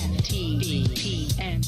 WIIFTBPN.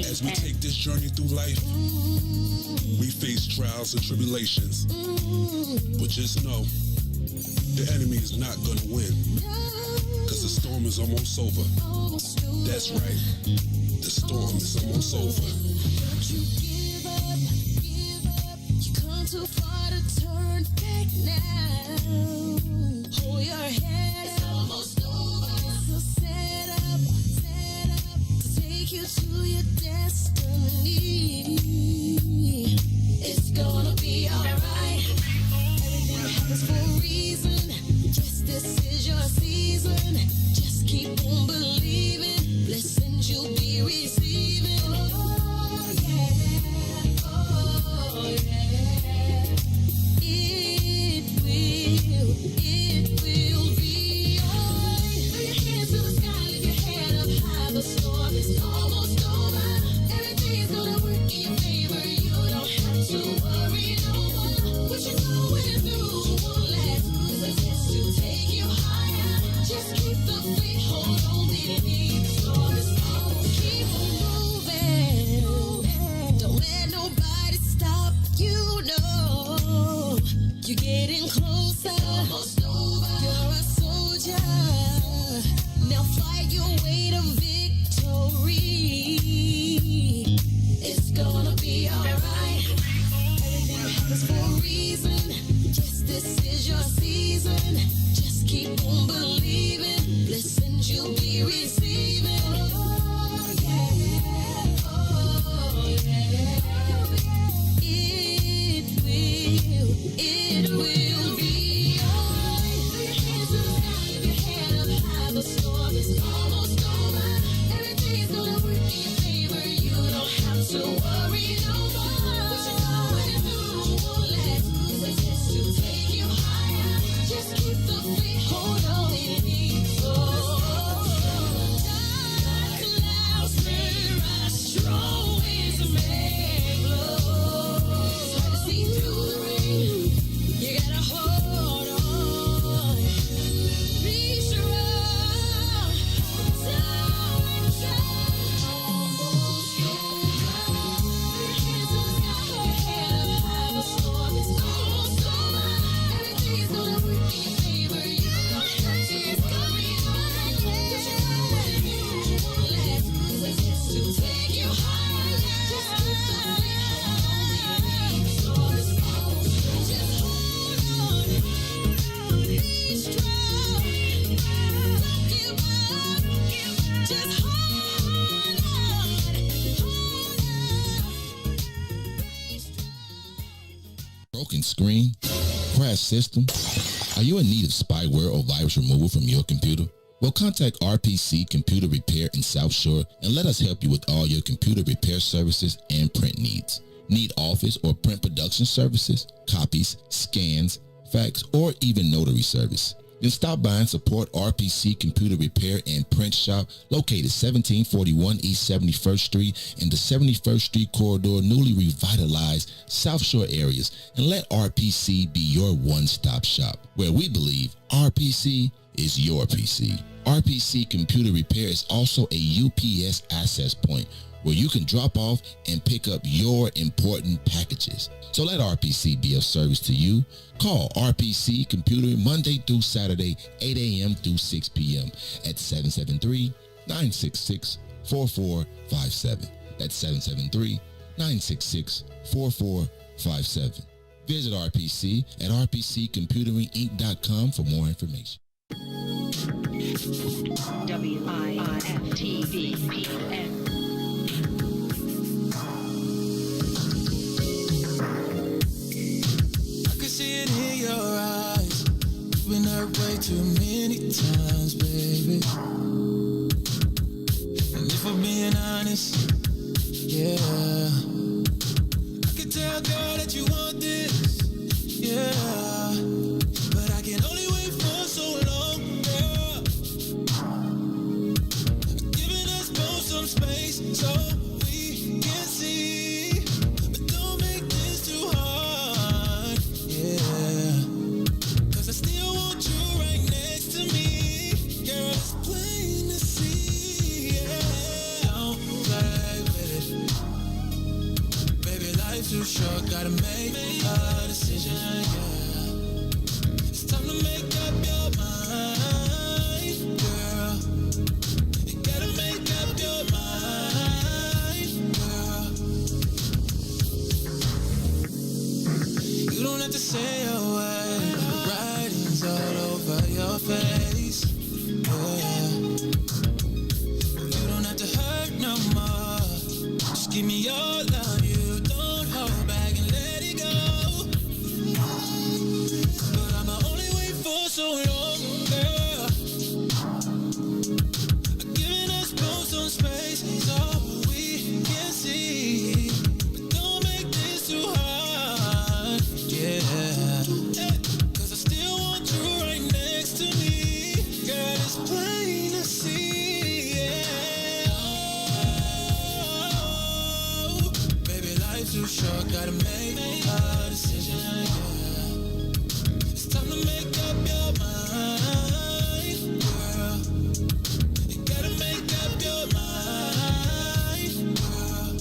As we take this journey through life, we face trials and tribulations. But just know, the enemy is not gonna win, cause the storm is almost over. That's right, the storm is almost over. Don't you give up, you come too far to turn back now. Hold your head, it's almost over. So set up to take you to your destiny. It's gonna be alright. Everything happens for a reason. Yes, this is your season. Just keep on believing. Blessings you'll be receiving. Oh yeah, oh yeah. It will be alright. Throw your hands to the sky, lift your head up high. The storm is almost over. Everything's gonna work in your favor. You don't have to worry no more. What you're going through won't last. It's a test to take you higher. Just keep the faith, hold on, believe. The storm is over. Keep on moving. Don't let nobody stop you, no. You're getting closer. Almost over. You're a soldier. Now fight your way to victory. It's gonna be alright. Everything happens for a reason. Yes, this is your season. Just keep on believing. Blessings you'll be receiving. Oh yeah, oh yeah. It will be alright. Throw your hands to the sky, lift your head up high. The storm is almost over. Everything's gonna work in your favor. You don't have to worry no more. What you're going through won't last. It's a test to take you higher. Just keep the faith, hold on, believe. Oh, dark clouds may rise, strong winds may blow. It's hard to see through the rain. You gotta hold on. Be strong. Almost Broken screen, crash system, Are you in need of spyware or virus removal from your computer? Well, contact RPC Computer Repair in South Shore and let us help you with all your computer repair services and print needs. Need office or print production services, copies, scans, fax, or even notary service? Then stop by and support RPC Computer Repair and Print Shop located 1741 East 71st Street in the 71st Street corridor, newly revitalized South Shore areas, and let RPC be your one-stop shop, where we believe RPC is your PC. RPC Computer Repair is also a UPS access point where you can drop off and pick up your important packages. So let RPC be of service to you. Call RPC Computer Monday through Saturday, 8 a.m. through 6 p.m. at 773-966-4457. That's 773-966-4457. Visit RPC at rpccomputeringinc.com for more information. WIFTVPN. See it in your eyes. You've been hurt way too many times, baby. And if I'm being honest, yeah, I can tell, girl, that you want this, yeah, but I can only wait for so long, girl. Giving us both some space so we can see, but don't make this too hard. Cause I still want you right next to me. Girl, it's plain to see, yeah. Don't play with it. Baby, life's too short, gotta make a decision, yeah. It's time to make up your mind, girl. You gotta make up your mind, girl. You don't have to say a word. All over your face, yeah. You don't have to hurt no more. Just give me your love, you don't hold back and let it go. But I'ma only wait for so long, girl. Giving us both some space so we can see, but don't make this too hard, yeah. Plain to see, yeah. Oh, baby, life's too short, gotta make a decision, yeah. It's time to make up your mind, girl. You gotta make up your mind, girl.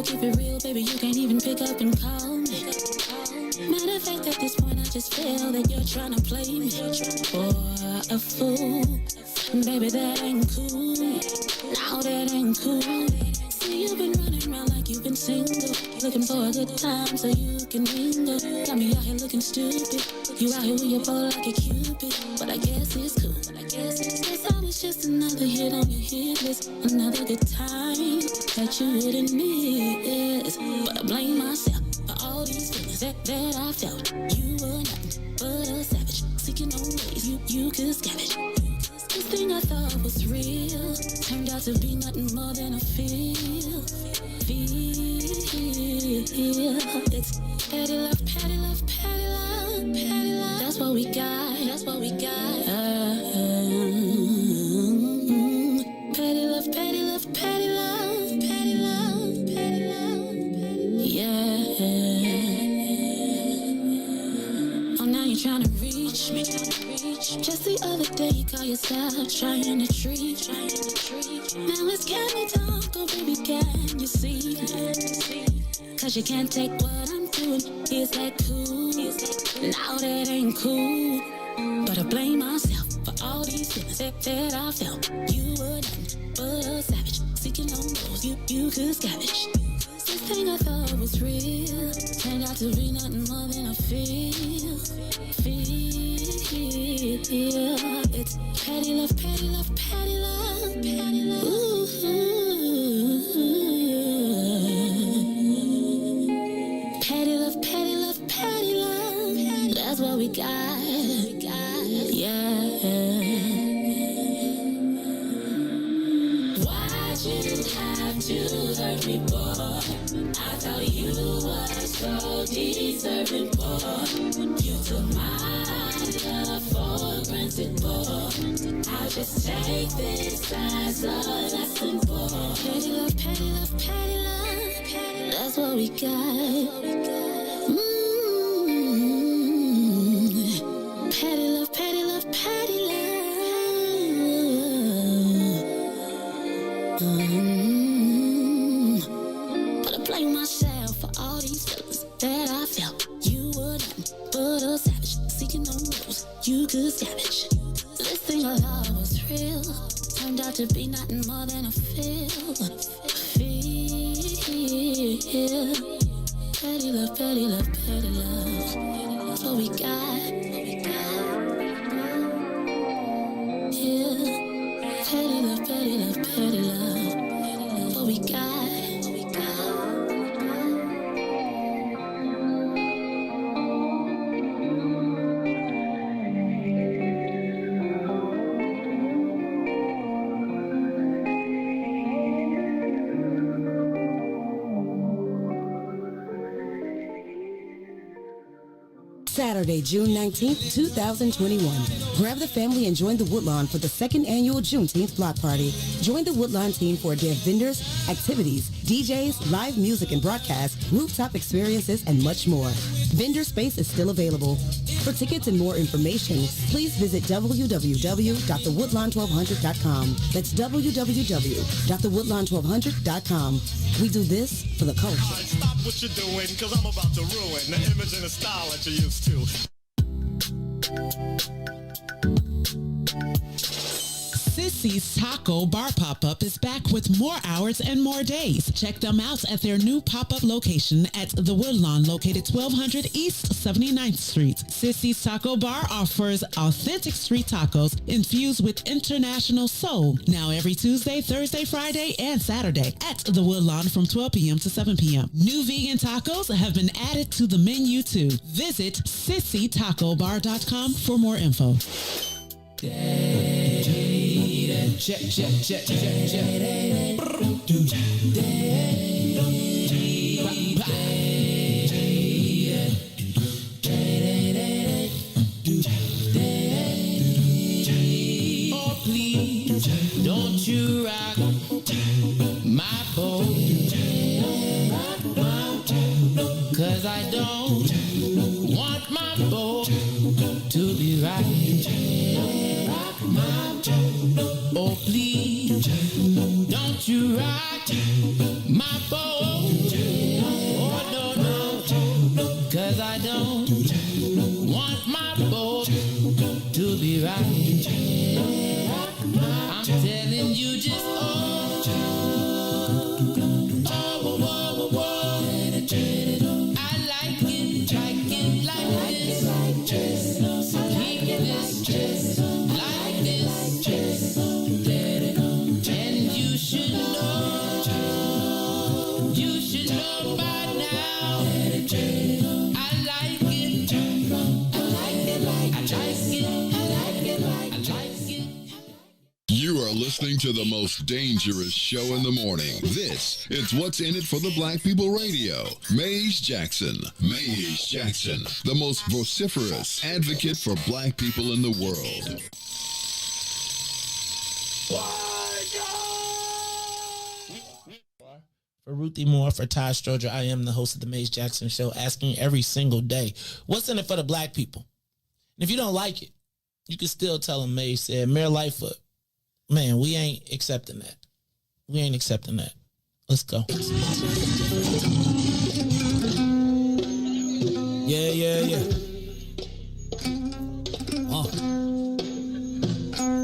Keep it real, baby, you can't even pick up and call me. Matter of fact, at this point, I just feel that you're trying to play me for a fool. Baby, that ain't cool. No, that ain't cool. See, you've been running around like you've been single, looking for a good time so you can mingle. Got me out here looking stupid. You out here with your bow like a cupid, but I guess it's cool. Guess I was just another hit on your hit list, another good time that you wouldn't miss. But I blame myself for all these feelings that I felt. You were nothing but a savage, seeking no ways you could scavenge. This thing I thought was real turned out to be nothing more than a feel. It's petty love, petty love, petty love, petty love. That's what we got. That's what we got. myself, trying to treat. Now it's candy talk, oh baby, can you see? Cause you can't take what I'm doing. Is that cool? Now that ain't cool. But I blame myself for all these feelings that I felt. You were nothing but a savage, seeking on those you could scavenge. This thing I thought was real turned out to be nothing more than a feel. It's petty love, petty love, petty love, petty love. Petty love, petty love, petty love. That's what we got. Yeah. Why'd you have to hurt me, boy? I thought you were so deserving, boy. You took my love for granted, boy. I'll just take this as a lesson, boy. Petty love, petty love, petty love, petty love. That's what we got. Petty love, petty love, petty love. But I blame myself for all these feelings that I felt. You were nothing but a savage, seeking on those you could scavenge. This thing I thought was real turned out to be nothing more than a feel. Petty love, petty love, petty love. That's what we got. Yeah. Petty love, petty love, petty love. That's what we got. Saturday, June 19th, 2021. Grab the family and join the Woodlawn for the second annual Juneteenth block party. Join the Woodlawn team for a day of vendors, activities, DJs, live music and broadcasts, rooftop experiences, and much more. Vendor space is still available. For tickets and more information, please visit www.thewoodlawn1200.com. That's www.thewoodlawn1200.com. We do this for the culture. All right, stop what you're doing, because I'm about to ruin the image and the style that you're used to. Sissy's Taco Bar Pop-Up is back with more hours and more days. Check them out at their new pop-up location at The Woodlawn, located 1200 East 79th Street. Sissy's Taco Bar offers authentic street tacos infused with international soul. Now every Tuesday, Thursday, Friday, and Saturday at The Woodlawn from 12 p.m. to 7 p.m. New vegan tacos have been added to the menu too. Visit sissytacobar.com for more info. Check, check, check, check, check. Oh, please, don't you rock my boat, 'cause I don't want my boat to be rocking. Oh, please, don't you rock my boat. Oh, no, 'cause I don't want my boat to be rocking. I'm telling you just, I like it like this. Keep this just like this. And you should know by now. I like it. You are listening to the most dangerous show in the morning. This is What's in It for the Black People Radio. Maze Jackson, the most vociferous advocate for black people in the world. For Ruthie Moore, for Todd Stroger, I am the host of the Maze Jackson Show, asking every single day, what's in it for the black people? And if you don't like it, you can still tell him Mace said, Mayor Lightfoot, man, we ain't accepting that. We ain't accepting that. Let's go. Yeah.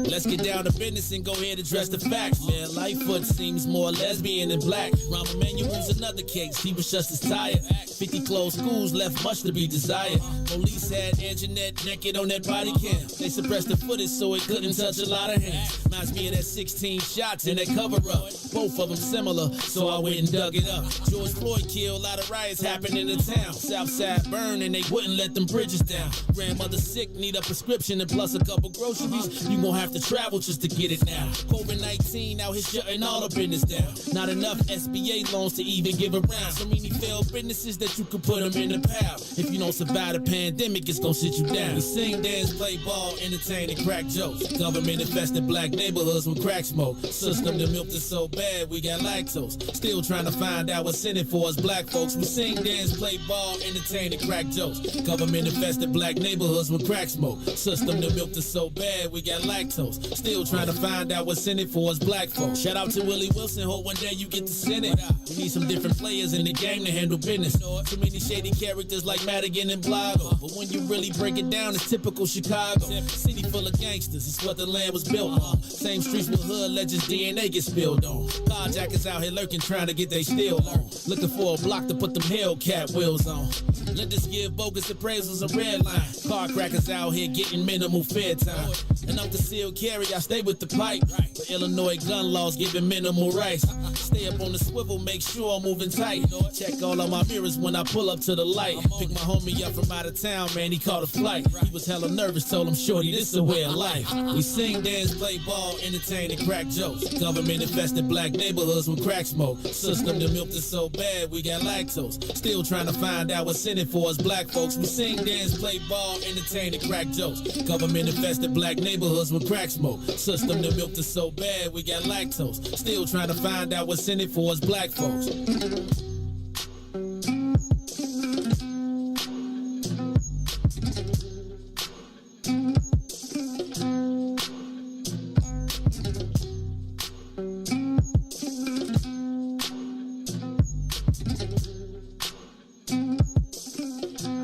Let's get down to business and go ahead and address the facts. Man, Lightfoot seems more lesbian than black. Rahm Emanuel's another case. He was just as tired. 50 closed schools left much to be desired. Police had Anjanette naked on that body cam. They suppressed the footage so it couldn't touch a lot of hands. Reminds me of that 16 shots in that cover-up. Both of them similar, so I went and dug it up. George Floyd killed, a lot of riots happened in the town. Southside burned and they wouldn't let them bridges down. Grandmother sick, need a prescription and plus a couple groceries. You gon' have to travel just to get it now. COVID-19 out here shutting all the business down. Not enough SBA loans to even give around. So many failed businesses that you could put them in the pile. If you don't survive the pandemic, it's gonna sit you down. We sing, dance, play ball, entertain, and crack jokes. Government infested black neighborhoods with crack smoke. System that milked us so bad, we got lactose. Still trying to find out what's in it for us black folks. We sing, dance, play ball, entertain, and crack jokes. Government infested black neighborhoods with crack smoke. System that milked us so bad, we got lactose. Still trying to find out what's in it for us black folks. Shout out to Willie Wilson, hope one day you get to send it. We need some different players in the game to handle business. Too many shady characters like Madigan and Blago. But when you really break it down, it's typical Chicago. City full of gangsters, it's what the land was built on. Same streets with hood legends, DNA get spilled on. Carjackers out here lurking, trying to get they steal on. Looking for a block to put them Hellcat wheels on. Let us give bogus appraisals a red line. Car crackers out here getting minimal fair time. And I'm concealed carry, I stay with the pipe. But Illinois gun laws giving minimal rights. Stay up on the swivel, make sure I'm moving tight. Check all of my mirrors when I pull up to the light. Pick my homie up from out of town, man, he caught a flight. He was hella nervous, told him, shorty, this a way of life. We sing, dance, play ball, entertain, and crack jokes. Government infested black neighborhoods with crack smoke. System that milked us so bad, we got lactose. Still trying to find out what's in it for us black folks. We sing, dance, play ball, entertain, and crack jokes. Government infested black neighborhoods with crack smoke. System that milked us so bad, we got lactose. Still trying to find out what's in it for us black folks.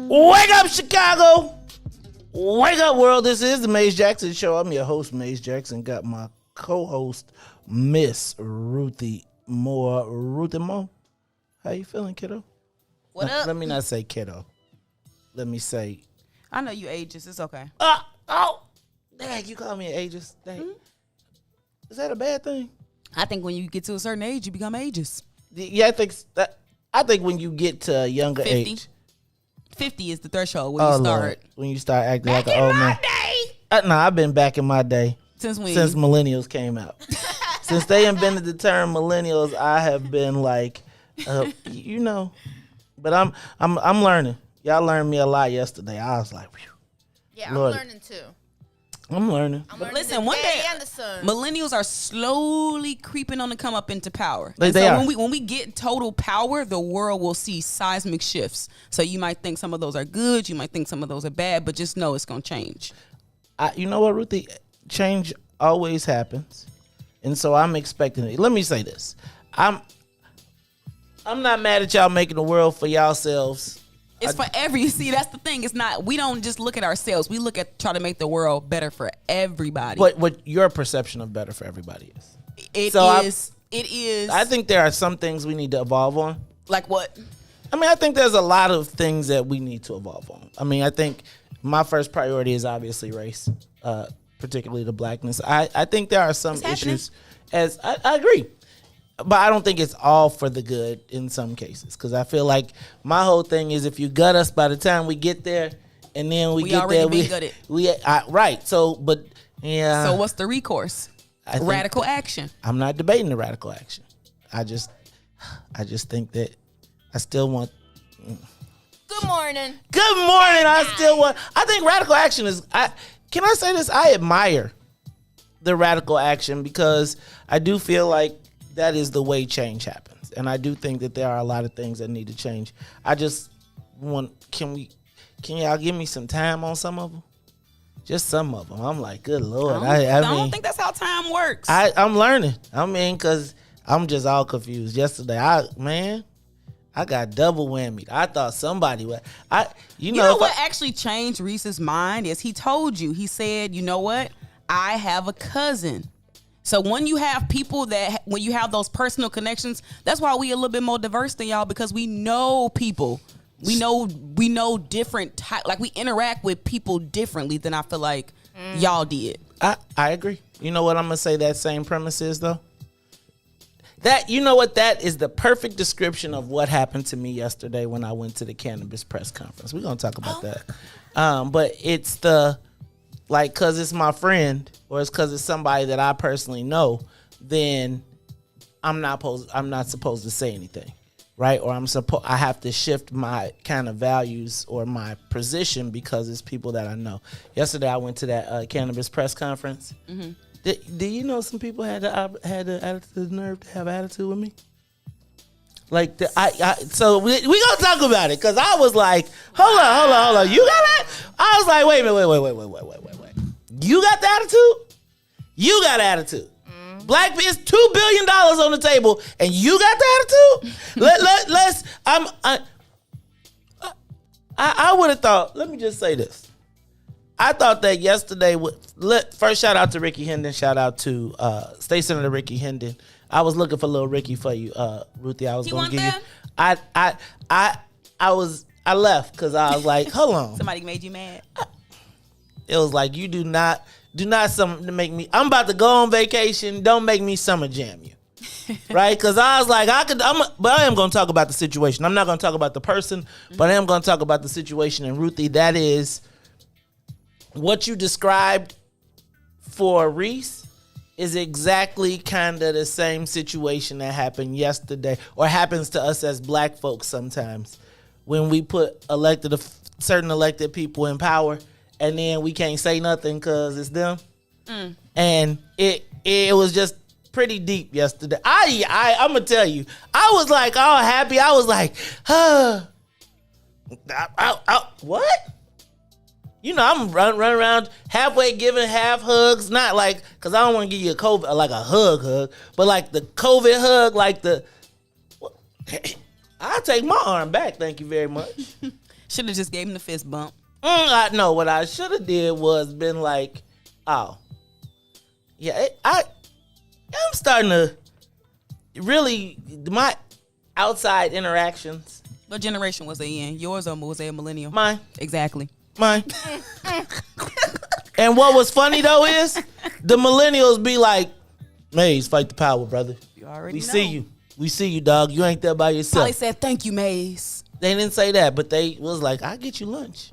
Wake up, Chicago! Wake up, world. This is the Maze Jackson Show. I'm your host, Maze Jackson. Got my co-host, Miss Ruthie Moore. Ruthie Moore, how you feeling, kiddo? What up? Let me not say kiddo. Let me say... I know you ages. It's okay. Dang, you call me an ageist. Dang. Mm-hmm. Is that a bad thing? I think when you get to a certain age, you become ageist. Yeah, I think when you get to a younger 50. age... 50 is the threshold when you start. Lord. When you start acting like an old man. No, I've been back in my day. Since when? Since millennials came out. Since they invented the term millennials, I have been like, you know. But I'm learning. Y'all learned me a lot yesterday. I was like, whew. Yeah, Lord. I'm learning too. I'm learning. Listen, one day millennials are slowly creeping on to come up into power. They are. When we get total power, the world will see seismic shifts. So you might think some of those are good, you might think some of those are bad, but just know it's gonna change. You know what, Ruthie? Change always happens, and so I'm expecting it. Let me say this: I'm not mad at y'all making the world for yourselves. It's for see, that's the thing. It's not, we don't just look at ourselves. We try to make the world better for everybody. But what your perception of better for everybody is. It is. I think there are some things we need to evolve on. Like what? I mean, I think there's a lot of things that we need to evolve on. I mean, I think my first priority is obviously race, particularly the blackness. I think there are some issues, as I agree. But I don't think it's all for the good in some cases, because I feel like my whole thing is if you gut us by the time we get there, and then we get there, right. So, but yeah. So what's the recourse? Radical action. I'm not debating the radical action. I just think that I still want. Good morning. Good morning. I think radical action is. Can I say this? I admire the radical action because I do feel like that is the way change happens. And I do think that there are a lot of things that need to change. I just want, can y'all give me some time on some of them? Just some of them. I'm like, good Lord. I don't think that's how time works. I'm learning. I mean, because I'm just all confused. Yesterday, I got double whammy. I thought somebody would. You know what actually changed Reese's mind is he told you. He said, you know what? I have a cousin. So when you have people when you have those personal connections, that's why we a little bit more diverse than y'all, because we know people. We know different type. Like we interact with people differently than I feel like y'all did. I agree. You know what I'm gonna say that same premise is though? That you know what, that is the perfect description of what happened to me yesterday when I went to the cannabis press conference. We're gonna talk about that. But it's cause it's my friend or it's cause it's somebody that I personally know, then I'm not supposed to say anything. Right? Or I have to shift my kind of values or my position because it's people that I know. Yesterday I went to that cannabis press conference. Mm-hmm. Do you know some people had the nerve to have attitude with me? Like so we gonna talk about it because I was like, hold on, you got that? I was like, wait a minute, wait. You got the attitude? You got attitude. Black is $2 billion on the table, and you got the attitude. I would have thought. Let me just say this. I thought that yesterday. First, shout out to Ricky Hendon. Shout out to State Senator Ricky Hendon. I was looking for little Ricky for you, Ruthie. I was going to give you. I left because I was like, hold on. Somebody made you mad. It was like you do not something to make me. I'm about to go on vacation. Don't make me summer jam you, right? Because I was like, but I am going to talk about the situation. I'm not going to talk about the person, but I am going to talk about the situation. And Ruthie, that is what you described for Reese is exactly kind of the same situation that happened yesterday, or happens to us as black folks sometimes when we put certain elected people in power. And then we can't say nothing because it's them. And it was just pretty deep yesterday. I'm going to tell you, I was like all happy. I was like, what? You know, I'm running around halfway giving half hugs. Not like, because I don't want to give you a COVID, like a hug, but like the COVID hug, like I'll take my arm back. Thank you very much. Should have just gave him the fist bump. I know what I should have did was been like, oh, yeah, I'm starting to really, my outside interactions. What generation was they in? Yours or was they a millennial? Mine. Exactly. Mine. And what was funny though is the millennials be like, Maze, fight the power, brother. You already know. See you. We see you, dog. You ain't there by yourself. Probably said, thank you, Maze. They didn't say that, but they was like, I'll get you lunch.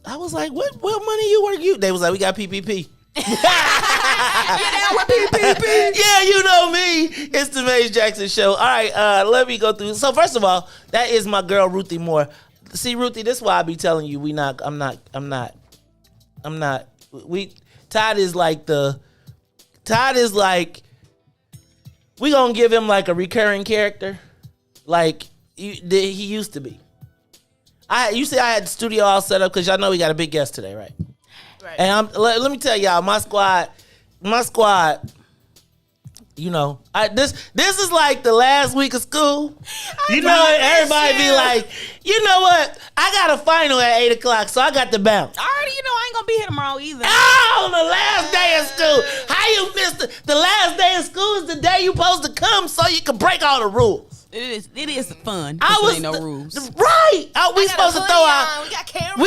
I was like, what money you work? They was like, we got PPP. You down with PPP? Yeah, you know me. It's the Maze Jackson Show. All right, let me go through. So first of all, that is my girl Ruthie Moore. See, Ruthie, this is why I be telling you Todd is like we gonna give him like a recurring character, like he used to be. You see, I had the studio all set up because y'all know we got a big guest today, right? Right. And let me tell y'all, my squad. You know, this is like the last week of school. You know, everybody be like, you know what? I got a final at 8:00, so I got to bounce. I already, I ain't gonna be here tomorrow either. Oh, the last day of school. How you missed the last day of school is the day you supposed to come so you can break all the rules. It is fun. Ain't no rules. Right. We supposed to throw out. We got cameras.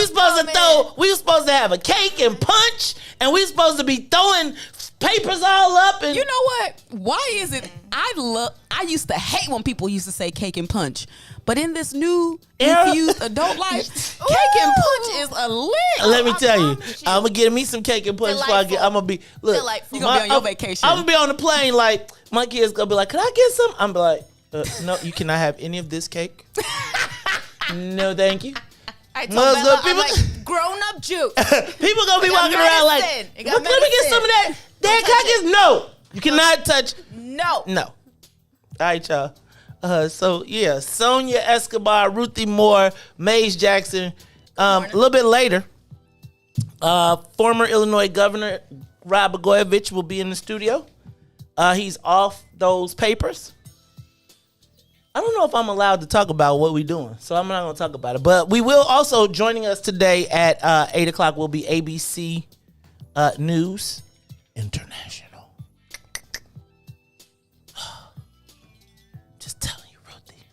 We supposed to have a cake and punch, and we supposed to be throwing papers all up. And you know what? Why is it? I used to hate when people used to say cake and punch, but in this new infused adult life, cake and punch is a lit. Let me tell you, I'm gonna get me some cake and punch before I get. I'm gonna be look. You gonna be on your vacation? I'm gonna be on the plane. Like my kids gonna be like, "Can I get some?" I'm be like, "No, you cannot have any of this cake. No, thank you." I told Bella, I'm like, grown-up juice. People gonna be walking around like, let me get some of that. Dad, can I get? No, you cannot touch. No. All right, y'all. So yeah, Sonia, Escobar, Ruthie Moore, Maze Jackson. A little bit later, Former Illinois Governor Rod Blagojevich will be in the studio. He's off those papers. I don't know if I'm allowed to talk about what we're doing, so I'm not going to talk about it. But we will also, joining us today at 8 o'clock will be ABC News International. Just telling you, Ruthie.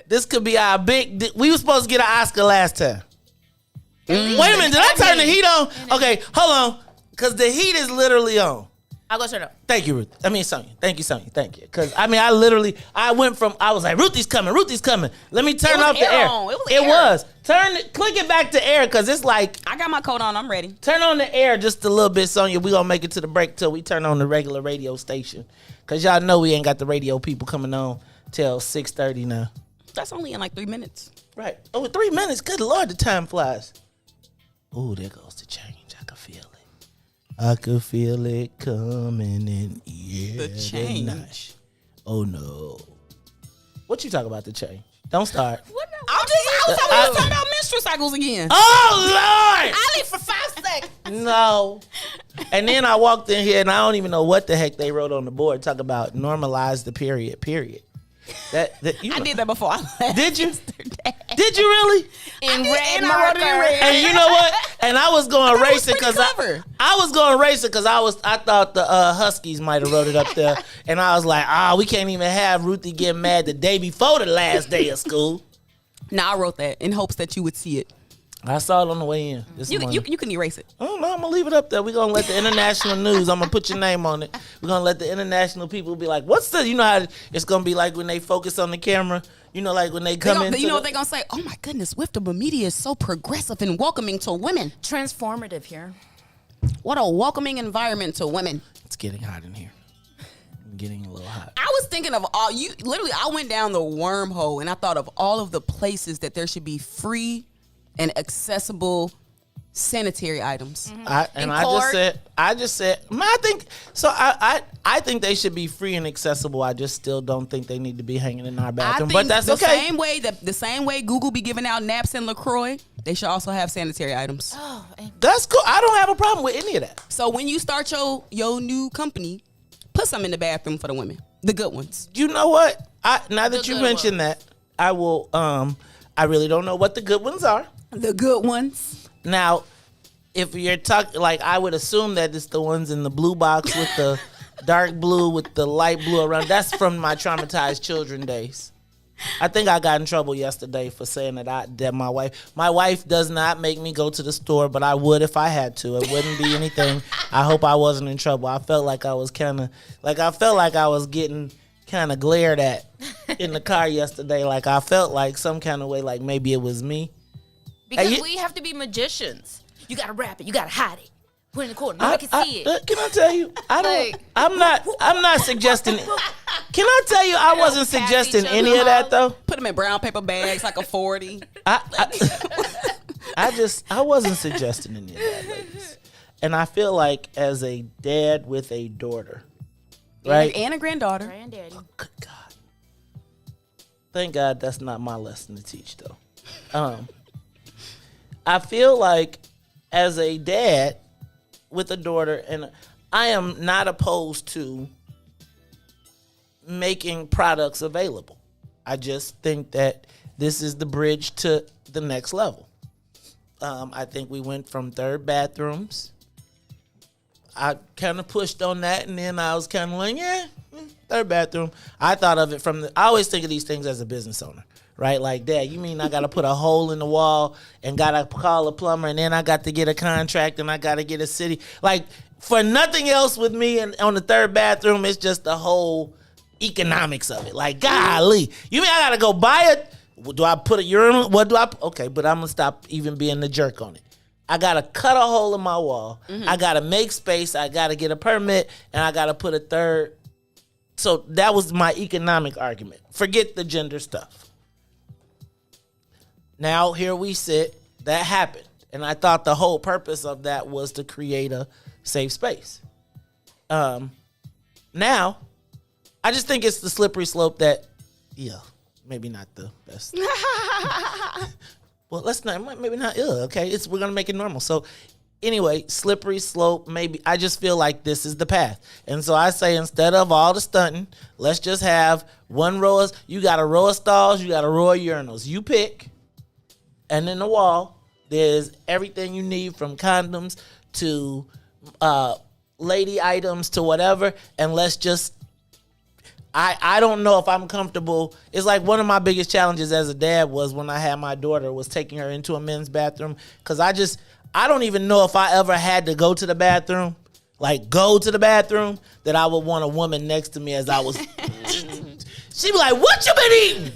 This could be our big, we were supposed to get an Oscar last time. Wait a minute, did I turn the heat on? Okay, hold on, because the heat is literally on. I'll go turn it up. Thank you, Ruth. I mean, Sonia. Thank you, Sonia. Thank you. Because, I mean, I was like, Ruthie's coming. Let me turn off the air. It was. Click it back to air, because it's like. I got my coat on. I'm ready. Turn on the air just a little bit, Sonia. We're going to make it to the break till we turn on the regular radio station. Because y'all know we ain't got the radio people coming on till 6:30 now. That's only in like 3 minutes. Right. Oh, 3 minutes. Good Lord, the time flies. Oh, there goes the change. I can feel it. I could feel it coming in. Yeah, the change. Oh no! What you talking about the change? Don't start. I was talking about menstrual cycles again. Oh Lord! I leave for 5 seconds. No. And then I walked in here and I don't even know what the heck they wrote on the board. Talk about normalize the period. I did that before I left. Did you? Yesterday. Did you really? In red I marker. wrote it in red. And you know what? And I was going to race it because I thought the Huskies might have wrote it up there. And I was like, we can't even have Ruthie get mad the day before the last day of school. Now I wrote that in hopes that you would see it. I saw it on the way in this morning. You can erase it. Oh, no, I'm going to leave it up there. We're going to let the international news, I'm going to put your name on it. We're going to let the international people be like, you know how it's going to be like when they focus on the camera? You know, like when they come in. You know what they're going to say? Oh, my goodness, Wiftable Media is so progressive and welcoming to women. Transformative here. What a welcoming environment to women. It's getting hot in here. Getting a little hot. I was thinking of literally, I went down the wormhole and I thought of all of the places that there should be free and accessible sanitary items. I just said, I think they should be free and accessible. I just still don't think they need to be hanging in our bathroom. But that's okay. The same way Google be giving out naps and LaCroix, they should also have sanitary items. Oh, that's cool. I don't have a problem with any of that. So when you start your new company, put some in the bathroom for the women, the good ones. You know what? Now that you mentioned that, I will. I really don't know what the good ones are. The good ones. Now, if you're talking, like, I would assume that it's the ones in the blue box with the dark blue with the light blue around. That's from my traumatized children days. I think I got in trouble yesterday for saying that my wife does not make me go to the store, but I would if I had to. It wouldn't be anything. I hope I wasn't in trouble. I felt like I was getting kind of glared at in the car yesterday. Like I felt like some kind of way, like maybe it was me. Because we have to be magicians. You gotta wrap it. You gotta hide it. Put it in the corner. Nobody can see it. Can I tell you? I'm not suggesting it. Can I tell you? I wasn't suggesting any of that though. Put them in brown paper bags like a 40. I wasn't suggesting any of that, ladies. And I feel like as a dad with a daughter, right, and a granddaughter, granddaddy. Oh, good God. Thank God that's not my lesson to teach though. I feel like as a dad with a daughter, and I am not opposed to making products available. I just think that this is the bridge to the next level. I think we went from third bathrooms. I kind of pushed on that, and then I was kind of like, third bathroom. I thought of it I always think of these things as a business owner. Right, like, Dad, you mean I got to put a hole in the wall and got to call a plumber, and then I got to get a contract and I got to get a city. Like, for nothing else with me and on the third bathroom, it's just the whole economics of it. Like, golly, you mean I got to go buy it? Do I put a urinal? Okay, but I'm going to stop even being the jerk on it. I got to cut a hole in my wall. Mm-hmm. I got to make space. I got to get a permit, and I got to put a third. So that was my economic argument. Forget the gender stuff. Now, here we sit. That happened. And I thought the whole purpose of that was to create a safe space. Now, I just think it's the slippery slope that, maybe not the best. Well, let's not, maybe not, okay? We're going to make it normal. So anyway, slippery slope, maybe. I just feel like this is the path. And so I say instead of all the stunting, let's just have one row of, you got a row of stalls, you got a row of urinals. You pick, and in the wall, there's everything you need from condoms to lady items to whatever, and let's just, I don't know if I'm comfortable. It's like one of my biggest challenges as a dad was when I had my daughter, was taking her into a men's bathroom, because I don't even know if I ever had to go to the bathroom, that I would want a woman next to me as I was. She'd be like, what you been eating?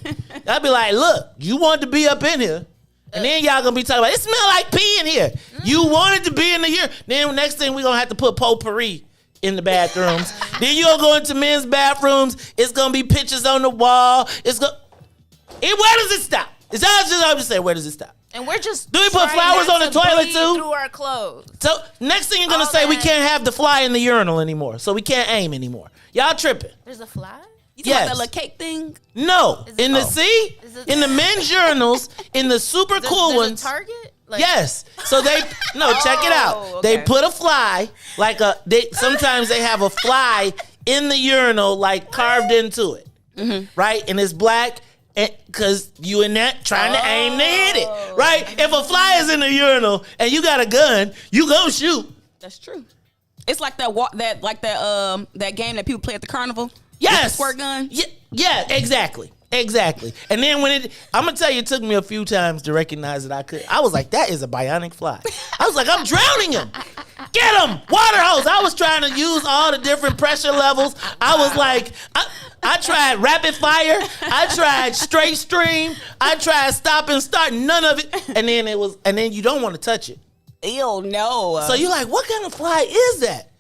I'd be like, look, you wanted to be up in here. And then y'all gonna be talking about, it smell like pee in here. You wanted to be in the here. Then next thing we gonna have to put potpourri in the bathrooms. Then you gonna go into men's bathrooms. It's gonna be pictures on the wall. Where does it stop? I'm just saying, where does it stop? And we're just do we put flowers on the toilet too? Through our clothes. So next thing you're gonna say, we can't have the fly in the urinal anymore, so we can't aim anymore. Y'all tripping? There's a fly. You talking about that little cake thing? No, in the men's urinals, in the super cool ones. A Target? Yes. So check it out. Okay. They put a fly, sometimes they have a fly in the urinal, like carved into it, right? And it's black, because you in that trying to aim to hit it, right? If a fly is in the urinal and you got a gun, you gonna shoot. That's true. It's like that game that people play at the carnival. Yes. Squirt gun. Yeah, exactly. And then I'm going to tell you, it took me a few times to recognize that I was like, that is a bionic fly. I was like, I'm drowning him. Get him. Water hose. I was trying to use all the different pressure levels. I was like, I tried rapid fire. I tried straight stream. I tried stop and start. None of it. And then you don't want to touch it. Ew, no. So you're like, what kind of fly is that?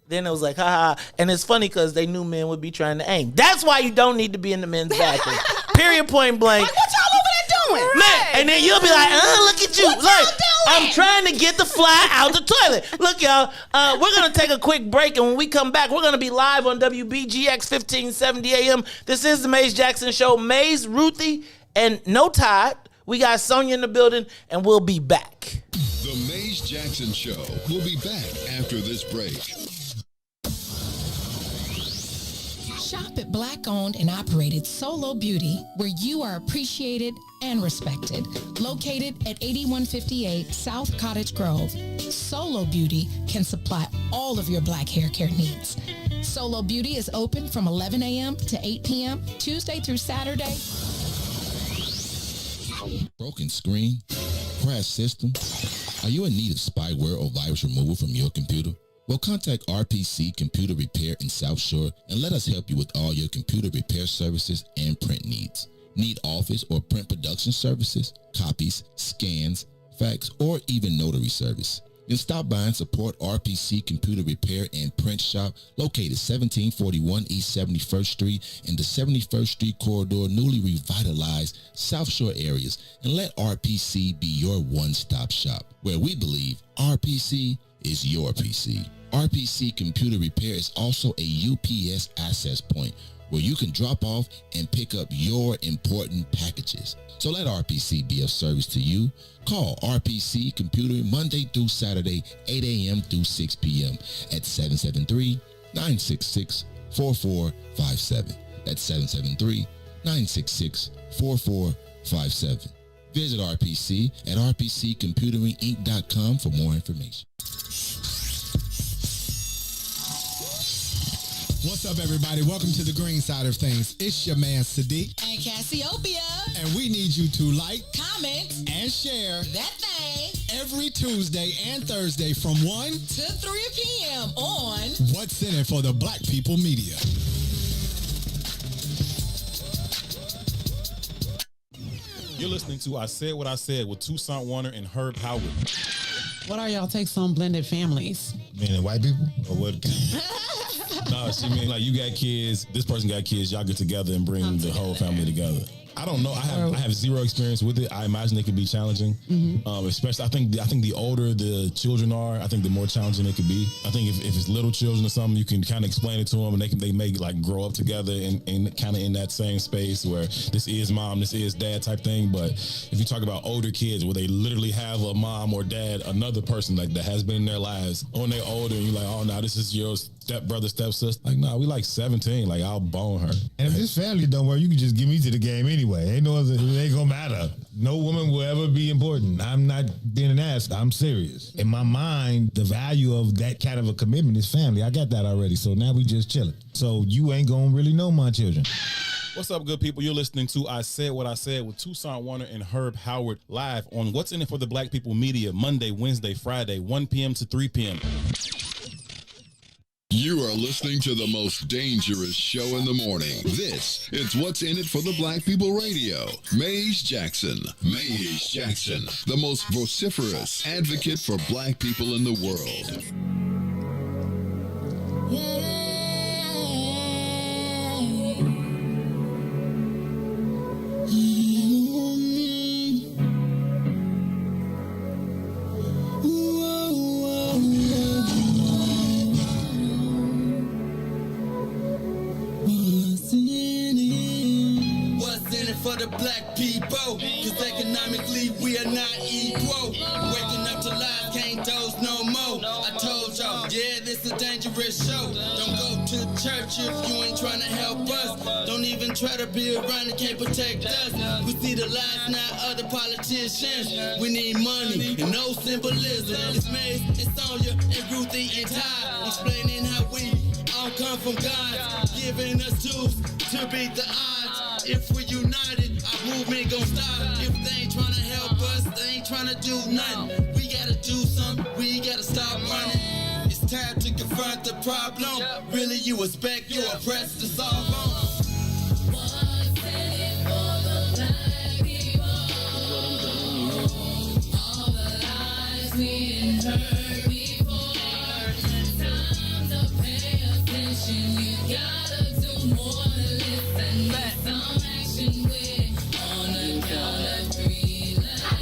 Then it was like, haha. And it's funny because they knew men would be trying to aim. That's why you don't need to be in the men's bathroom. Period, point blank. Like, what y'all over there doing? Man, and then you'll be like, look at you. What y'all doing? I'm trying to get the fly out the toilet. Look, y'all, we're going to take a quick break. And when we come back, we're going to be live on WBGX 1570 AM. This is the Maze Jackson Show. Maze, Ruthie, and no Todd. We got Sonia in the building, and we'll be back. The Maze Jackson Show. We'll be back after this break. Shop at Black-owned and operated Solo Beauty, where you are appreciated and respected. Located at 8158 South Cottage Grove, Solo Beauty can supply all of your black hair care needs. Solo Beauty is open from 11 a.m. to 8 p.m., Tuesday through Saturday. Broken screen? Crash system? Are you in need of spyware or virus removal from your computer? Well, contact RPC Computer Repair in South Shore and let us help you with all your computer repair services and print needs. Need office or print production services, copies, scans, fax, or even notary service? Then stop by and support RPC Computer Repair and Print Shop, located 1741 East 71st Street in the 71st Street corridor, newly revitalized South Shore areas, and let RPC be your one-stop shop, where we believe RPC is your PC. RPC Computer Repair is also a UPS access point where you can drop off and pick up your important packages. So let RPC be of service to you. Call RPC Computer Monday through Saturday, 8 a.m. through 6 p.m. at 773-966-4457. That's 773-966-4457. Visit RPC at rpccomputeringinc.com for more information. What's up, everybody? Welcome to the green side of things. It's your man, Sadiq. And Cassiopeia. And we need you to like, comment, and share that thing every Tuesday and Thursday from 1 to 3 p.m. on What's in It for the Black People Media. You're listening to I Said What I Said with Toussaint Warner and Herb Howard. What are y'all takes on blended families? Meaning white people? Or what? No, she mean like you got kids, this person got kids, y'all get together and bring the whole family together. I don't know. I have zero experience with it. I imagine it could be challenging. Especially, I think the older the children are, I think the more challenging it could be. I think if it's little children or something, you can kind of explain it to them, and they may like grow up together and kind of in that same space where this is mom, this is dad type thing. But if you talk about older kids where they literally have a mom or dad, another person like that has been in their lives, when they're older, and you're like, oh, now this is your stepbrother, stepsister. Like, nah, we like 17. Like, I'll bone her. And if this family don't work, you can just give me to the game anyway. Ain't no other, it ain't gonna matter. No woman will ever be important. I'm not being an ass. I'm serious. In my mind, the value of that kind of a commitment is family. I got that already. So now we just chilling. So you ain't gonna really know my children. What's up, good people? You're listening to I Said What I Said with Toussaint Warner and Herb Howard live on What's in It for the Black People Media, Monday, Wednesday, Friday, 1 p.m. to 3 p.m. You are listening to the most dangerous show in the morning. This is What's in It for the Black People Radio. Maze Jackson. Maze Jackson, the most vociferous advocate for black people in the world. For the black people, cause economically we are not equal. Waking up to lies, can't doze no more. I told y'all, yeah, this a dangerous show. Don't go to church if you ain't trying to help us. Don't even try to be around and can't protect us. We see the lies, not other politicians. We need money and no symbolism. It's Maze, it's Sonia, and Ruthie, and Todd, explaining how we all come from God, giving us tools to beat the odds. If we united, our movement gon' stop. If they ain't tryna help us, they ain't tryna do nothing. We gotta do something, we gotta stop running. It's time to confront the problem. Really, you expect your oppressed to solve on.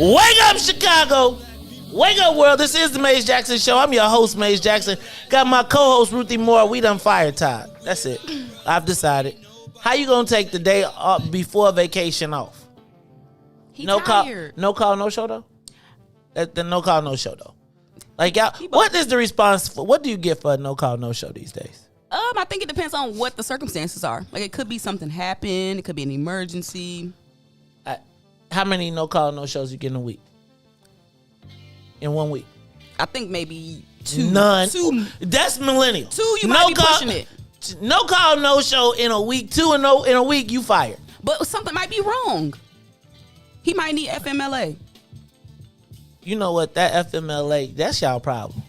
Wake up, Chicago. Wake up, world. This is the Maze Jackson Show. I'm your host, Maze Jackson. Got my co-host, Ruthie Moore. We done fired Todd. That's it. I've decided. How you going to take the day off before vacation off? He tired. No call, no show, though? The no call, no show, though. Like, y'all, what is the response for? What do you get for a no call, no show these days? I think it depends on what the circumstances are. Like, it could be something happen. It could be an emergency. How many no call, no shows you get in a week? In 1 week? I think maybe two. None. Two. That's millennial. Two, you might be pushing it. No call, no show in a week. Two in a week, you fired. But something might be wrong. He might need FMLA. You know what? That FMLA, that's y'all problem.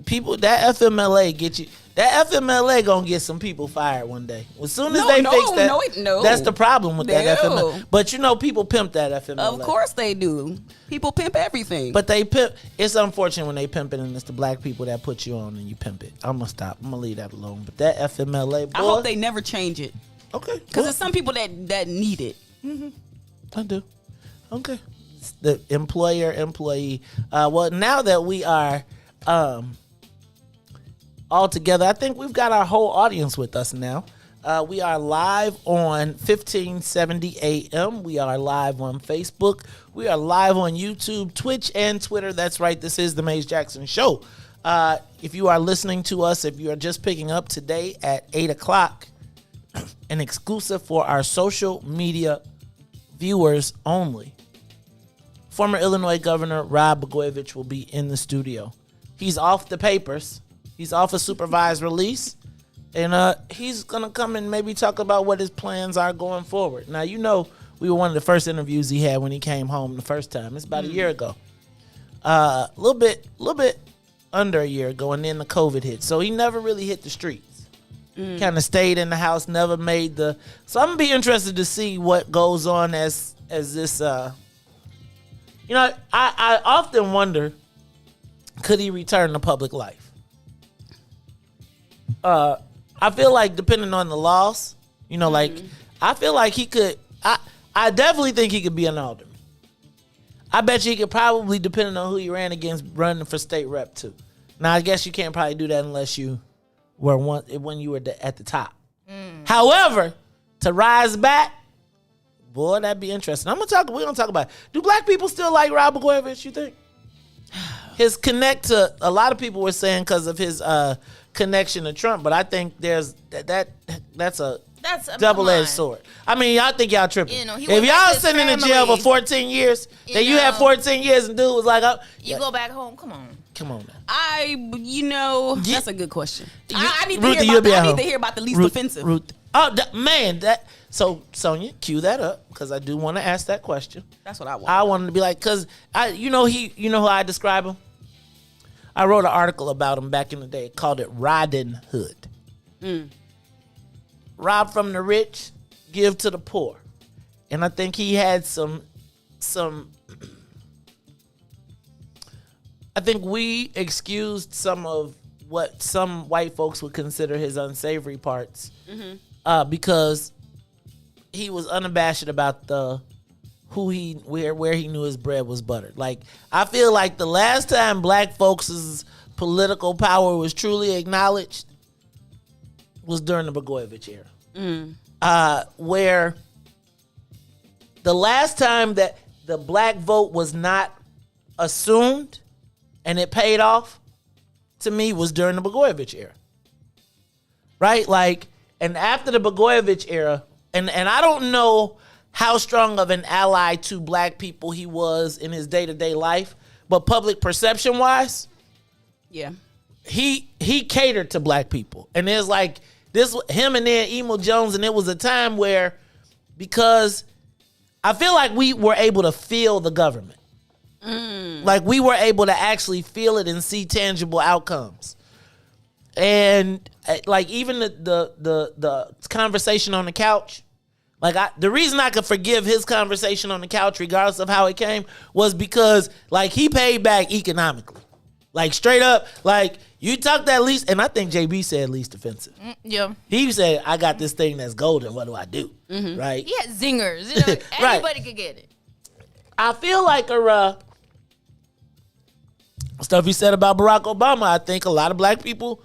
People, that FMLA get you. That FMLA gonna get some people fired one day. As soon as they fix that, that's the problem with that FMLA. But you know, people pimp that FMLA. Of course they do. People pimp everything. But they pimp. It's unfortunate when they pimp it, and it's the black people that put you on and you pimp it. I'm gonna stop. I'm gonna leave that alone. But that FMLA, boy, I hope they never change it. Okay. Because there's some people that need it. Mm-hmm. I do. Okay. It's the employer-employee. Well, now that we are all together, I think we've got our whole audience with us now. We are live on 1570 AM. We are live on Facebook. We are live on YouTube, Twitch, and Twitter. That's right. This is the Maze Jackson Show. If you are listening to us, if you are just picking up today at 8 o'clock, an exclusive for our social media viewers only, former Illinois Governor Rod Blagojevich will be in the studio. He's off the papers. He's off a supervised release. And he's going to come and maybe talk about what his plans are going forward. Now, you know, we were one of the first interviews he had when he came home the first time. It's about a year ago. A little bit under a year ago, and then the COVID hit. So he never really hit the streets. Kind of stayed in the house, never made the... So I'm going to be interested to see what goes on as this... You know, I often wonder, could he return to public life? I feel like depending on the laws, you know, like I feel like he could. I definitely think he could be an alderman. I bet you he could probably, depending on who he ran against, running for state rep too. Now, I guess you can't probably do that unless you were when you were at the top. However, to rise back, boy, that'd be interesting. We're gonna talk about it. Do black people still like Rod Blagojevich, you think? His connect to, a lot of people were saying because of his connection to Trump, but I think that's a double-edged sword. I mean, y'all think y'all tripping. You know, if y'all sitting in jail for 14 years, then you had 14 years and dude was like, go back home, come on. Come on now. That's a good question. I I need to hear about the least offensive. So Sonia, cue that up because I do want to ask that question. That's what I want. I wanted to be like, because you know how I describe him. I wrote an article about him back in the day, called it Rodden Hood. Rob from the rich, give to the poor, and I think he had some. I think we excused some of what some white folks would consider his unsavory parts because he was unabashed about where he knew his bread was buttered. Like, I feel like the last time black folks' political power was truly acknowledged was during the Blagojevich era. Where the last time that the black vote was not assumed and it paid off, to me, was during the Blagojevich era. Right? Like, and after the Blagojevich era, and I don't know how strong of an ally to black people he was in his day-to-day life, but public perception-wise, yeah, he catered to black people. And there's like this, him and then Emo Jones, and it was a time where, because I feel like we were able to feel the government. Like, we were able to actually feel it and see tangible outcomes. And like, even the conversation on the couch, like, the reason I could forgive his conversation on the couch, regardless of how it came, was because, like, he paid back economically. Like, straight up, like, you talk that least, and I think JB said least offensive. Yeah. He said, I got this thing that's golden, what do I do? Right? He had zingers. You know, Right. anybody could get it. I feel like stuff he said about Barack Obama, I think a lot of black people,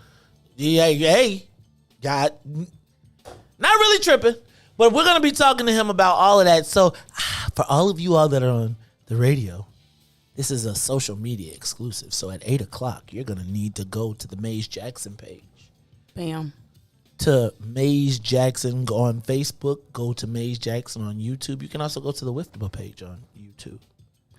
got not really tripping, but we're going to be talking to him about all of that. So for all of you all that are on the radio, this is a social media exclusive. So at 8 o'clock, you're going to need to go to the Maze Jackson page. Bam. To Maze Jackson on Facebook, go to Maze Jackson on YouTube. You can also go to the Wiftable page on YouTube.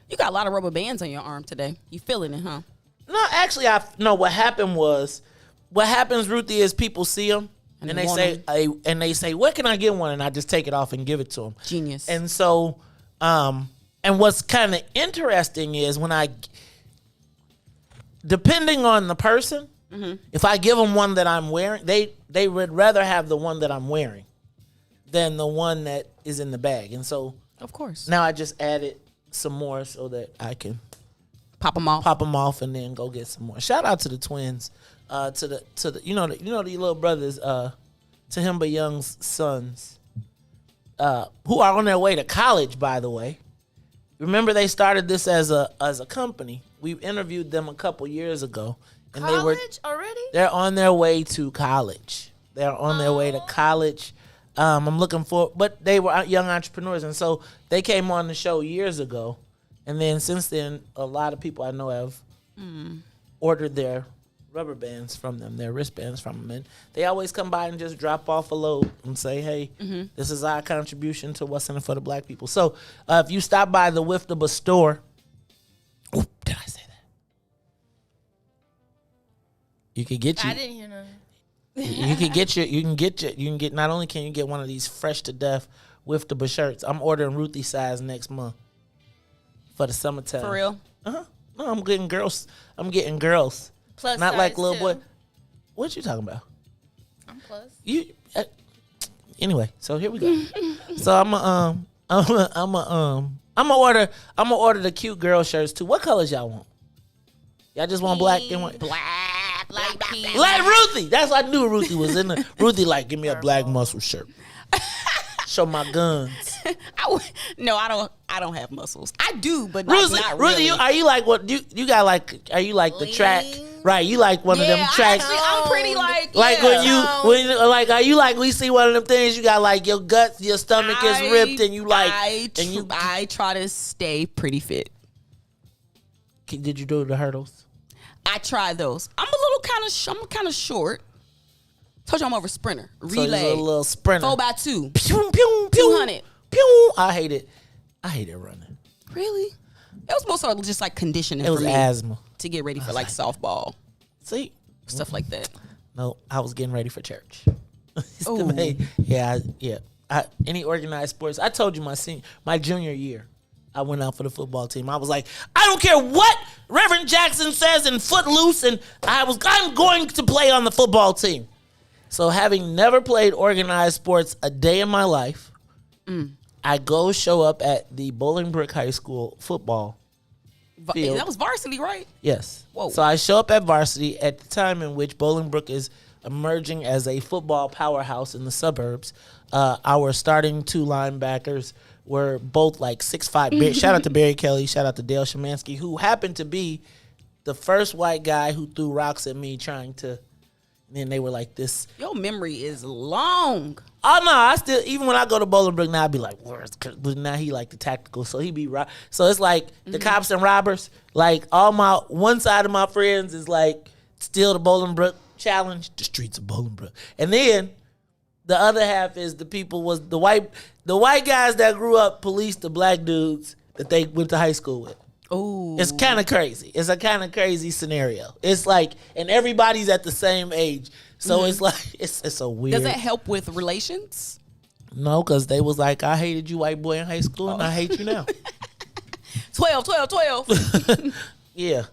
You got a lot of rubber bands on your arm today. You feeling it, huh? No, actually, what happens, Ruthie, is people see them and they say, where can I get one? And I just take it off and give it to them. Genius. And so, and what's kind of interesting is depending on the person, if I give them one that I'm wearing, they would rather have the one that I'm wearing than the one that is in the bag. And so, of course, now I just added some more so that I can pop them off and then go get some more. Shout out to the twins, to the you know the little brothers, Tahimba Young's sons, who are on their way to college, by the way. Remember, they started this as a company. We interviewed them a couple years ago, and they're on their way to college. They're on their way to college. I'm looking for, but they were young entrepreneurs, and so they came on the show years ago, and then since then, a lot of people I know have ordered their rubber bands from them, their wristbands from them, and they always come by and just drop off a load and say, hey, this is our contribution to what's in it for the black people. So if you stop by the Wiftable store, did I say that? You can get you. I didn't hear nothing. You can get not only can you get one of these fresh to death Wiftable shirts. I'm ordering Ruthie size next month for the summertime. For real? No, I'm getting girls. Plus not size like little too. boy. What you talking about? I'm plus. Anyway, so here we go. So I'm gonna order the cute girl shirts too. What colors y'all want? Y'all just want black and white? Light pink. Like Ruthie. That's why I knew Ruthie was in there. Ruthie like, give me a black muscle shirt. Show my guns. No, I don't have muscles. I do, but not really. Ruthie, are you like what? You got like? Are you like the track? Right, you like one of them tracks. Actually, I'm pretty like when are you like we see one of them things? You got like your guts, your stomach is ripped, and you like I try to stay pretty fit. Did you do the hurdles? I tried those. I'm I'm kind of short. Told you I'm over sprinter. Relay. So a little sprinter. 4x2. Pew, pew, 200. Pew. I hate it running. Really? It was most of just like conditioning. It was for me asthma to get ready for like softball. See, stuff like that. No, I was getting ready for church. Oh, yeah. Any organized sports. I told you my junior year, I went out for the football team. I was like, I don't care what Reverend Jackson says in Footloose, and I'm going to play on the football team. So having never played organized sports a day in my life, I go show up at the Bolingbrook High School football field. That was varsity, right? Yes. Whoa. So I show up at varsity at the time in which Bolingbrook is emerging as a football powerhouse in the suburbs. Our starting two linebackers were both like 6'5". Shout out to Barry Kelly. Shout out to Dale Shemansky, who happened to be the first white guy who threw rocks at me trying to. And then they were like this. Your memory is long. Oh no, I still, even when I go to Bolingbrook now, I be like, but now he like the tactical, so he be right. So it's like the cops and robbers. Like one side of my friends is like still the Bolingbrook challenge, the streets of Bolingbrook, and then the other half is the people was the white guys that grew up policed the black dudes that they went to high school with. Oh, it's kind of crazy. It's a kind of crazy scenario. It's like, and everybody's at the same age. So it's like, it's a weird. Does that help with relations? No, because they was like, I hated you, white boy, in high school, and I hate you now. 12. Yeah.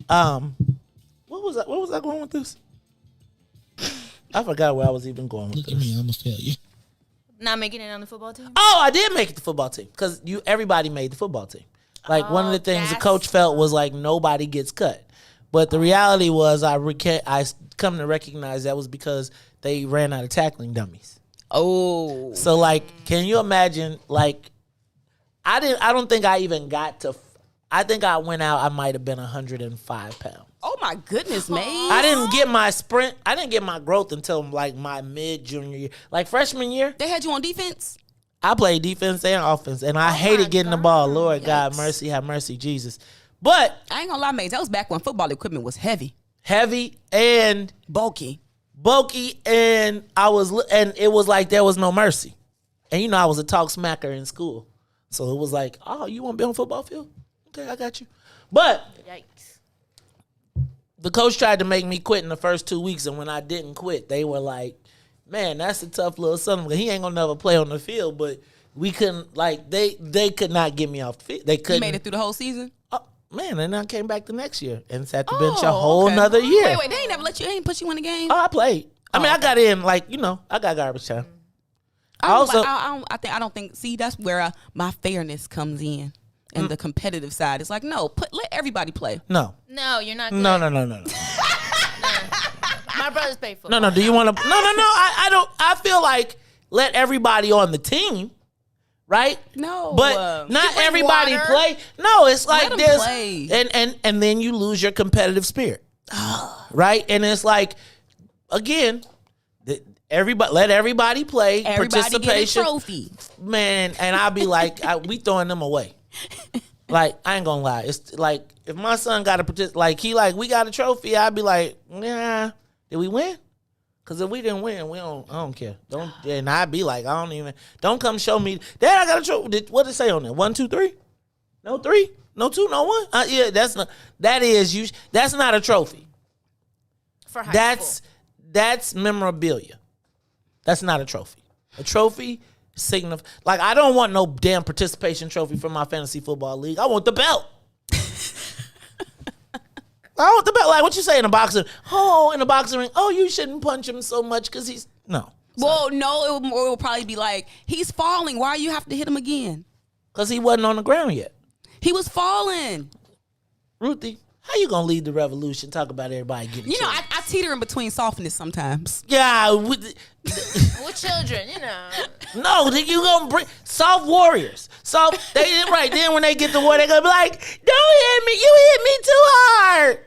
What was I going with this? I forgot where I was even going with Look this. at me, I'm a failure. Not making it on the football team? Oh, I did make it the football team because everybody made the football team. Like one of the things the coach felt was like nobody gets cut, but the reality was I come to recognize that was because they ran out of tackling dummies. Oh, so like, can you imagine? Like, I don't think I even got to. I think I went out. I might have been 105 pounds. Oh my goodness, man! I didn't get my sprint. I didn't get my growth until like my mid junior year, like freshman year. They had you on defense. I played defense and offense, and I hated getting the ball. Lord God, mercy, have mercy, Jesus. But I ain't gonna lie, mate. That was back when football equipment was heavy and bulky, and and it was like there was no mercy. And you know, I was a talk smacker in school, so it was like, oh, you want to be on the football field? Okay, I got you. But yikes, the coach tried to make me quit in the first 2 weeks, and when I didn't quit, they were like, man, that's a tough little son. He ain't gonna never play on the field, but we couldn't, like, they could not get me off the field. They couldn't. You made it through the whole season? Oh, man, and I came back the next year and sat the bench a whole nother year. Wait, they ain't never let you, they ain't put you in the game? Oh, I played. I mean, I got in, like, you know, I got garbage time. I don't think, see, that's where my fairness comes in. And the competitive side, it's like, no, let everybody play. No, you're not good. No. My brothers play football. No. Do you want to? No. I don't. I feel like let everybody on the team, right? No, but not everybody play. No, it's like this, and then you lose your competitive spirit, right? And it's like, again, let everybody play. Participation, get a trophy, man. And I'll be like, we throwing them away. Like, I ain't gonna lie. It's like, if my son got a we got a trophy, I'd be like, yeah, did we win? Because if we didn't win, I don't care. And I'd be like, don't come show me, Dad, I got a trophy. What did it say on there? 1, 2, 3? No 3? No 2? No 1? Yeah, that's not a trophy. For high school. That's memorabilia. That's not a trophy. A trophy like, I don't want no damn participation trophy for my fantasy football league. I want the belt. I want the belt. Like, what you say in a boxing? Oh, in a boxing ring. Oh, you shouldn't punch him so much because he's no. Well, no, it will probably be like, he's falling. Why you have to hit him again? Because he wasn't on the ground yet. He was falling. Ruthie, how you gonna lead the revolution? Talk about everybody getting. You know, I teeter in between softness sometimes. Yeah, With children, you know. no, then you gonna bring soft warriors. So they right then when they get to war, they gonna be like, "Don't hit me! You hit me too hard."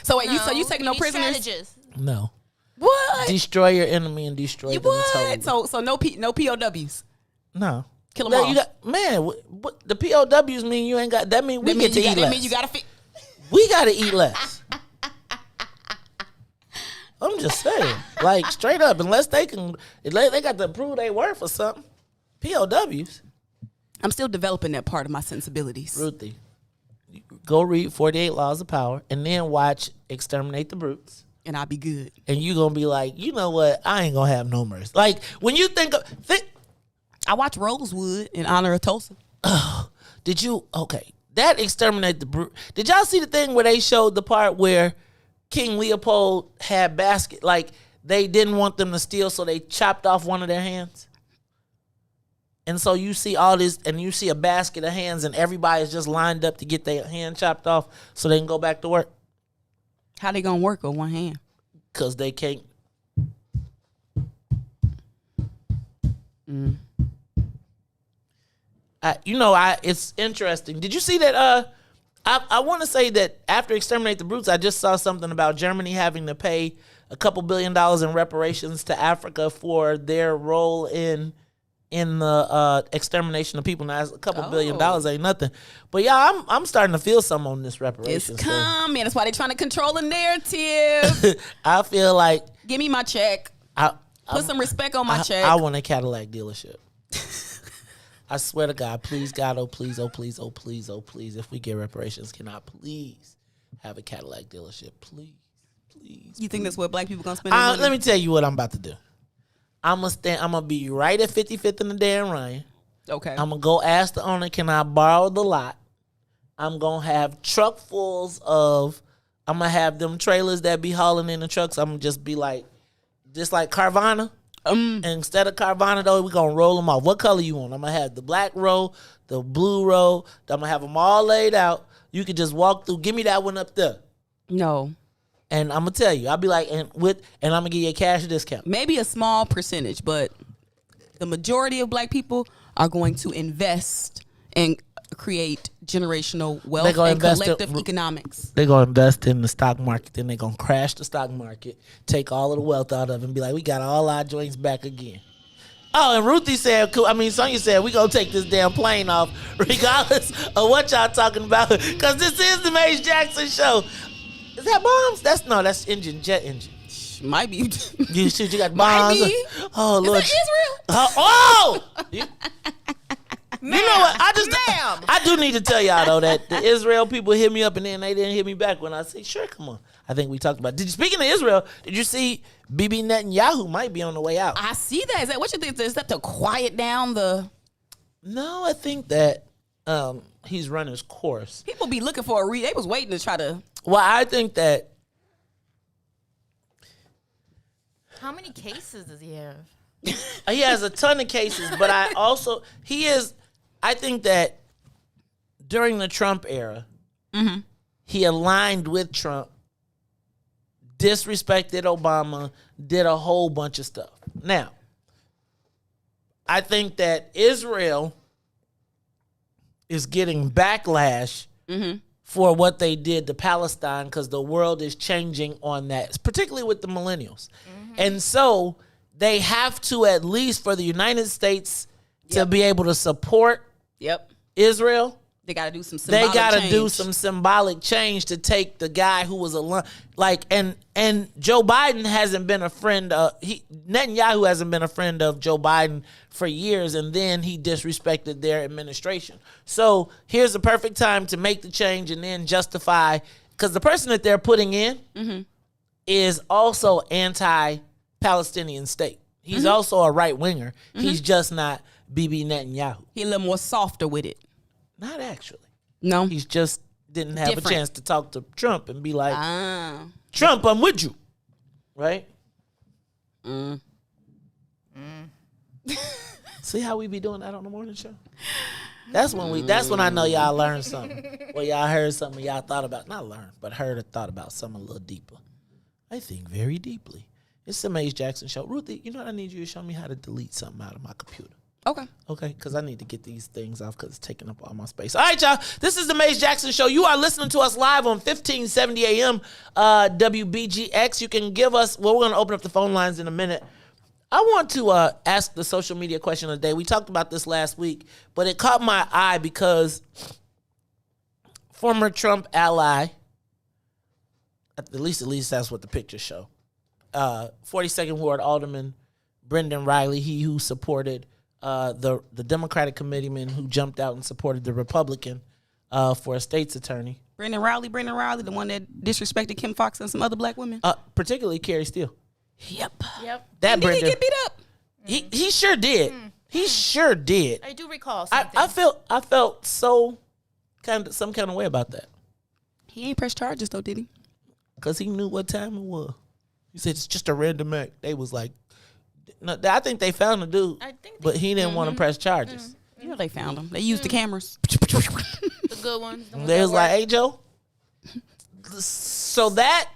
So wait, you taking no need prisoners? strategists. No. What? Destroy your enemy and destroy them totally. So no POWs. No. Kill them all. You got, man, what the POWs mean you ain't got. That mean we get to eat less. That mean you gotta We gotta eat less. I'm just saying, like straight up, unless they got to prove they worth or something. POWs. I'm still developing that part of my sensibilities. Ruthie, go read 48 Laws of Power and then watch Exterminate the Brutes. And I'll be good. And you gonna be like, you know what? I ain't gonna have no mercy. Like when you think of, I watch Rosewood in honor of Tulsa. Did you? Okay, that Exterminate the Brute. Did y'all see the thing where they showed the part where King Leopold had basket, like they didn't want them to steal, so they chopped off one of their hands? And so you see all this, and you see a basket of hands, and everybody's just lined up to get their hand chopped off so they can go back to work. How they gonna work with one hand? Because they can't. It's interesting. Did you see that? I want to say that after Exterminate the Brutes, I just saw something about Germany having to pay a couple $1 billion in reparations to Africa for their role in the extermination of people. Now, a couple $1 billion ain't nothing, but yeah, I'm starting to feel some on this reparations. It's coming. That's why they're trying to control the narrative. I feel like give me my check. Put some respect on my check. I want a Cadillac dealership. I swear to God, please, God, oh please, oh please, oh please, oh please, if we get reparations, can I please have a Cadillac dealership, please. You think that's what black people gonna spend? Their money? Let me tell you what I'm about to do. I'm gonna be right at 55th and the Dan Ryan. Okay. I'm gonna go ask the owner, can I borrow the lot? I'm gonna have truckfuls of. I'm gonna have them trailers that be hauling in the trucks. I'm gonna just be like, just like Carvana. And instead of Carvana though, we're gonna roll them off. What color you want? I'm gonna have the black row, the blue row. I'm gonna have them all laid out. You can just walk through. Give me that one up there. No. And I'm gonna tell you, I'll be like, and I'm gonna give you a cash discount. Maybe a small percentage, but the majority of black people are going to invest and create generational wealth and collective economics. They're gonna invest in the stock market, then they're gonna crash the stock market, take all of the wealth out of it, and be like, we got all our joints back again. Oh, and Ruthie said, Sonia said, we gonna take this damn plane off, regardless of what y'all talking about, because this is the Maze Jackson show. Is that bombs? That's jet engine. Might be. You got bombs. Might be. Oh, Lord. Is that Israel? You know what? I do need to tell y'all though that the Israel people hit me up and then they didn't hit me back when I say, sure, come on. I think we talked about it. Speaking of Israel, did you see Bibi Netanyahu might be on the way out? I see that. Is that what you think? Is that to quiet down the? No, I think that he's run his course. People be looking for a they was waiting to try to. Well, I think that. How many cases does he have? He has a ton of cases, but I think that during the Trump era, he aligned with Trump, disrespected Obama, did a whole bunch of stuff. Now, I think that Israel is getting backlash for what they did to Palestine because the world is changing on that, particularly with the millennials. And so they have to, at least for the United States to be able to support Israel, they got to do some symbolic change. They got to do some symbolic change to take the guy who was and Joe Biden hasn't been a friend of Netanyahu hasn't been a friend of Joe Biden for years, and then he disrespected their administration. So here's the perfect time to make the change and then justify, because the person that they're putting in is also anti-Palestinian state. He's also a right winger. He's just not Bibi Netanyahu. He a little more softer with it. Not actually. No. He's just didn't have a chance to talk to Trump and be like, Trump, I'm with you. Right? See how we be doing that on the morning show? That's when I know y'all learned something. Or y'all heard something y'all thought about. Not learned, but heard or thought about something a little deeper. I think very deeply. It's the Maze Jackson Show. Ruthie, you know what I need you to show me how to delete something out of my computer. Okay. Okay, because I need to get these things off because it's taking up all my space. All right, y'all. This is the Maze Jackson Show. You are listening to us live on 1570 AM WBGX. You can give us, well, we're going to open up the phone lines in a minute. I want to ask the social media question of the day. We talked about this last week, but it caught my eye because former Trump ally, at least that's what the pictures show, 42nd Ward Alderman Brendan Riley, he who supported the Democratic committeeman who jumped out and supported the Republican for a state's attorney. Brendan Riley, the one that disrespected Kim Foxx and some other black women. Particularly Carrie Steele. Yep. That and did he Brendan, get beat up? He sure did. He sure did. I do recall something. I felt so some kind of way about that. He ain't pressed charges though, did he? Because he knew what time it was. He said it's just a random act. They was like, no, I think they found the dude, but he didn't want to press charges. You know they found him. They used the cameras. The good ones. They was like, hey, Joe. So that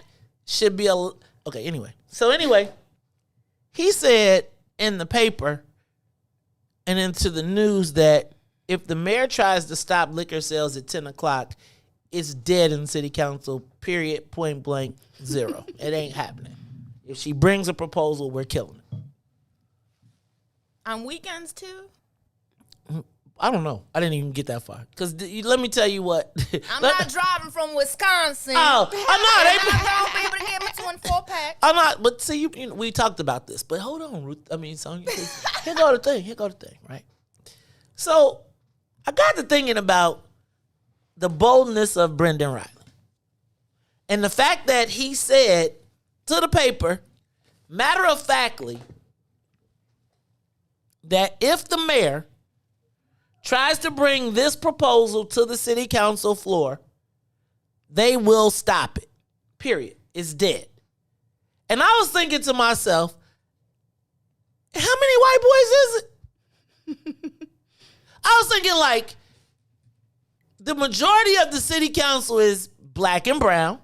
should be okay, anyway. So anyway, he said in the paper and into the news that if the mayor tries to stop liquor sales at 10 o'clock, it's dead in city council, period, point blank, zero. It ain't happening. If she brings a proposal, we're killing it. On weekends, too? I don't know. I didn't even get that far. Because let me tell you what. I'm not driving from Wisconsin. Oh, I know. I'm not able to get my 2 and 4 pack. I'm not. But see, you know, we talked about this. But hold on, Ruth. I mean, Sonia. Here go the thing, right? So I got to thinking about the boldness of Brendan Riley. And the fact that he said to the paper, matter-of-factly, that if the mayor tries to bring this proposal to the city council floor, they will stop it. Period. It's dead. And I was thinking to myself, how many white boys is it? I was thinking like the majority of the city council is black and brown.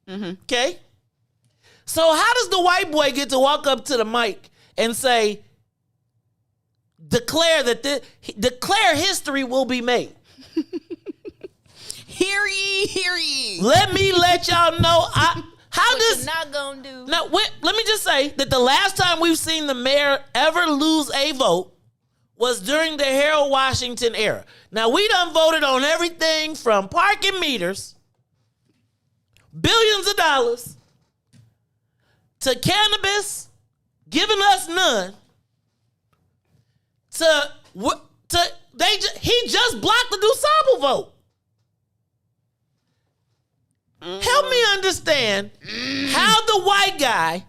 Okay? So how does the white boy get to walk up to the mic and say, declare history will be made? Hear ye, hear ye. Let me let y'all know You're not gonna do. Now, let me just say that the last time we've seen the mayor ever lose a vote was during the Harold Washington era. Now, we done voted on everything from parking meters, billions of dollars, to cannabis, giving us none, he just blocked the DuSable vote. Help me understand how the white guy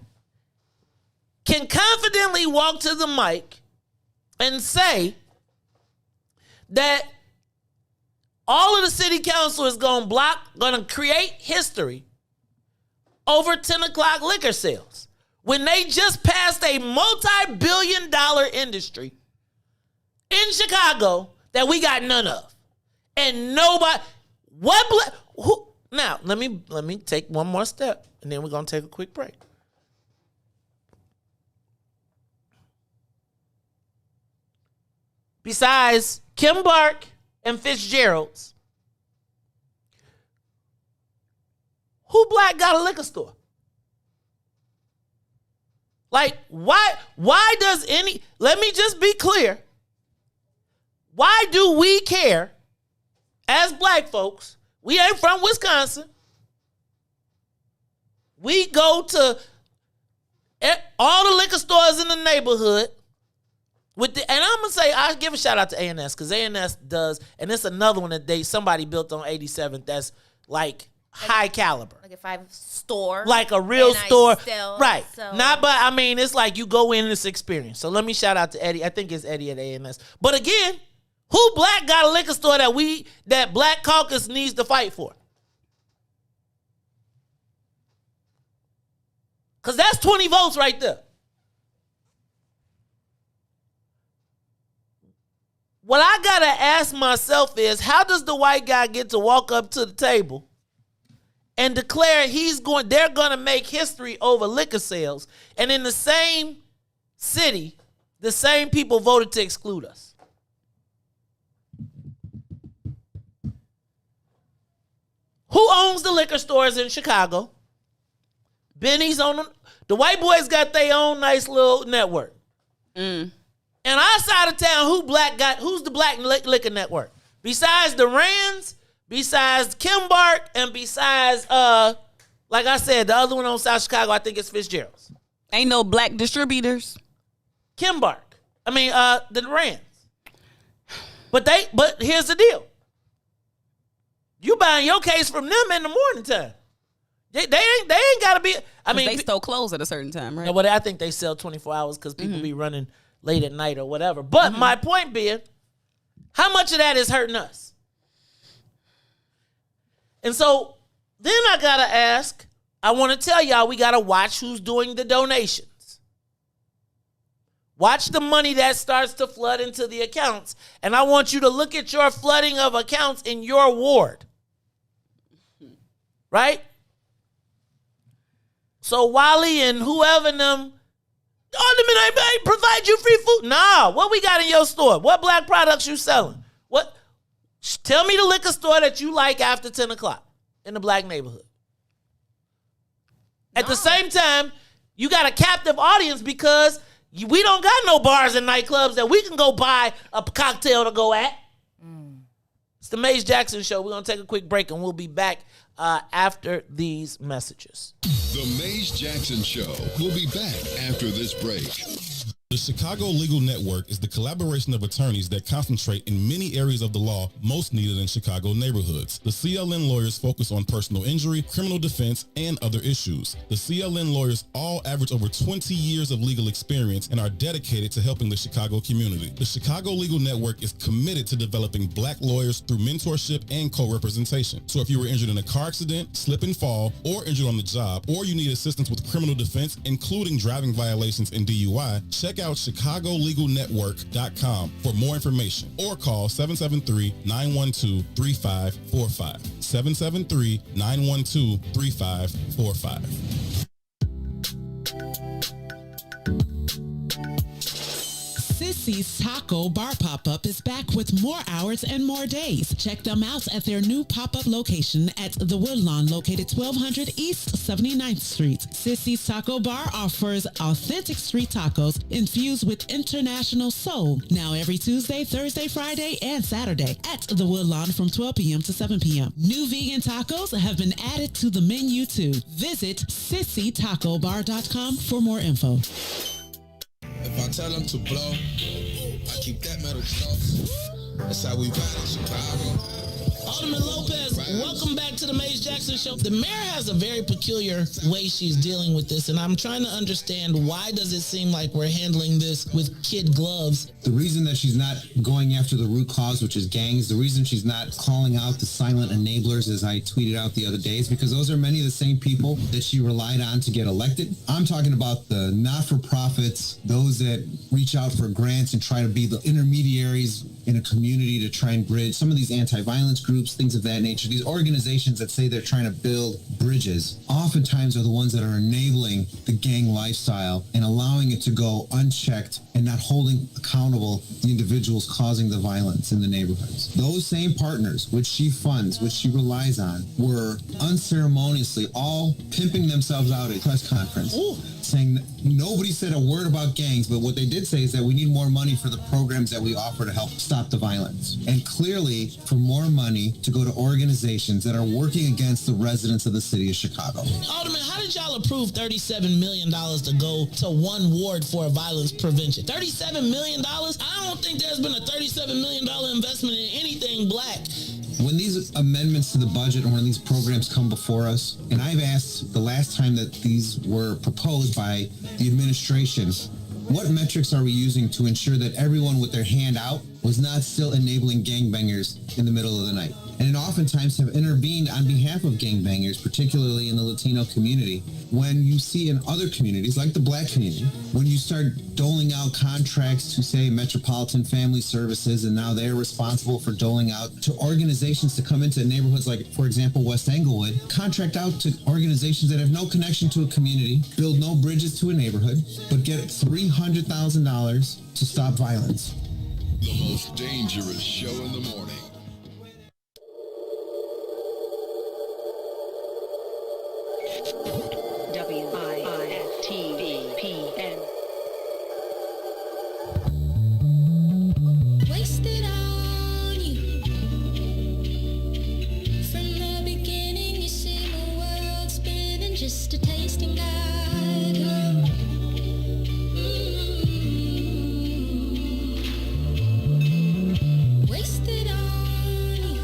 can confidently walk to the mic and say that all of the city council is going to create history over 10 o'clock liquor sales when they just passed a multi-billion-dollar industry in Chicago that we got none of. And nobody, now, let me take one more step, and then we're going to take a quick break. Besides Kim Bark and Fitzgerald's, who black got a liquor store? Like, why does let me just be clear. Why do we care as black folks? We ain't from Wisconsin. We go to all the liquor stores in the neighborhood. And I'm going to say, I'll give a shout out to A&S because A&S does, and it's another one that somebody built on 87th that's like high caliber. Like if I have a store. Like a real store. Right. So. But I mean, it's like you go in this experience. So let me shout out to Eddie. I think it's Eddie at A&S. But again, who black got a liquor store that Black Caucus needs to fight for? Because that's 20 votes right there. What I got to ask myself is, how does the white guy get to walk up to the table and declare they're going to make history over liquor sales. And in the same city, the same people voted to exclude us. Who owns the liquor stores in Chicago? Benny's on them. The white boys got their own nice little network. And outside of town, who's the black liquor network? Besides the Rands, besides Kimbark, and besides, like I said, the other one on South Chicago, I think it's Fitzgerald's. Ain't no black distributors. Kimbark. I mean, the Rands. But here's the deal. You buying your case from them in the morning time. They ain't gotta be. I mean, they still close at a certain time, right? No, but I think they sell 24 hours because people be running late at night or whatever. But my point being, how much of that is hurting us? And so then I gotta ask. I want to tell y'all we gotta watch who's doing the donations. Watch the money that starts to flood into the accounts, and I want you to look at your flooding of accounts in your ward. Right? So Wally and whoever them, I provide you free food. Nah, what we got in your store? What black products you selling? What? Tell me the liquor store that you like after 10 o'clock in the black neighborhood. At the same time, you got a captive audience because we don't got no bars and nightclubs that we can go buy a cocktail to go at. It's the Maze Jackson Show. We're going to take a quick break and we'll be back after these messages. The Maze Jackson Show. We'll be back after this break. The Chicago Legal Network is the collaboration of attorneys that concentrate in many areas of the law most needed in Chicago neighborhoods. The CLN lawyers focus on personal injury, criminal defense, and other issues. The CLN lawyers all average over 20 years of legal experience and are dedicated to helping the Chicago community. The Chicago Legal Network is committed to developing black lawyers through mentorship and co-representation. So if you were injured in a car accident, slip and fall, or injured on the job, or you need assistance with criminal defense, including driving violations and DUI, check out ChicagoLegalNetwork.com for more information or call 773-912-3545. 773-912-3545. Sissy's Taco Bar Pop-Up is back with more hours and more days. Check them out at their new pop-up location at The Woodlawn, located 1200 East 79th Street. Sissy's Taco Bar offers authentic street tacos infused with international soul. Now every Tuesday, Thursday, Friday, and Saturday at The Woodlawn from 12 p.m. to 7 p.m. New vegan tacos have been added to the menu too. Visit SissyTacoBar.com for more info. If I tell them to blow, I keep that metal close. That's how we ride in Chicago. Alderman Lopez, welcome back to the Maze Jackson Show. The mayor has a very peculiar way she's dealing with this, and I'm trying to understand why does it seem like we're handling this with kid gloves. The reason that she's not going after the root cause, which is gangs, the reason she's not calling out the silent enablers, as I tweeted out the other day, is because those are many of the same people that she relied on to get elected. I'm talking about the not-for-profits, those that reach out for grants and try to be the intermediaries in a community to try and bridge some of these anti-violence groups, things of that nature. These organizations that say they're trying to build bridges oftentimes are the ones that are enabling the gang lifestyle and allowing it to go unchecked and not holding accountable the individuals causing the violence in the neighborhoods. Those same partners, which she funds, which she relies on, were unceremoniously all pimping themselves out at a press conference. Saying that nobody said a word about gangs, but what they did say is that we need more money for the programs that we offer to help stop the violence. And clearly, for more money to go to organizations that are working against the residents of the city of Chicago. Alderman, how did y'all approve $37 million to go to one ward for violence prevention? $37 million? I don't think there's been a $37 million investment in anything black. When these amendments to the budget and when these programs come before us, and I've asked the last time that these were proposed by the administration, what metrics are we using to ensure that everyone with their hand out was not still enabling gangbangers in the middle of the night? and oftentimes have intervened on behalf of gangbangers, particularly in the Latino community. When you see in other communities, like the Black community, when you start doling out contracts to, say, Metropolitan Family Services, and now they're responsible for doling out to organizations to come into neighborhoods like, for example, West Englewood, contract out to organizations that have no connection to a community, build no bridges to a neighborhood, but get $300,000 to stop violence. The most dangerous show in the morning. WIFTVPN. Wasted on you. From the beginning, you see my world spinning, just a tasting guide. Wasted on you.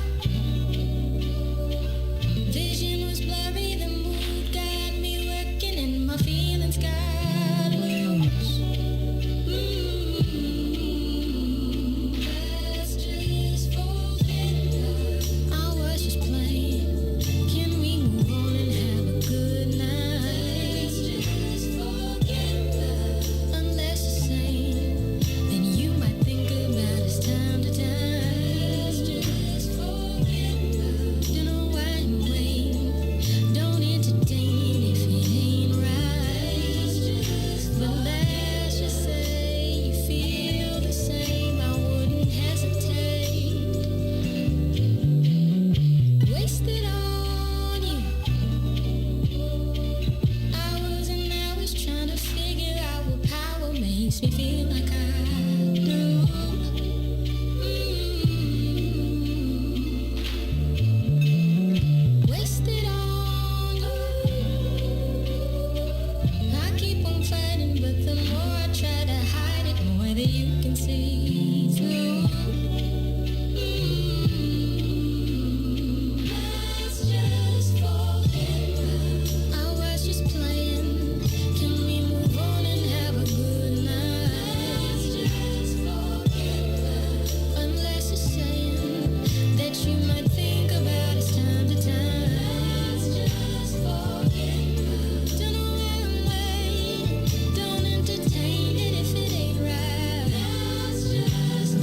Vision was blurry, the mood got me working, and my feelings got loose. Let's just forget I was just playing. Can we move on and have a good night? Let's just forget unless you're sane, then you might think about us time to time. Let's just forget don't know why I'm waiting. Don't entertain if it ain't right. But let's just say you feel the same. I wouldn't hesitate. Wasted on you. Hours and hours trying to figure out what power makes me feel like I do. Wasted on you. I keep on fighting, but the more I try to hide it, more that you can see through. Let's just forget I was just playing. Can we move on and have a good night? Let's just forget unless you're saying that you might think about us time to time. Let's just forget don't know where I'm waiting. Don't entertain it if it ain't right.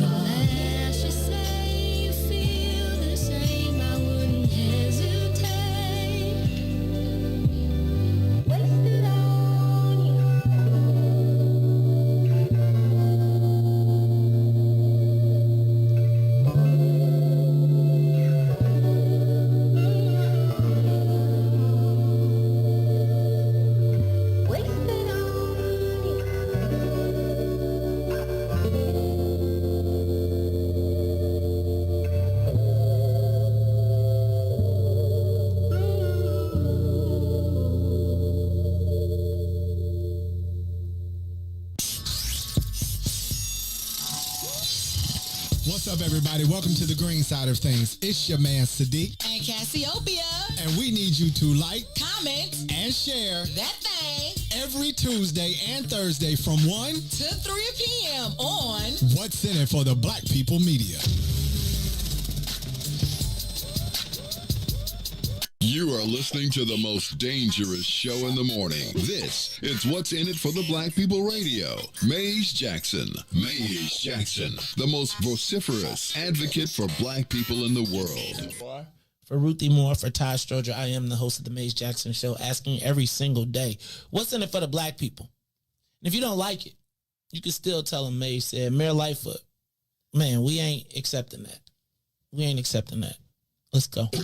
Let's just say you feel the same. I wouldn't hesitate. Wasted on you. Wasted on What's up, everybody? Welcome to the green side of things. It's your man, Sadiq, and Cassiopeia. and we need you to like, Comment and share that thing every Tuesday and Thursday from 1 to 3 p.m. on What's in it for the Black People Media. You are listening to the most dangerous show in the morning. This is What's in it for the Black People Radio. Maze Jackson. Maze Jackson, the most vociferous advocate for black people in the world. For Ruthie Moore, for Todd Stroger, I am the host of the Maze Jackson Show, asking every single day, what's in it for the black people? And if you don't like it, you can still tell them Maze said, Mayor Lightfoot, man, we ain't accepting that. We ain't accepting that. Let's go. Yeah.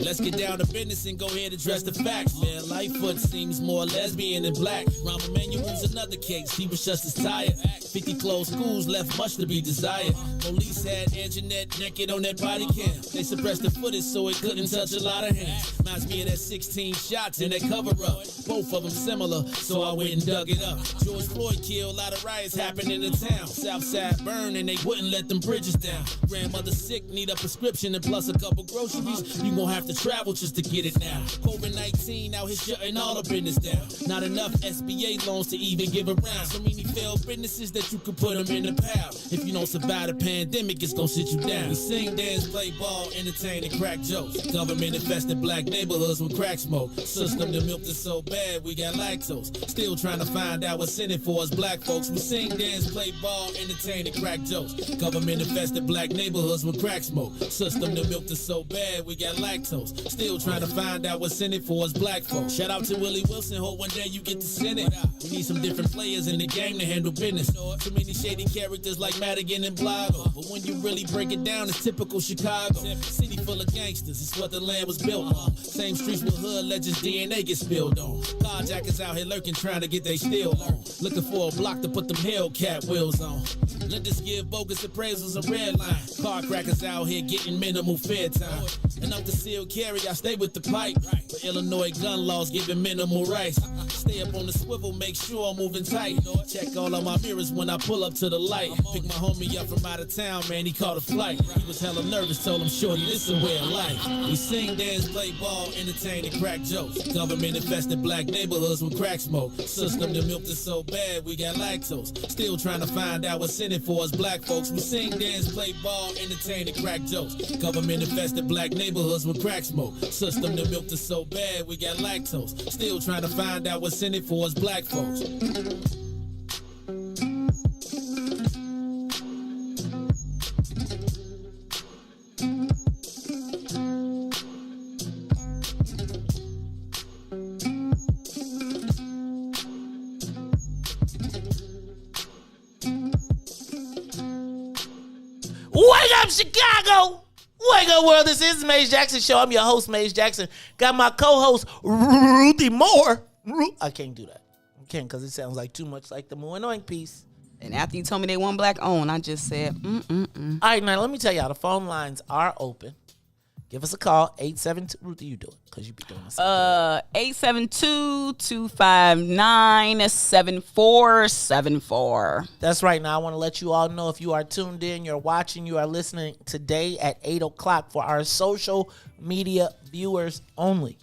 Let's get down to business and go ahead and address the facts, man. Lightfoot seems more lesbian than black. Rahm Emanuel's another case. He was just as tired. 50 closed schools left much to be desired. Police had Anjanette naked on that body cam. They suppressed the footage so it couldn't touch a lot of hands. Reminds me of that 16 shots in that cover up. Both of them similar, so I went and dug it up. George Floyd killed, a lot of riots happened in the town. Southside burned and they wouldn't let them bridges down. Grandmother sick, need a prescription and plus a couple groceries. You gon' have to travel just to get it now. COVID-19 out here shutting all the business down. Not enough SBA loans to even give around. So many failed businesses that you could put them in the pile. If you don't survive the pandemic, it's gon' sit you down. We sing, dance, play ball, entertain, and crack jokes. Government infested black neighborhoods with crack smoke. System that milked us so bad, we got lactose. Still trying to find out what's in it for us black folks. We sing, dance, play ball, entertain, and crack jokes. Government infested black neighborhoods with crack smoke. System that milked us so bad, we got lactose. Still trying to find out what's in it for us black folks. Shout out to Willie Wilson, hope one day you get to send it. We need some different players in the game to handle business. Too many shady characters like Madigan and Blago. But when you really break it down, it's typical Chicago. City full of gangsters, it's what the land was built on. Same streets with hood legends, DNA get spilled on. Carjackers out here lurking, trying to get they steel on. Looking for a block to put them Hellcat wheels on. Let us give bogus appraisals a red line. Car crackers out here getting minimal fair time. And I'm concealed carry, I stay with the pipe. But Illinois gun laws giving minimal rights. Stay up on the swivel, make sure I'm moving tight. Check all of my mirrors when I pull up to the light. Pick my homie up from out of town, man, he caught a flight. He was hella nervous, told him, shorty, this a way of life. We sing, dance, play ball, entertain, and crack jokes. Government infested black neighborhoods with crack smoke. System that milked us so bad, we got lactose. Still trying to find out what's in it for us black folks. We sing, dance, play ball, entertain, and crack jokes. Government infested black neighborhoods with crack smoke. System that milked us so bad, we got lactose. Still trying to find out what's in it for us black folks. Wake up, Chicago! Wake up, world. This is the Maze Jackson Show. I'm your host, Maze Jackson. Got my co-host, Ruthie Moore. I can't do that. I can't because it sounds like too much like the Moo Annoying piece. And after you told me they weren't black owned, I just said, All right, now let me tell y'all, the phone lines are open. Give us a call, 872. Ruthie, you do it because you be doing this. 872-259-7474. That's right. Now, I want to let you all know if you are tuned in, you're watching, you are listening today at 8 o'clock for our social media viewers only.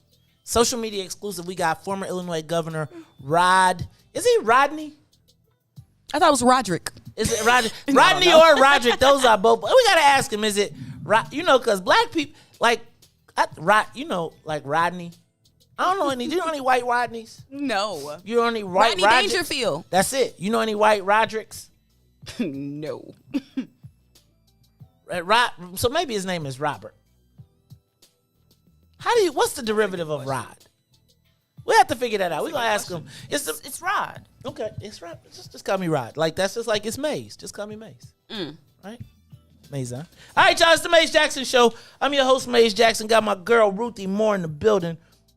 Social media exclusive, we got former Illinois Governor Rod. Is he Rodney? I thought it was Roderick. Is it Rodney? Rodney or Roderick? Those are both. We got to ask him, is it, because black people, like Rodney. I don't know any. Do you know any white Rodneys? No. You know any white Rodney Roderick? Dangerfield. That's it. You know any white Rodericks? No. So maybe his name is Robert. What's the derivative of Rod? We have to figure that out. We're going to ask him. It's Rod. Okay, it's Rod. Just call me Rod. Like, that's just like it's Maze. Just call me Maze. Right? Maze, huh? All right, y'all. It's the Maze Jackson Show. I'm your host, Maze Jackson. Got my girl, Ruthie Moore, in the building.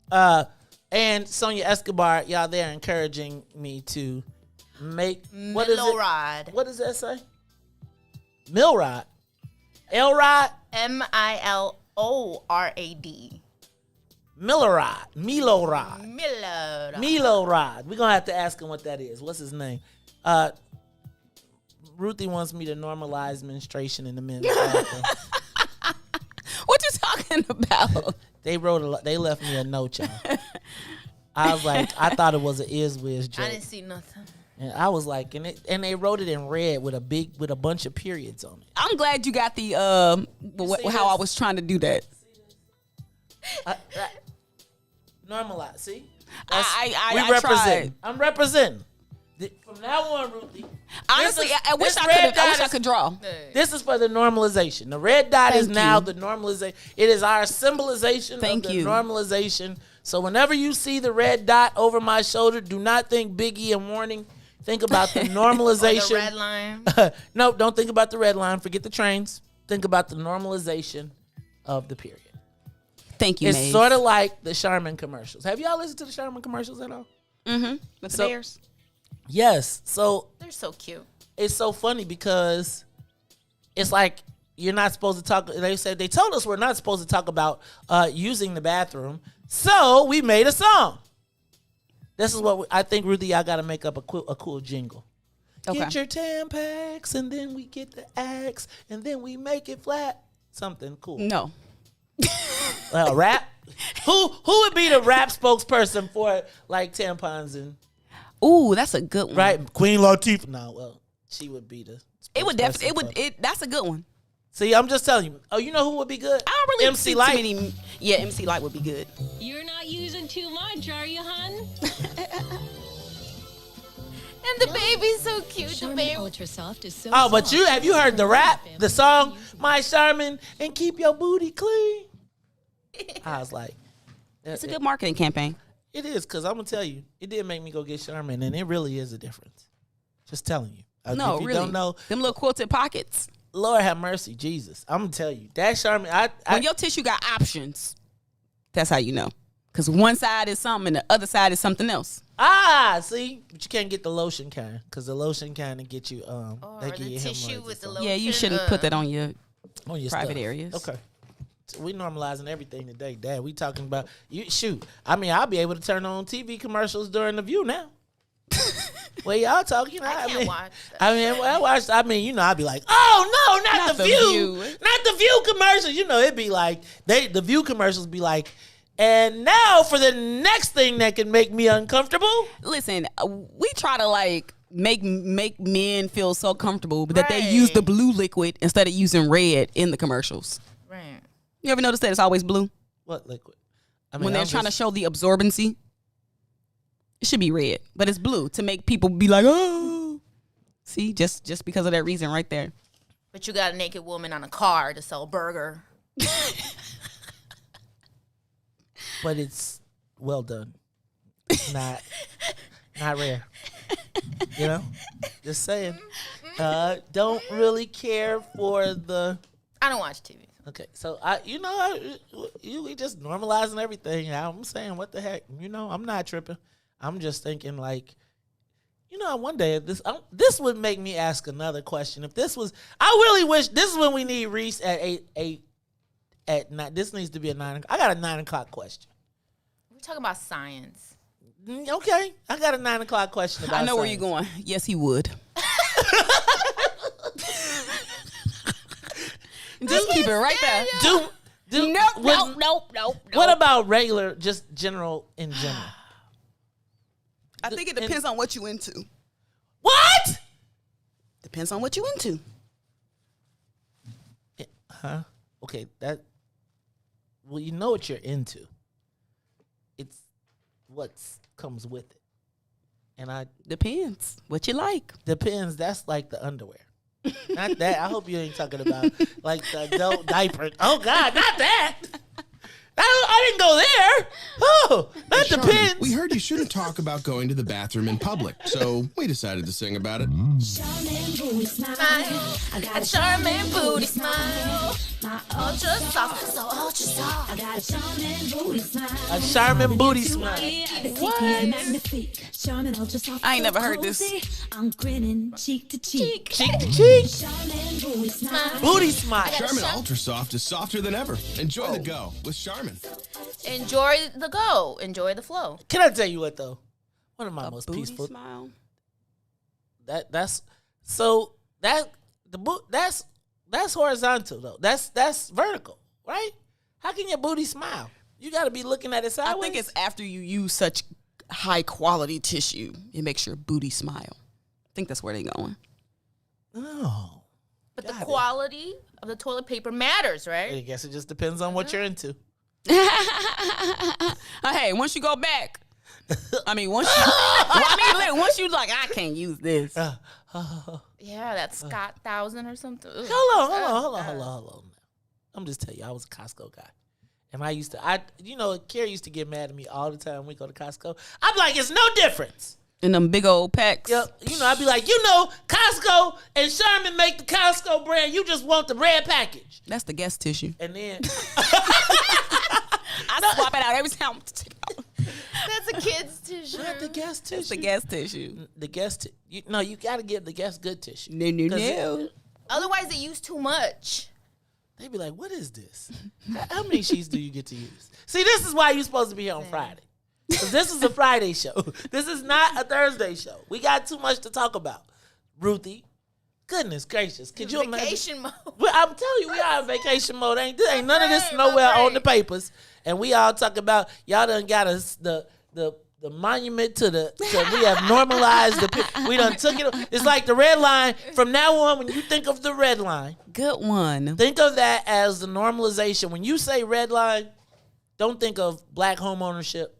And Sonia Escobar. Y'all there encouraging me to make... What is it? Milrod. What does that say? Milrod. Elrod? Milorad. Milorad. Milorad. Milorad. We're going to have to ask him what that is. What's his name? Ruthie wants me to normalize menstruation in the men's bathroom. What you talking about? They left me a note, y'all. I was like, I thought it was an Whiz joke. I didn't see nothing. And I was like, and they wrote it in red with a bunch of periods on it. I'm glad you got the how I was trying to do that. Normalize. See, I represent. tried. I'm representing. From now on, Ruthie. Honestly, I wish I could draw. This is for the normalization. The red dot is now the normalization. It is our symbolization of the normalization. So whenever you see the red dot over my shoulder, do not think Biggie and Warning. Think about the normalization. The red line. No, don't think about the red line. Forget the trains. Think about the normalization of the period. Thank you, It's Maze. sort of like the Charmin commercials. Have y'all listened to the Charmin commercials at all? Mm-hmm. With the bears? Yes. So they're so cute. It's so funny because it's like you're not supposed to talk. They told us we're not supposed to talk about using the bathroom, so we made a song. This is what I think, Ruthie. I got to make up a cool jingle. Okay. Get your Tampax, and then we get the axe, and then we make it flat. Something cool. No. Rap. Who would be the rap spokesperson for like tampons and? Ooh, that's a good one. Right, Queen Latifah. No, well, she would be the. It would definitely. That's a good one. See, I'm just telling you. Oh, you know who would be good? I don't really MC Light. Yeah, MC Light would be good. You're not using too much, are you, hun? And the baby's so cute. The baby. Ultra Soft is so but have you heard the rap, the song, My Charmin, and keep your booty clean? I was like, it's a good marketing campaign. It is, because I'm gonna tell you, it did make me go get Charmin, and it really is a difference. Just telling you. No, if you really. don't know, them little quilted pockets. Lord have mercy, Jesus. I'm gonna tell you that Charmin. When your tissue got options, that's how you know. Because one side is something and the other side is something else. See, but you can't get the lotion kind, because the lotion kind of get you. They give you tissue with the lotion. Yeah, you shouldn't put that on your private stuff. areas. Okay. We normalizing everything today, Dad. We talking about you. Shoot, I mean, I'll be able to turn on TV commercials during the View now. Well, y'all talking? I can't watch that. I mean, I'd be like, oh no, not the View, not the View commercials. It'd be like the View commercials be like, and now for the next thing that can make me uncomfortable. Listen, we try to like make men feel so comfortable, but that they use the blue liquid instead of using red in the commercials. Right. You ever notice that it's always blue? What liquid? When they're trying to show the absorbency. It should be red, but it's blue to make people be like, oh. See, just because of that reason right there. But you got a naked woman on a car to sell a burger. But it's well done. Not rare. Just saying. Don't really care for the. I don't watch TV. Okay, so we just normalizing everything. I'm saying, what the heck? I'm not tripping. I'm just thinking, like, one day this would make me ask another question. If this was, I really wish this is when we need Reese at 8 at night. This needs to be a 9. I got a 9 o'clock question. We're talking about science. Okay, I got a 9 o'clock question about. I know science. where you're going. Yes, he would. Just keep it right there. Nope. What about regular, just general in general? I think it depends on what you into. What? Depends on what you into. Huh? Okay, well, you know what you're into. It's what comes with it. And depends what you like. Depends. That's like the underwear. Not that. I hope you ain't talking about like the adult diaper. Oh God, not that. I didn't go there. Oh, that depends. We heard you shouldn't talk about going to the bathroom in public, so we decided to sing about it. Charmin booty smile. I got a charmin booty smile. My ultra soft, so ultra soft. I got a charmin booty smile. A charmin booty smile. Charmin ultra soft. I ain't never heard this. I'm grinning cheek to cheek. Cheek to cheek. Charmin booty smile. Booty smile. Charmin Ultra Soft is softer than ever. Enjoy the go with Charmin. Enjoy the go. Enjoy the flow. Can I tell you what though? One of my most booty peaceful. Smile. That's horizontal though. That's vertical, right? How can your booty smile? You got to be looking at it sideways. I think it's after you use such high quality tissue, it makes your booty smile. I think that's where they're going. Oh. But the quality of the toilet paper matters, right? I guess it just depends on what you're into. Hey, once you go back, once you like, I can't use this. Yeah, that's Scott 1000 or something. Ugh. Hold on. I'm just telling you, I was a Costco guy. And Carrie used to get mad at me all the time when we go to Costco. I'm like, it's no difference. In them big old packs. Yep. I'd be like, Costco and Charmin make the Costco brand. You just want the red package. That's the guest tissue. And then I swap it out every time. That's a kid's tissue. Not the guest tissue. That's the guest tissue. The guest. You got to give the guest good tissue. No. Otherwise, they use too much. They be like, what is this? How many sheets do you get to use? See, this is why you're supposed to be here on Friday. Because this is a Friday show. This is not a Thursday show. We got too much to talk about. Ruthie, goodness gracious. Could you imagine? Vacation mode. Well, I'm telling you, we are in vacation mode. Ain't none of this nowhere on the papers. And we all talk about, y'all done got us the monument to we have normalized we done took it. It's like the red line. From now on, when you think of the red line. Good one. Think of that as the normalization. When you say red line, don't think of black home ownership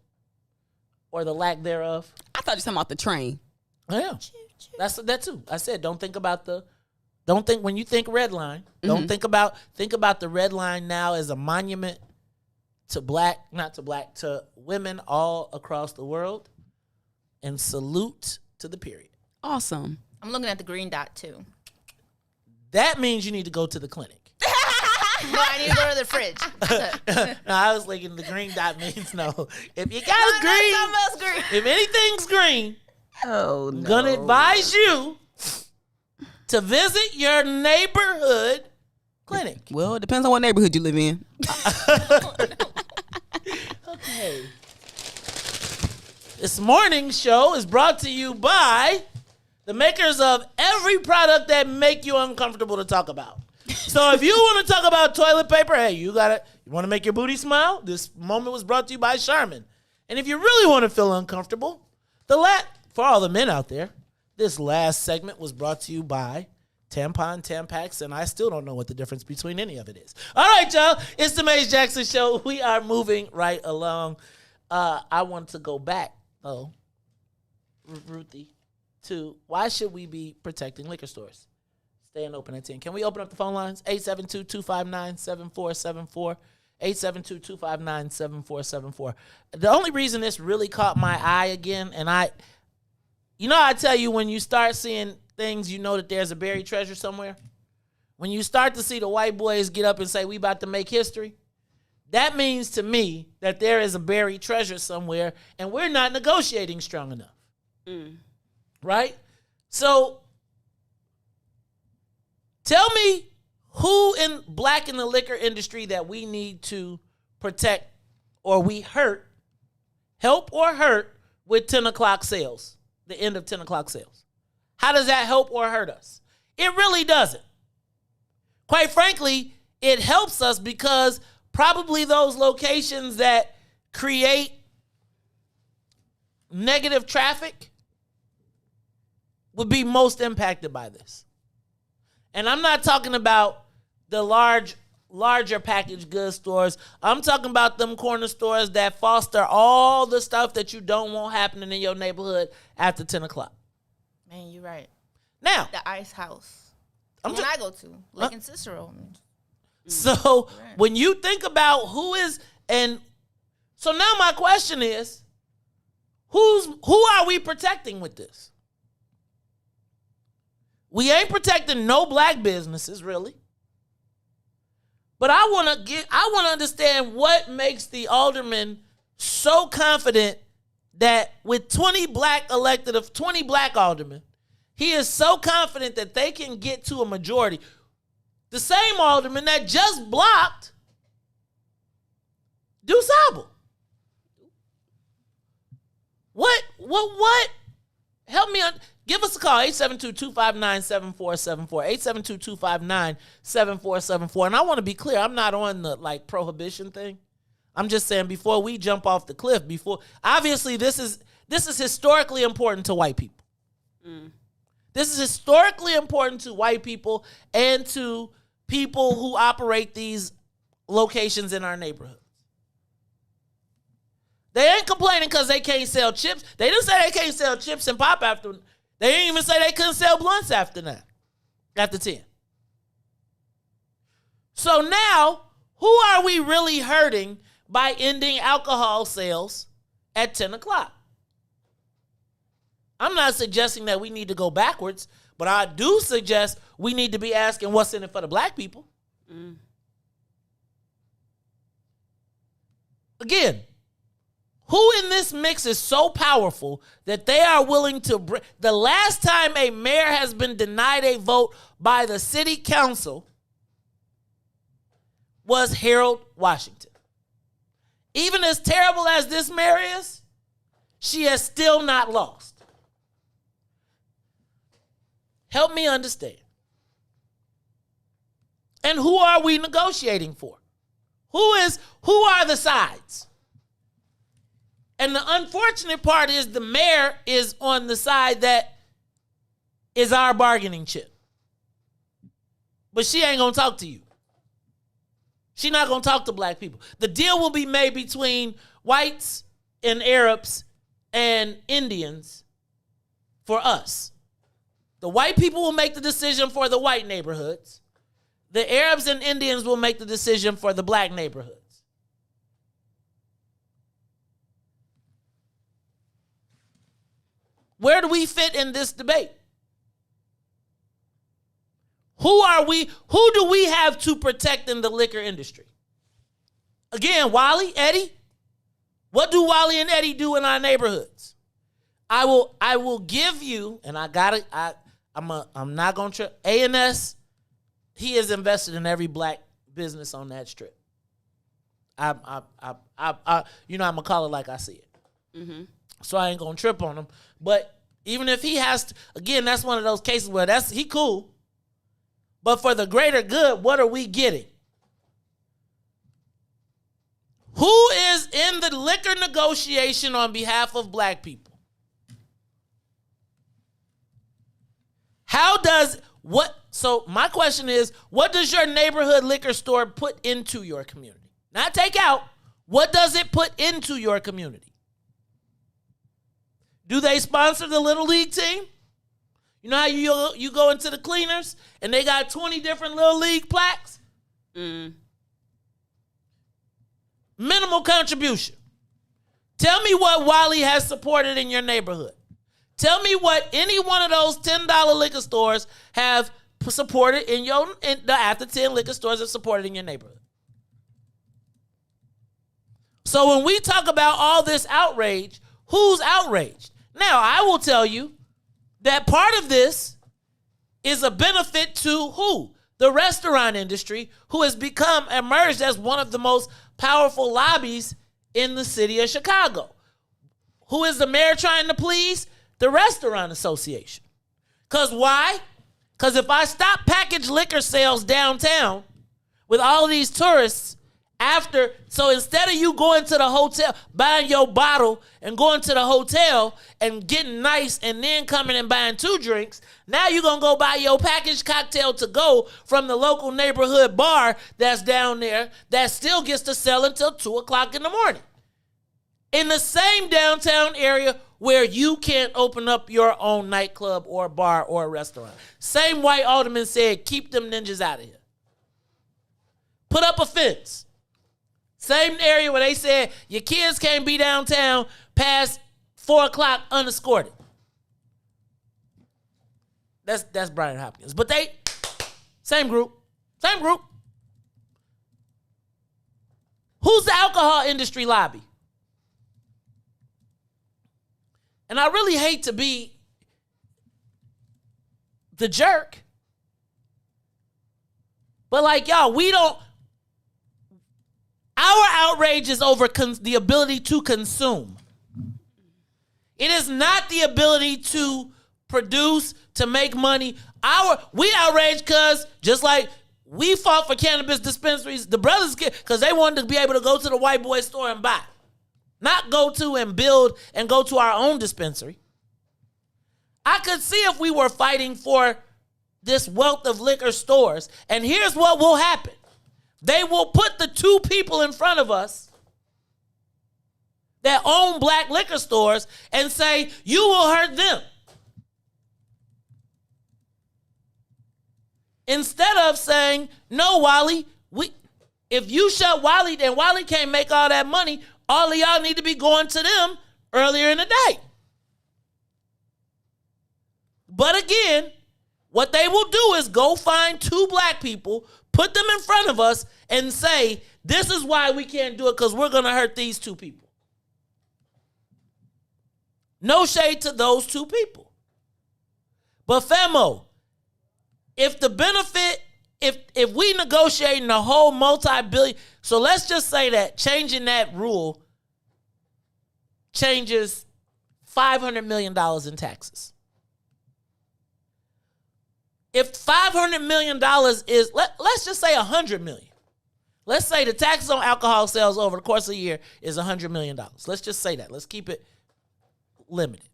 or the lack thereof. I thought you were talking about the train. Yeah. That's that too. I said don't think when you think red line, don't think about the red line now as a monument to women all across the world, and salute to the period. Awesome. I'm looking at the green dot too. That means you need to go to the clinic. No, I need to go to the fridge. No, I was thinking the green dot means no. If you got green, if anything's green, I'm gonna advise you to visit your neighborhood clinic. Well, it depends on what neighborhood you live in. Okay. This morning's show is brought to you by the makers of every product that make you uncomfortable to talk about. So if you want to talk about toilet paper, hey, you want to make your booty smile? This moment was brought to you by Charmin. And if you really want to feel uncomfortable, for all the men out there, this last segment was brought to you by Tampax, and I still don't know what the difference between any of it is. All right, y'all. It's the Maze Jackson Show. We are moving right along. I want to go back, Ruthie, to why should we be protecting liquor stores? Staying open at 10. Can we open up the phone lines? 872-259-7474. 872-259-7474. The only reason this really caught my eye again, and I tell you when you start seeing things, you know that there's a buried treasure somewhere. When you start to see the white boys get up and say, we about to make history, that means to me that there is a buried treasure somewhere, and we're not negotiating strong enough. Right? So, tell me who in the liquor industry that we need to protect or we help or hurt with 10 o'clock sales, the end of 10 o'clock sales. How does that help or hurt us? It really doesn't. Quite frankly, it helps us because probably those locations that create negative traffic would be most impacted by this. And I'm not talking about the larger packaged goods stores. I'm talking about them corner stores that foster all the stuff that you don't want happening in your neighborhood after 10 o'clock. Man, you're right. Now, the Ice House. I go to Lake and Cicero. So when you think about so now my question is, who are we protecting with this? We ain't protecting no black businesses, really. But I want to understand what makes the alderman so confident that with 20 black aldermen, he is so confident that they can get to a majority. The same alderman that just blocked DuSable. What? Help me. Give us a call, 872-259-7474, 872-259-7474. And I want to be clear, I'm not on the prohibition thing. I'm just saying before we jump off the cliff, obviously this is historically important to white people. This is historically important to white people and to people who operate these locations in our neighborhoods. They ain't complaining because they can't sell chips. They didn't say they can't sell chips and pop after. They didn't even say they couldn't sell blunts after 9, after 10. So now, who are we really hurting by ending alcohol sales at 10 o'clock? I'm not suggesting that we need to go backwards, but I do suggest we need to be asking what's in it for the black people. Again, Who in this mix is so powerful that they are willing to bring? The last time a mayor has been denied a vote by the city council was Harold Washington. Even as terrible as this mayor is, she has still not lost. Help me understand. And who are we negotiating for? Who are the sides? And the unfortunate part is the mayor is on the side that is our bargaining chip. But she ain't going to talk to you. She's not going to talk to black people. The deal will be made between whites and Arabs and Indians for us. The white people will make the decision for the white neighborhoods. The Arabs and Indians will make the decision for the black neighborhoods. Where do we fit in this debate? Who do we have to protect in the liquor industry? Again, Wally, Eddie, what do Wally and Eddie do in our neighborhoods? I will give you, and I'm not gonna trip. A&S, he is invested in every black business on that strip. I'm gonna call it like I see it. Mm-hmm. So I ain't gonna trip on him. But even if he has to, again, that's one of those cases where he cool. But for the greater good, what are we getting? Who is in the liquor negotiation on behalf of black people? So my question is, what does your neighborhood liquor store put into your community? Not take out. What does it put into your community? Do they sponsor the Little League team? You know how you go into the cleaners and they got 20 different Little League plaques? Minimal contribution. Tell me what Wally has supported in your neighborhood. Tell me what any one of those $10 liquor stores have supported in the after 10 liquor stores have supported in your neighborhood. So when we talk about all this outrage, who's outraged? Now, I will tell you that part of this is a benefit to who? The restaurant industry, who has emerged as one of the most powerful lobbies in the city of Chicago. Who is the mayor trying to please? The Restaurant Association. Because why? Because if I stop packaged liquor sales downtown with all of these tourists, so instead of you going to the hotel, buying your bottle and going to the hotel and getting nice and then coming and buying 2 drinks, now you're going to go buy your packaged cocktail to go from the local neighborhood bar that's down there that still gets to sell until 2 o'clock in the morning. In the same downtown area where you can't open up your own nightclub or bar or restaurant. Same white alderman said, keep them ninjas out of here. Put up a fence. Same area where they said your kids can't be downtown past 4 o'clock unescorted. That's Brian Hopkins. But same group. Who's the alcohol industry lobby? And I really hate to be the jerk. But y'all, our outrage is over the ability to consume. It is not the ability to produce, to make money. We outraged because just like we fought for cannabis dispensaries, the brothers because they wanted to be able to go to the white boy store and buy. Not go to and build and go to our own dispensary. I could see if we were fighting for this wealth of liquor stores. And here's what will happen. They will put the 2 people in front of us that own black liquor stores and say, you will hurt them. Instead of saying, no, Wally, if you shut Wally, then Wally can't make all that money. All of y'all need to be going to them earlier in the day. But again, what they will do is go find 2 black people, put them in front of us, and say, this is why we can't do it, because we're going to hurt these 2 people. No shade to those two people. But Femo, if the benefit, if we negotiating the whole multi-billion, so let's just say that changing that rule changes $500 million in taxes. If $500 million is, let's just say $100 million. Let's say the taxes on alcohol sales over the course of a year is $100 million. Let's just say that. Let's keep it limited.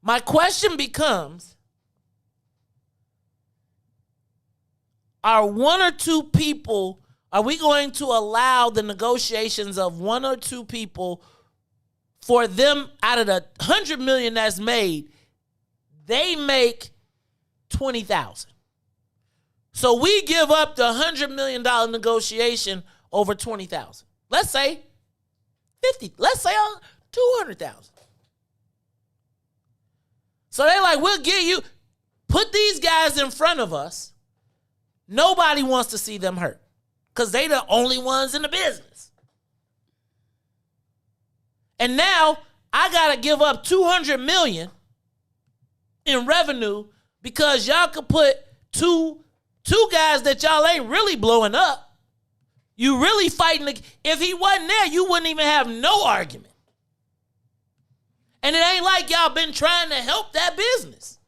My question becomes, are one or two people, are we going to allow the negotiations of one or two people for them out of the $100 million that's made, they make $20,000. So we give up the $100 million negotiation over $20,000. Let's say 50. Let's say $200,000. So they're like, we'll give you, put these guys in front of us. Nobody wants to see them hurt because they the only ones in the business. And now I got to give up $200 million in revenue because y'all could put two guys that y'all ain't really blowing up. You really fighting. If he wasn't there, you wouldn't even have no argument. And it ain't like y'all been trying to help that business.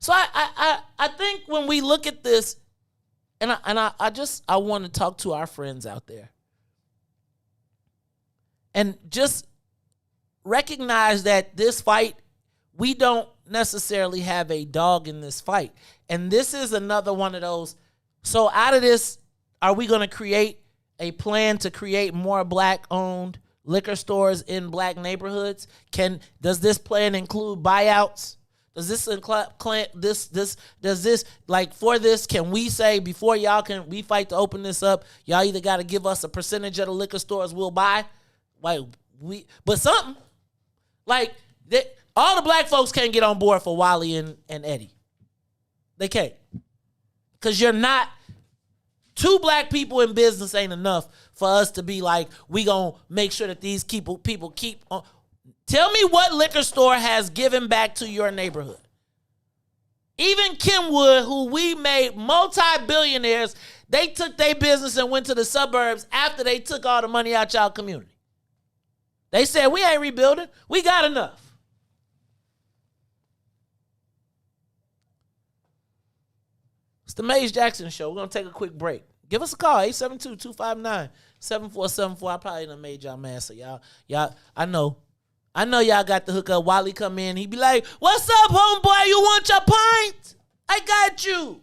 So I think when we look at this, and I want to talk to our friends out there. And just recognize that this fight, we don't necessarily have a dog in this fight. And this is another one of those. So out of this, are we going to create a plan to create more black-owned liquor stores in black neighborhoods? Does this plan include buyouts? Does this include for this, can we say before we fight to open this up, y'all either got to give us a percentage of the liquor stores we'll buy? But something. Like, all the black folks can't get on board for Wally and Eddie. They can't. Because you're not, two black people in business ain't enough for us to be like, we going to make sure that these people keep on. Tell me what liquor store has given back to your neighborhood. Even Kenwood, who we made multi-billionaires, they took their business and went to the suburbs after they took all the money out y'all community. They said, we ain't rebuilding. We got enough. It's the Maze Jackson Show. We're going to take a quick break. Give us a call, 872-259-7474. I probably done made y'all mad, so y'all, I know y'all got the hookup. Wally come in, he be like, what's up, homeboy? You want your pint? I got you.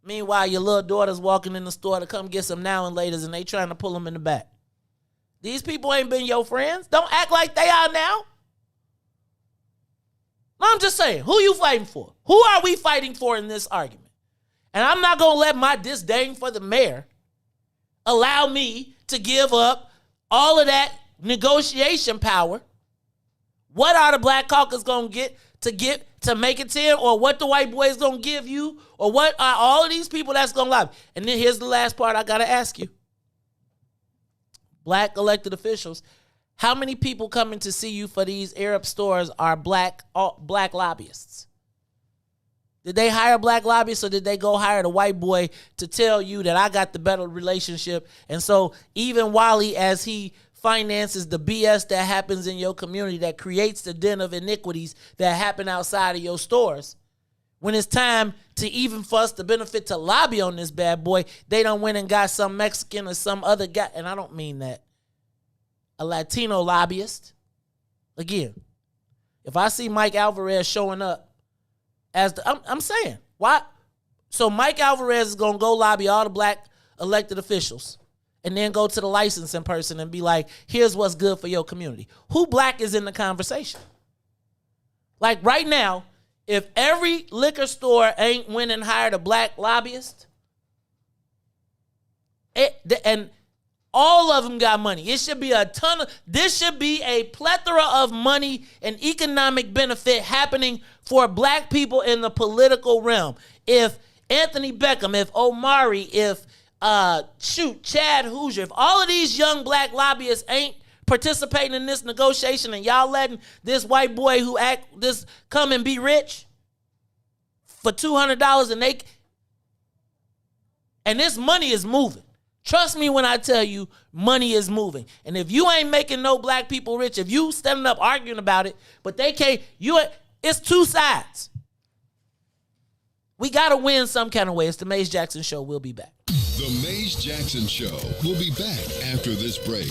Meanwhile, your little daughter's walking in the store to come get some now and laters, and they trying to pull them in the back. These people ain't been your friends. Don't act like they are now. I'm just saying, who you fighting for? Who are we fighting for in this argument? And I'm not going to let my disdain for the mayor allow me to give up all of that negotiation power. What are the Black Caucus going to get to make it 10, or what the white boys going to give you, or what are all of these people that's going to lie? And then here's the last part I got to ask you. Black elected officials, how many people coming to see you for these Arab stores are black lobbyists? Did they hire black lobbyists, or did they go hire the white boy to tell you that I got the better relationship? And so even Wally, as he finances the BS that happens in your community, that creates the den of iniquities that happen outside of your stores, when it's time to even for us to benefit to lobby on this bad boy, they done went and got some Mexican or some other guy, and I don't mean that, a Latino lobbyist. Again, if I see Mike Alvarez showing up as I'm saying, why? So Mike Alvarez is going to go lobby all the black elected officials and then go to the licensing person and be like, here's what's good for your community. Who black is in the conversation? Like right now, if every liquor store ain't went and hired a black lobbyist, and all of them got money. It should be this should be a plethora of money and economic benefit happening for black people in the political realm. If Anthony Beckham, if Omari, if Chad Hoosier. If all of these young black lobbyists ain't participating in this negotiation and y'all letting this white boy come and be rich for $200 and this money is moving. Trust me when I tell you, money is moving. And if you ain't making no black people rich, if you standing up arguing about it, but they can't, it's two sides. We got to win some kind of way. It's the Maze Jackson Show. We'll be back. The Maze Jackson Show will be back after this break.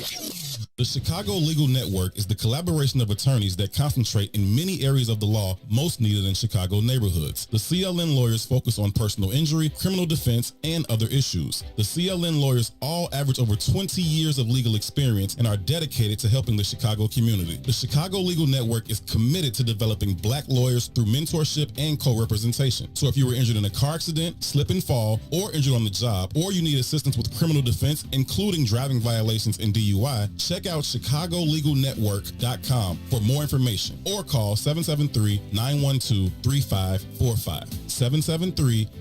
The Chicago Legal Network is the collaboration of attorneys that concentrate in many areas of the law most needed in Chicago neighborhoods. The CLN lawyers focus on personal injury, criminal defense, and other issues. The CLN lawyers all average over 20 years of legal experience and are dedicated to helping the Chicago community. The Chicago Legal Network is committed to developing black lawyers through mentorship and co-representation. So if you were injured in a car accident, slip and fall, or injured on the job, or you need assistance with criminal defense, including driving violations and DUI, check out ChicagoLegalNetwork.com for more information or call 773-912-3545.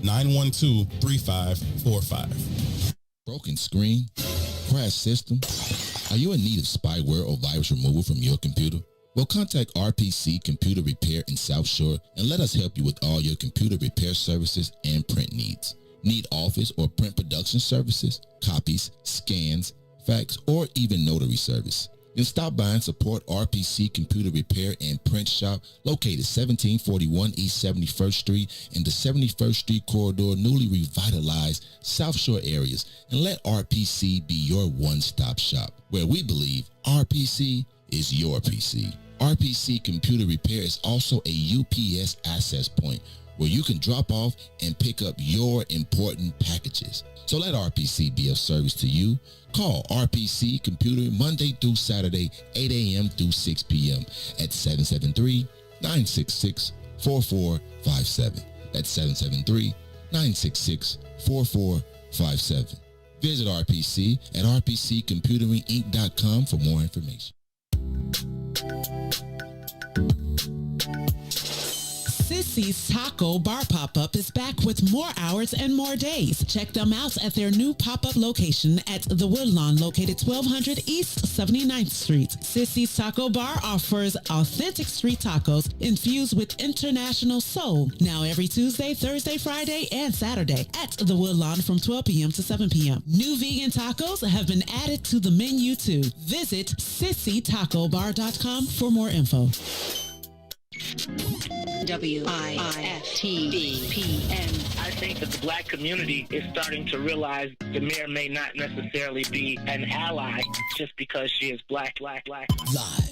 773-912-3545. Broken screen? Crash system? Are you in need of spyware or virus removal from your computer? Well, contact RPC Computer Repair in South Shore and let us help you with all your computer repair services and print needs. Need office or print production services, copies, scans, fax, or even notary service? Then stop by and support RPC Computer Repair and Print Shop located 1741 East 71st Street in the 71st Street corridor, newly revitalized South Shore areas, and let RPC be your one-stop shop, where we believe RPC is your PC. RPC Computer Repair is also a UPS access point where you can drop off and pick up your important packages. So let RPC be of service to you. Call RPC Computer Monday through Saturday, 8 a.m. through 6 p.m. at 773-966-4457. That's 773-966-4457. Visit RPC at rpccomputeringinc.com for more information. Sissy's Taco Bar Pop-Up is back with more hours and more days. Check them out at their new pop-up location at the Woodlawn, located 1200 East 79th Street. Sissy's Taco Bar offers authentic street tacos infused with international soul. Now every Tuesday, Thursday, Friday, and Saturday at the Woodlawn from 12 p.m. to 7 p.m. New vegan tacos have been added to the menu too. Visit sissytacobar.com for more info. WIFTBPN. I think that the black community is starting to realize the mayor may not necessarily be an ally just because she is black. Live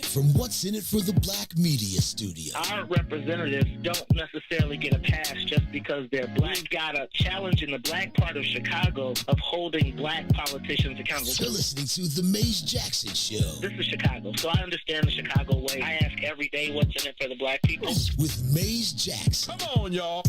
from What's in It for the Black Media Studio. Our representatives don't necessarily get a pass just because they're black. We've got a challenge in the black part of Chicago of holding black politicians accountable. You're listening to The Maze Jackson Show. This is Chicago, so I understand the Chicago way. I ask every day what's in it for the black people. With Maze Jackson. Come on, y'all.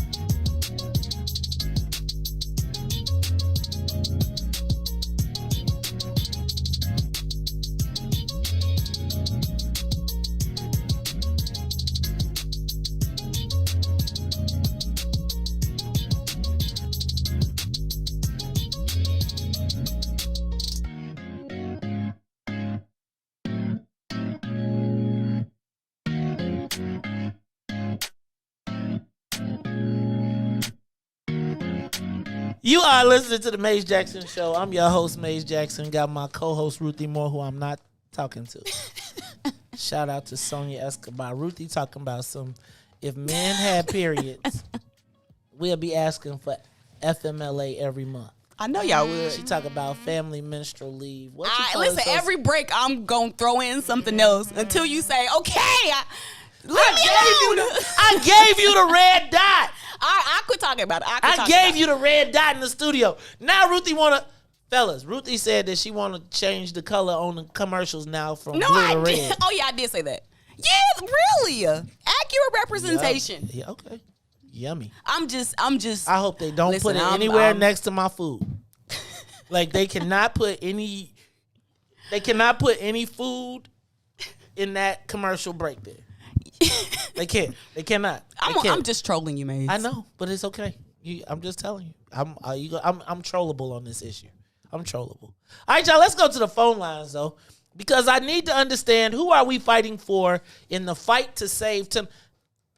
You are listening to the Maze Jackson Show. I'm your host, Maze Jackson. Got my co-host, Ruthie Moore, who I'm not talking to. Shout out to Sonia Escobar. Ruthie talking about if men had periods, we'll be asking for FMLA every month. I know y'all would. She talk about family menstrual leave. Listen, every break I'm going to throw in something else until you say, okay, I gave you the red dot. I quit talking about it. I gave you the red dot in the studio. Now Ruthie fellas, Ruthie said that she want to change the color on the commercials now from blue to red. Oh yeah, I did say that. Yeah, really. Accurate representation. Yeah, okay. Yummy. I'm just. I hope they don't put it anywhere next to my food. Like they cannot put any food in that commercial break there. They can't. They cannot. I'm just trolling you, man. I know, but it's okay. I'm just telling you. I'm trollable on this issue. I'm trollable. All right, y'all, let's go to the phone lines, though, because I need to understand who are we fighting for in the fight to save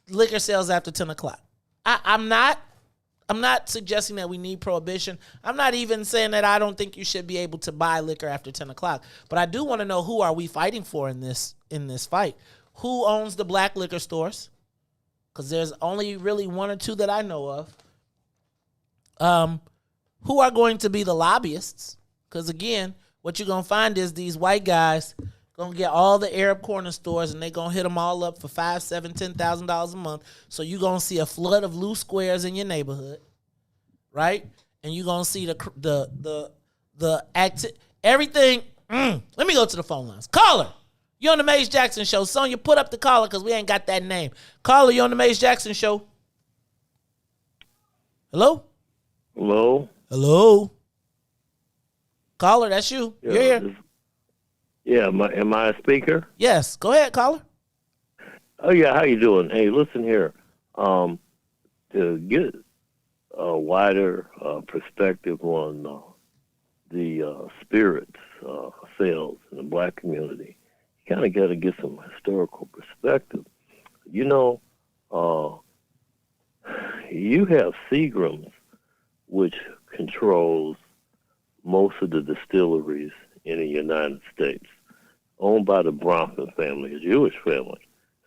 liquor sales after 10 o'clock. I'm not suggesting that we need prohibition. I'm not even saying that I don't think you should be able to buy liquor after 10 o'clock. But I do want to know, who are we fighting for in this fight? Who owns the black liquor stores? Because there's only really one or two that I know of. Who are going to be the lobbyists? Because, again, what you're going to find is these white guys going to get all the Arab corner stores, and they're going to hit them all up for $5,000, $7,000, $10,000 a month. So you're going to see a flood of loose squares in your neighborhood, right? And you're going to see everything. Let me go to the phone lines. Caller, you're on the Maze Jackson Show. Sonia, put up the caller because we ain't got that name. Caller, you're on the Maze Jackson Show. Hello? Hello? Hello? Caller, that's you. Yeah, You're here. Yeah, am I a speaker? Yes. Go ahead, caller. Oh, yeah, how you doing? Hey, listen here. To get a wider perspective on the spirits sales in the black community, you kind of got to get some historical perspective. You know, you have Seagram's, which controls most of the distilleries in the United States, owned by the Bronfman family, a Jewish family,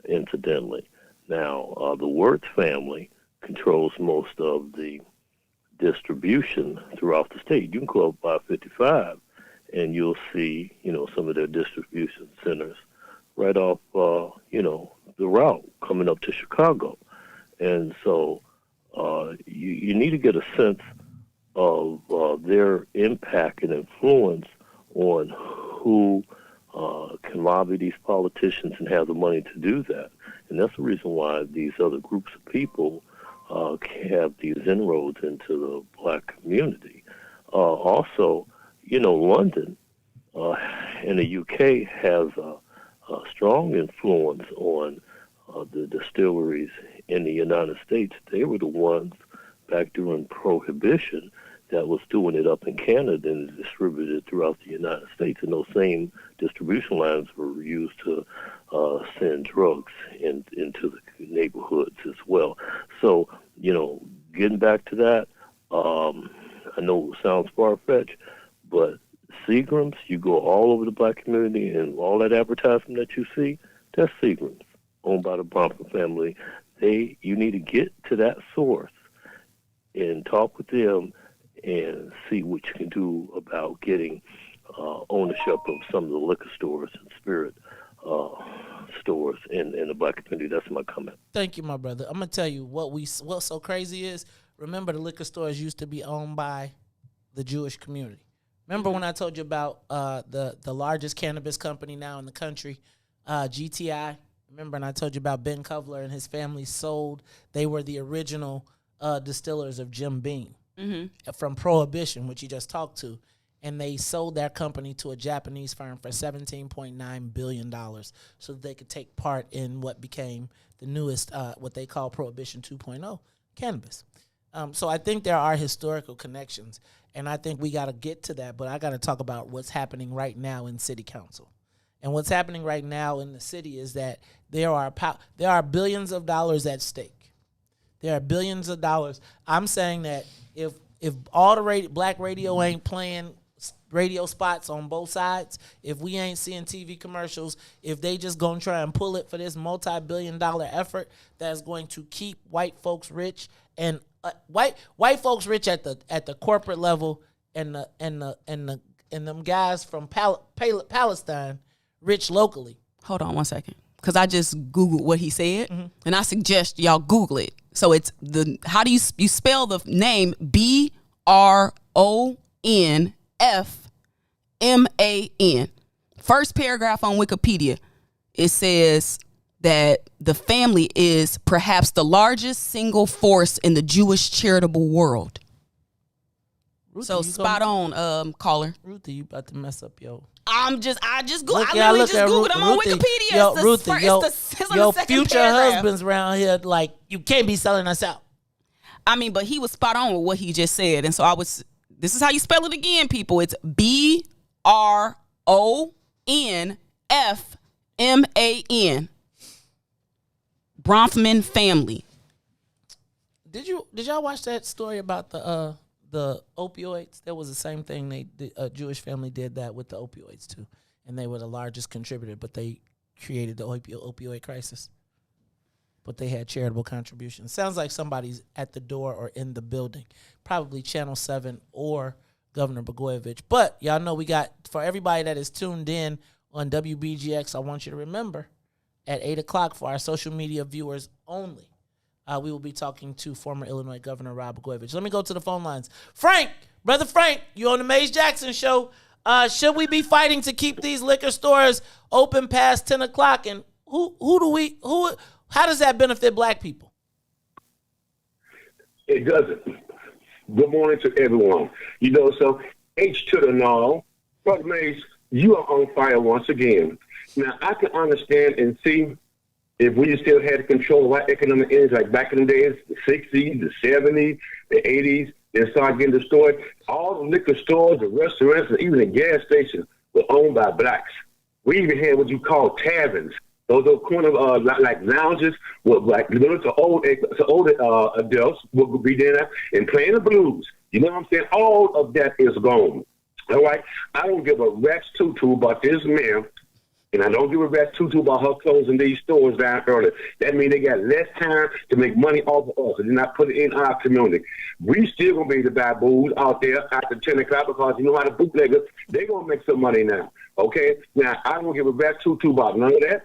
incidentally. Now, the Wirtz family controls most of the distribution throughout the state. You can go up by 55, and you'll see, some of their distribution centers right off, the route coming up to Chicago. And so you need to get a sense of their impact and influence on who can lobby these politicians and have the money to do that. And that's the reason why these other groups of people have these inroads into the black community. Also, London and the UK has a strong influence on the distilleries in the United States. They were the ones back during Prohibition that was doing it up in Canada and distributed throughout the United States. And those same distribution lines were used to send drugs into the neighborhoods as well. So, getting back to that, I know it sounds far-fetched, but Seagram's, you go all over the black community, and all that advertisement that you see, that's Seagram's, owned by the Bronfman family. You need to get to that source and talk with them and see what you can do about getting ownership of some of the liquor stores and spirit stores in the black community. That's my comment. Thank you, my brother. I'm gonna tell you what's so crazy is, remember, the liquor stores used to be owned by the Jewish community. Remember when I told you about the largest cannabis company now in the country, GTI? Remember, and I told you about Ben Kovler and his family sold. They were the original distillers of Jim Beam from Prohibition, which you just talked to. And they sold their company to a Japanese firm for $17.9 billion so that they could take part in what became the newest, what they call Prohibition 2.0, cannabis. So I think there are historical connections, and I think we got to get to that. But I got to talk about what's happening right now in city council. And what's happening right now in the city is that there are billions of dollars at stake. There are billions of dollars. I'm saying that if all the black radio ain't playing radio spots on both sides, if we ain't seeing TV commercials, if they just gonna try and pull it for this multi-billion-dollar effort that's going to keep white folks rich, and white folks rich at the corporate level, and them guys from Palestine rich locally. Hold on one second, because I just Googled what he said, and I suggest y'all Google it. So it's how do you spell the name? BRONFMAN. First paragraph on Wikipedia, it says that the family is perhaps the largest single force in the Jewish charitable world. Ruthie, so spot on, caller. Ruthie, you about to mess up, yo. I just Googled. I literally just Googled. I'm on Wikipedia. Yo, it's Ruthie, your future husbands around here, like, you can't be selling us out. I mean, but he was spot on with what he just said, and so This is how you spell it again, people. It's BRONFMAN. Bronfman family. Did y'all watch that story about the opioids? That was the same thing. A Jewish family did that with the opioids too, and they were the largest contributor, but they created the opioid crisis. But they had charitable contributions. Sounds like somebody's at the door or in the building. Probably Channel 7 or Governor Blagojevich. But y'all know we got, for everybody that is tuned in on WBGX, I want you to remember, at 8 o'clock for our social media viewers only, we will be talking to former Illinois Governor Rod Blagojevich. Let me go to the phone lines. Frank, Brother Frank, you on the Maze Jackson Show. Should we be fighting to keep these liquor stores open past 10 o'clock? And how does that benefit black people? It doesn't. Good morning to everyone. So H to the null. Brother Mace, you are on fire once again. Now, I can understand and see if we still had control of our economic ends, like back in the days, the 60s, the 70s, the 80s, they started getting destroyed. All the liquor stores, the restaurants, and even the gas stations were owned by blacks. We even had what you call taverns. Those are corner like lounges with like little to older adults would be there and playing the blues. You know what I'm saying? All of that is gone. All right? I don't give a rat's tutu about this man, and I don't give a rat's tutu about her closing these stores down early. That means they got less time to make money off of us and they're not putting it in our community. We still going to be able to buy booze out there after 10 o'clock because you know how the bootleggers, they're going to make some money now. Okay? Now, I don't give a rat's tutu about none of that.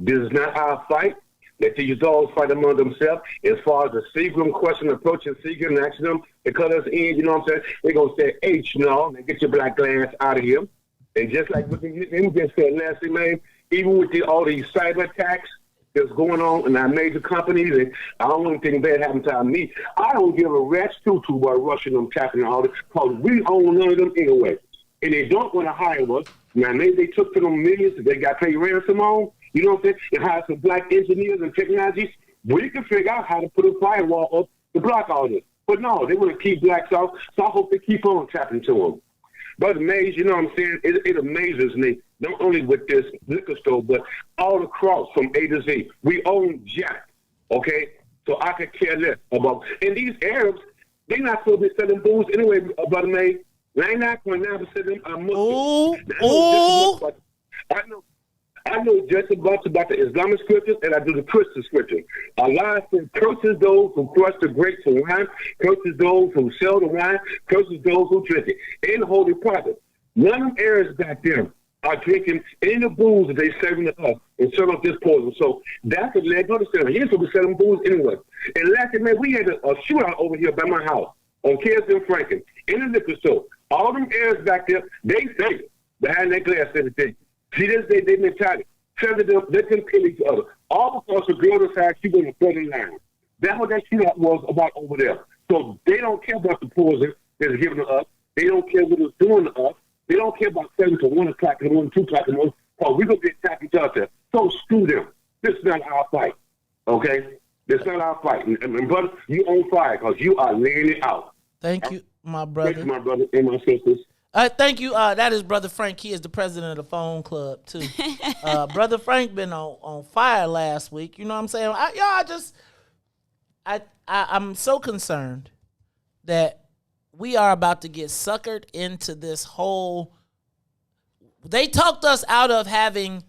This is not our fight. Let these dogs fight among themselves. As far as the Seagram question, approaching Seagram and asking them to cut us in, you know what I'm saying? They're going to say, H, and get your black glass out of here. And just like what you just said, Nancy, man, even with all these cyber attacks that's going on in our major companies, and I don't want anything bad happen to me. I don't give a rat's tutu about rushing them, tapping all this, because we own none of them anyway. And they don't want to hire us. Now, maybe they took to them millions that they got paid ransom on. You know what I'm saying? And hire some black engineers and technologies. We can figure out how to put a firewall up to block all this. But no, they want to keep blacks off, so I hope they keep on tapping to them. Brother Mays, you know what I'm saying? It amazes me, not only with this liquor store, but all across from A to Z. We own Jack, okay? So I could care less about. And these Arabs, they're not supposed to be selling booze anyway, Brother Mays. 99.9% of them are Muslims. I know just about the Islamic scriptures, and I do the Christian scriptures. Allah says, curses those who crush the grapes of wine, curses those who sell the wine, curses those who drink it. In the Holy Prophet, none of them Arabs back there are drinking any of the booze that they serving to us and serving up this poison. So that's what led to the Here's what we're selling booze anyway. And last night, we had a shootout over here by my house on Kansas and Franklin in the liquor store. All them Arabs back there, they say behind that glass everything. See, they mentality. Tell them, let them kill each other. All because the girl decided she was a 39. That's what that shootout was about over there. So they don't care about the poison that's given to us. They don't care what it's doing to us. They don't care about 7 to 1 o'clock in the morning, 2 o'clock in the morning. Oh, we're going to get attacked each other. So screw them. This is not our fight. Okay? This is not our fight. And brother, you on fire because you are laying it out. Thank you, my brother. Thank you, my brother and my sisters. Thank you. That is Brother Frank. He is the president of the phone club, too. Brother Frank been on fire last week. You know what I'm saying? I'm so concerned that we are about to get suckered into this whole... They talked us out of having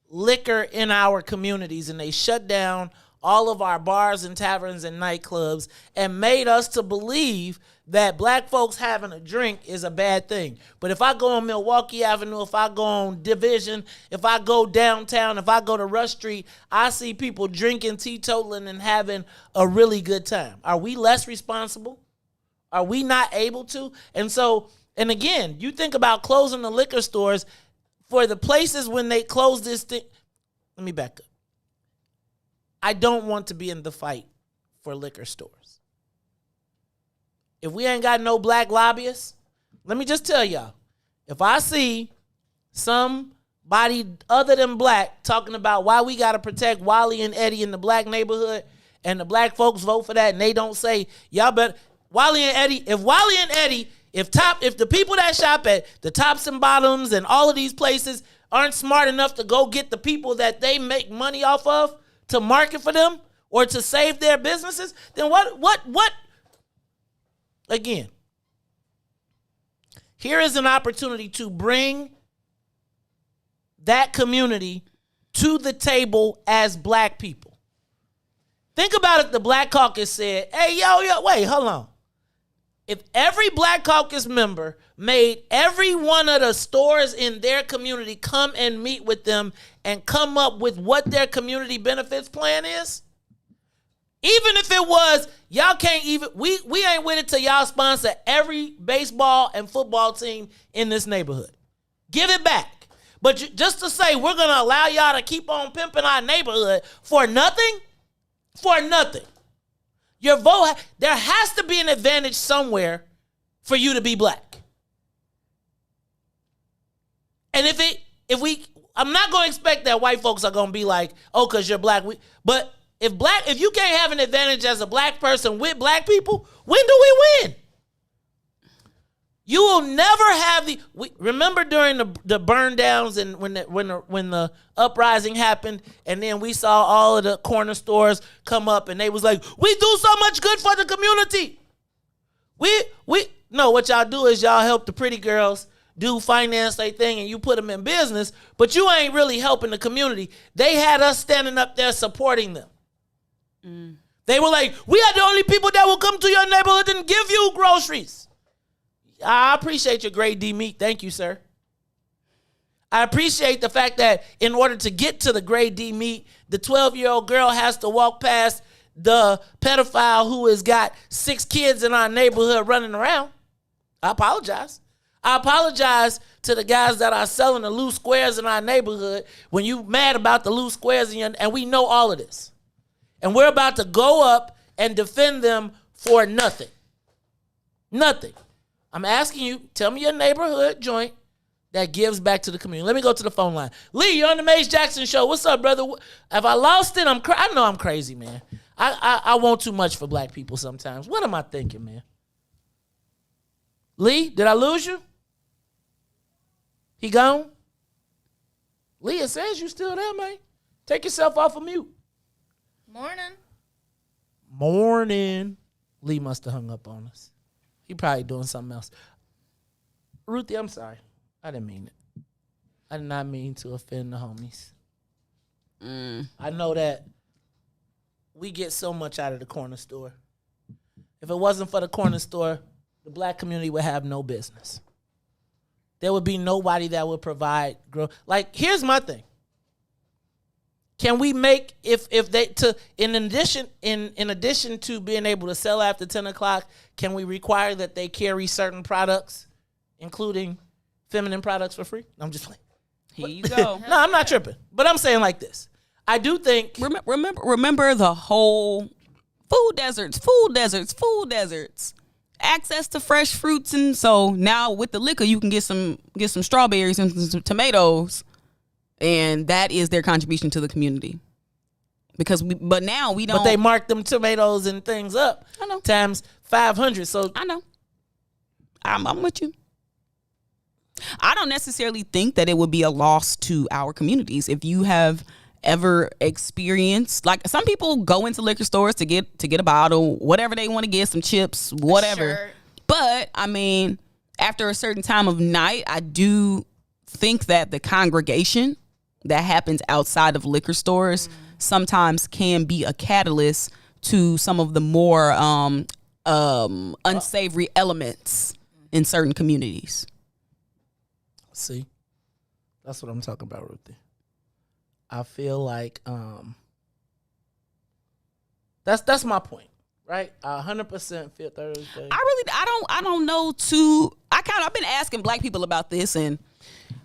liquor in our communities, and they shut down all of our bars and taverns and nightclubs and made us to believe that black folks having a drink is a bad thing. But if I go on Milwaukee Avenue, if I go on Division, if I go downtown, if I go to Rush Street, I see people drinking, teetotaling, and having a really good time. Are we less responsible? Are we not able to? And again, you think about closing the liquor stores for the places when they close this thing. Let me back up. I don't want to be in the fight for liquor stores. If we ain't got no black lobbyists, let me just tell y'all, if I see somebody other than black talking about why we got to protect Wally and Eddie in the black neighborhood and the black folks vote for that and they don't say, y'all better, Wally and Eddie, if Wally and Eddie If the people that shop at the Tops and Bottoms and all of these places aren't smart enough to go get the people that they make money off of to market for them or to save their businesses, then what? Again, here is an opportunity to bring that community to the table as black people. Think about if the Black Caucus said, hey, wait, hold on. If every Black Caucus member made every one of the stores in their community come and meet with them and come up with what their community benefits plan is, even if it was, y'all can't even, we ain't with it till y'all sponsor every baseball and football team in this neighborhood. Give it back. But just to say we're going to allow y'all to keep on pimping our neighborhood for nothing? For nothing. Your vote, there has to be an advantage somewhere for you to be black. And I'm not going to expect that white folks are going to be like, oh, because you're black. But if you can't have an advantage as a black person with black people, when do we win? You will never have remember during the burn downs and when the uprising happened, and then we saw all of the corner stores come up and they was like, we do so much good for the community. No, what y'all do is y'all help the pretty girls do finance their thing and you put them in business, but you ain't really helping the community. They had us standing up there supporting them. They were like, we are the only people that will come to your neighborhood and give you groceries. I appreciate your grade D meat. Thank you, sir. I appreciate the fact that in order to get to the grade D meat, the 12-year-old girl has to walk past the pedophile who has got 6 kids in our neighborhood running around. I apologize. I apologize to the guys that are selling the loose squares in our neighborhood when you mad about the loose squares and we know all of this. And we're about to go up and defend them for nothing. Nothing. I'm asking you, tell me your neighborhood joint that gives back to the community. Let me go to the phone line. Lee, you're on the Mace Jackson Show. What's up, brother? If I lost it, I know I'm crazy, man. I want too much for black people sometimes. What am I thinking, man? Lee, did I lose you? He gone? Lee, it says you still there, man. Take yourself off of mute. Morning. Lee must have hung up on us. He probably doing something else. Ruthie, I'm sorry. I didn't mean it. I did not mean to offend the homies. I know that we get so much out of the corner store. If it wasn't for the corner store, the black community would have no business. There would be nobody that would provide growth. Like, here's my thing. Can we make in addition to being able to sell after 10 o'clock, can we require that they carry certain products, including feminine products, for free? No, I'm just playing. Here you go. No, I'm not tripping. But I'm saying like this. I do think remember the whole food deserts. Access to fresh fruits, and so now with the liquor you can get some strawberries and some tomatoes. And that is their contribution to the community. But now we don't. But they mark them tomatoes and things up. I know. Times 500. So I know. I'm with you. I don't necessarily think that it would be a loss to our communities. If you have ever experienced, like, some people go into liquor stores to get a bottle, whatever they want to get, some chips, whatever. Sure. But I mean, after a certain time of night, I do think that the congregation that happens outside of liquor stores sometimes can be a catalyst to some of the more unsavory elements in certain communities. See, that's what I'm talking about, Ruthie. I feel like that's my point, right? 100% feel Thursday. I don't know too. I've been asking black people about this, and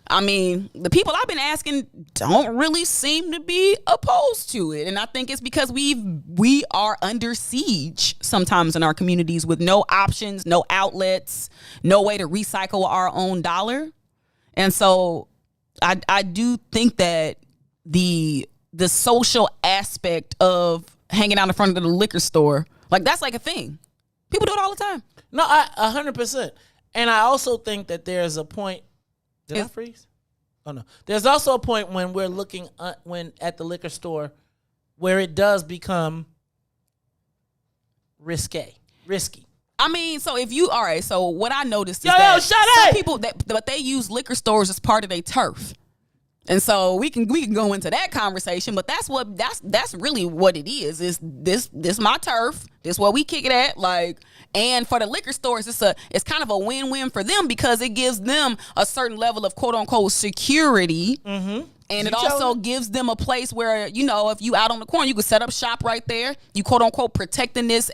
I mean, the people I've been asking don't really seem to be opposed to it. And I think it's because we are under siege sometimes in our communities with no options, no outlets, no way to recycle our own dollar. And so I do think that the social aspect of hanging out in front of the liquor store, like, that's like a thing. People do it all the time. No, 100%. And I also think that there's a point. Did I freeze? Oh no. There's also a point when we're looking when at the liquor store where it does become risky. I mean, so if you all right, so what I noticed is Yo, that shut some it! people but they use liquor stores as part of their turf. And so we can go into that conversation, but that's really what it is. Is this my turf? This what we kick it at, like. And for the liquor stores, it's kind of a win-win for them because it gives them a certain level of quote unquote security. Mm-hmm. And it also gives them a place where, you know, if you out on the corner, you can set up shop right there. You quote unquote protecting this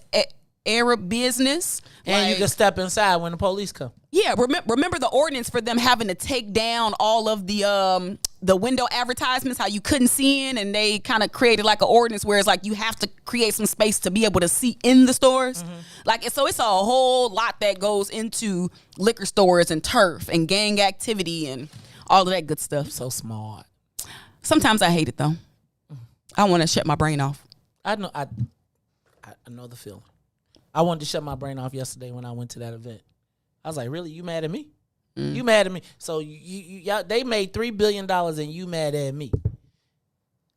Arab business. And you can step inside when the police come. Yeah, remember the ordinance for them having to take down all of the window advertisements, how you couldn't see in, and they kind of created like an ordinance where it's like you have to create some space to be able to see in the stores. Mm-hmm. Like, so it's a whole lot that goes into liquor stores and turf and gang activity and all of that good stuff. So smart. Sometimes I hate it though. I want to shut my brain off. I know the feeling. I wanted to shut my brain off yesterday when I went to that event. I was like, really? You mad at me? Mm. You mad at me? So y'all, they made $3 billion and you mad at me.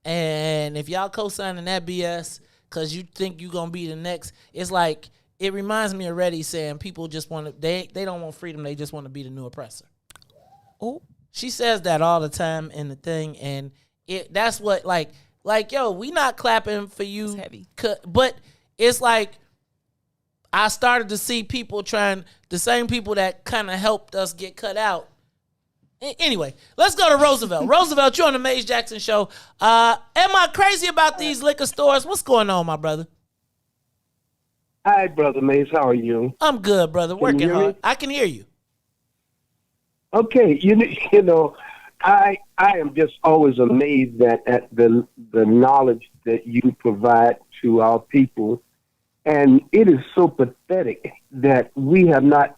And if y'all co-signing that BS because you think you going to be the next, it's like, it reminds me of Reddy saying people just want to, they don't want freedom. They just want to be the new oppressor. Oh, she says that all the time in the thing. And that's what like, yo, we not clapping for you. It's heavy. But it's like, I started to see people the same people that kind of helped us get cut out. Anyway, let's go to Roosevelt. Roosevelt, you're on the Maze Jackson Show. Am I crazy about these liquor stores? What's going on, my brother? Hi, Brother Maze. How are you? I'm good, brother. Working hard. I can hear you. Okay. You know, I am just always amazed at the knowledge that you provide to our people. And it is so pathetic that we have not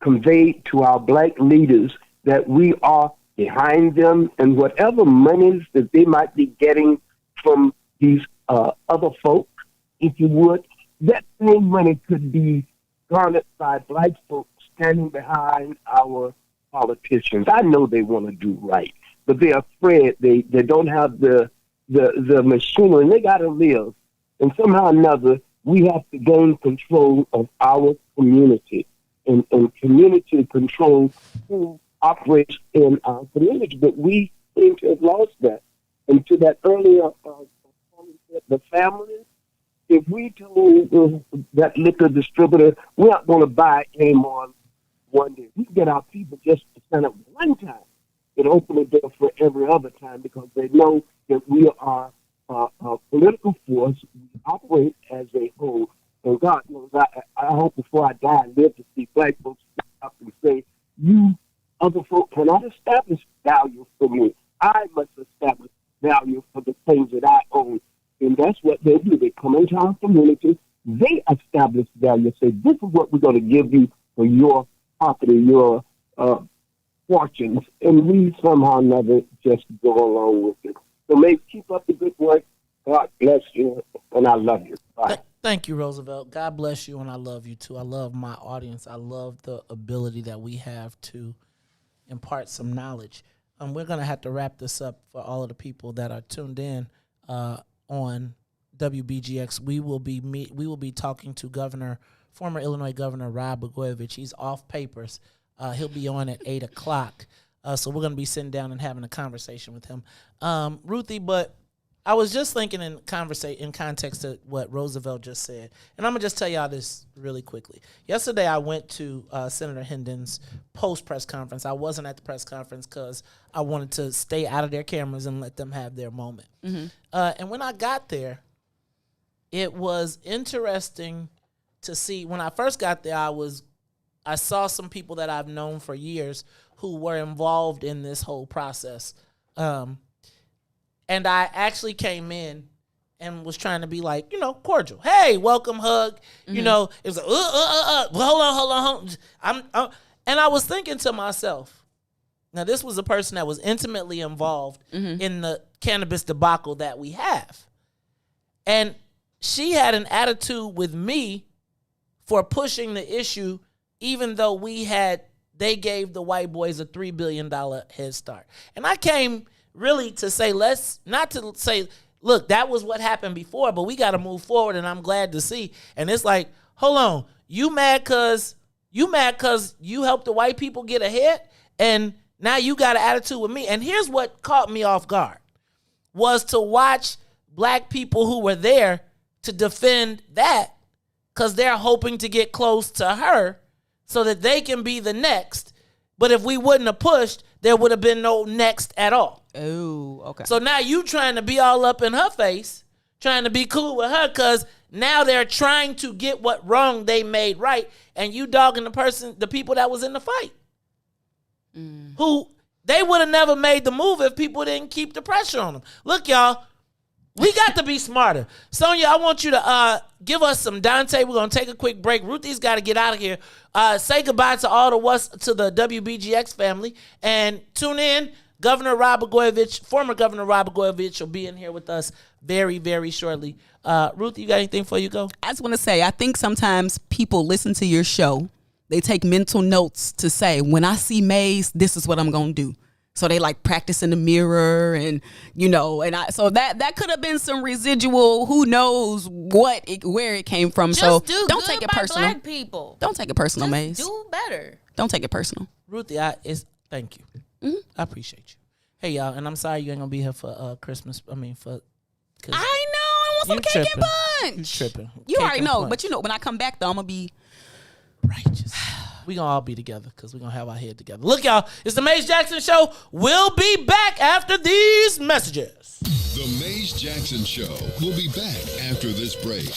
conveyed to our black leaders that we are behind them, and whatever monies that they might be getting from these other folk, if you would, that same money could be garnered by black folks standing behind our politicians. I know they want to do right, but they're afraid they don't have the machinery, and they got to live. And somehow or another, we have to gain control of our community and community control who operates in our community. But we seem to have lost that. And to that earlier, the families, if we told that liquor distributor, we're not going to buy any more one day, we can get our people just to sign up one time and open the door for every other time because they know that we are a political force. We operate as a whole. And God knows, I hope before I die, I live to see black folks step up and say, you other folk cannot establish value for me. I must establish value for the things that I own. And that's what they do. They come into our community, they establish value, say, this is what we're going to give you for your property, your fortunes. And we somehow never just go along with it. So keep up the good work. God bless you, and I love you. Bye. Thank you, Roosevelt. God bless you, and I love you, too. I love my audience. I love the ability that we have to impart some knowledge. We're going to have to wrap this up for all of the people that are tuned in on WBGX. We will be talking to former Illinois Governor Rod Blagojevich. He's off papers. He'll be on at 8 o'clock. So we're going to be sitting down and having a conversation with him. Ruthie, but I was just thinking in context to what Roosevelt just said, and I'm going to just tell y'all this really quickly. Yesterday, I went to Senator Hendon's post-press conference. I wasn't at the press conference because I wanted to stay out of their cameras and let them have their moment. Mm-hmm. And when I got there, it was interesting to see. When I first got there, I saw some people that I've known for years who were involved in this whole process. And I actually came in and was trying to be like, cordial. Hey, welcome, hug. Mm-hmm. It was like, hold on. And I was thinking to myself, now this was a person that was intimately involved in the cannabis debacle that we have. And she had an attitude with me for pushing the issue even though they gave the white boys a $3 billion head start. And I came really to say, not to say, look, that was what happened before, but we got to move forward, and I'm glad to see. And it's like, hold on, you mad because you helped the white people get ahead, and now you got an attitude with me. And here's what caught me off guard, was to watch black people who were there to defend that because they're hoping to get close to her so that they can be the next. But if we wouldn't have pushed, there would have been no next at all. Oh, okay. So now you trying to be all up in her face, trying to be cool with her because now they're trying to get what wrong they made right, and you dogging the people that was in the fight. Who they would have never made the move if people didn't keep the pressure on them. Look, y'all, we got to be smarter. Sonia, I want you to give us some Dante. We're going to take a quick break. Ruthie's got to get out of here. Say goodbye to all to the WBGX family. And tune in. Governor Rod Blagojevich, former Governor Rod Blagojevich, will be in here with us very, very shortly. Ruthie, you got anything before you go? I just want to say, I think sometimes people listen to your show. They take mental notes to say, when I see Maze, this is what I'm going to do. So they like practice in the mirror and, so that could have been some residual, who knows where it came from. Just so do don't good take it by personal. black people. Don't take it personal, Just Maze. do better. Don't take it personal. Ruthie, thank you. I appreciate you. Hey, y'all, and I'm sorry you ain't going to be here for Christmas. I want some cake and punch. You tripping. You Cake already and know, punch. but when I come back, though, I'm going to be righteous. We gonna all be together because we're gonna have our head together. Look, y'all, it's the Maze Jackson Show. We'll be back after these messages. The Maze Jackson Show will be back after this break.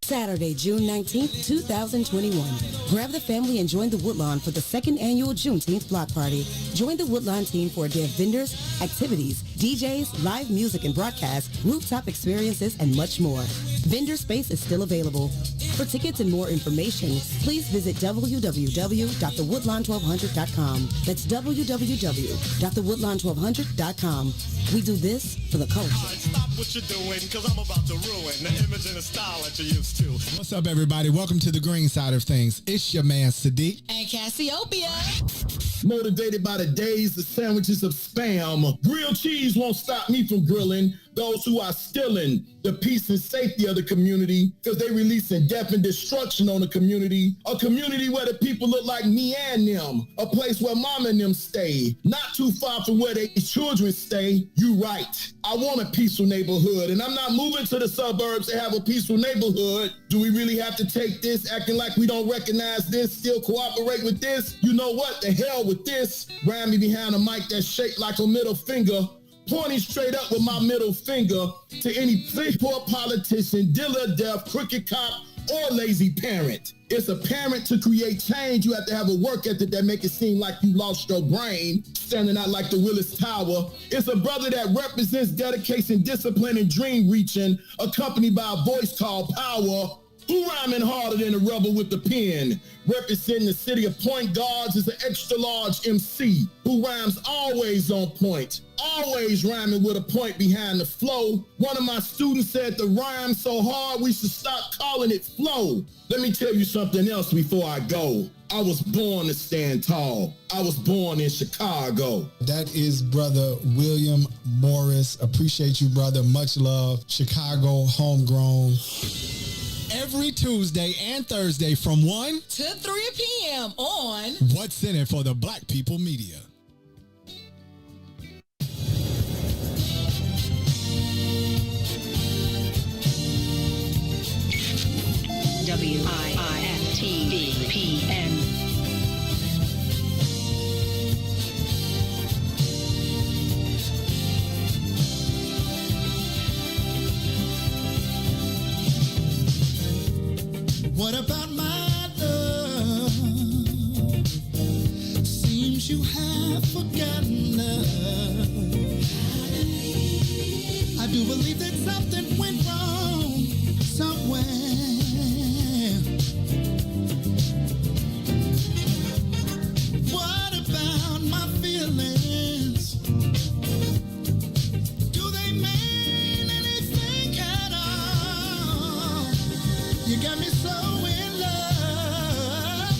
Saturday, June 19th, 2021. Grab the family and join the Woodlawn for the second annual Juneteenth block party. Join the Woodlawn team for a day of vendors, activities, DJs, live music and broadcasts, rooftop experiences, and much more. Vendor space is still available. For tickets and more information, please visit www.thewoodlawn1200.com. That's www.thewoodlawn1200.com. We do this for the culture. Stop what you're doing, because I'm about to ruin the image and the style that you used to. What's up, everybody? Welcome to the green side of things. It's your man, Sadiq. And Cassiopeia. Motivated by the days, the sandwiches of spam. Grilled cheese won't stop me from grilling those who are stealing the peace and safety of the community because they releasing death and destruction on the community. A community where the people look like me and them. A place where mama and them stay. Not too far from where their children stay. You right. I want a peaceful neighborhood, and I'm not moving to the suburbs to have a peaceful neighborhood. Do we really have to take this, acting like we don't recognize this, still cooperate with this? You know what? The hell with this. Ram me behind a mic that's shaped like a middle finger. Pointing straight up with my middle finger to any poor politician, dealer, deaf, crooked cop, or lazy parent. It's apparent to create change, you have to have a work ethic that make it seem like you lost your brain, standing out like the Willis Tower. It's a brother that represents dedication, discipline, and dream reaching, accompanied by a voice called power. Who rhyming harder than a rebel with the pen? Representing the city of Point Guards is an extra large MC who rhymes always on point, always rhyming with a point behind the flow. One of my students said the rhyme so hard we should stop calling it flow. Let me tell you something else before I go. I was born to stand tall. I was born in Chicago. That is Brother William Morris. Appreciate you, brother. Much love. Chicago, homegrown. Every Tuesday and Thursday from 1 to 3 p.m. on What's in It for the Black People Media. WIFTDPN. What about my love? Seems you have forgotten us. I do believe that something went wrong somewhere. What about my feelings? Do they mean anything at all? You got me so in love.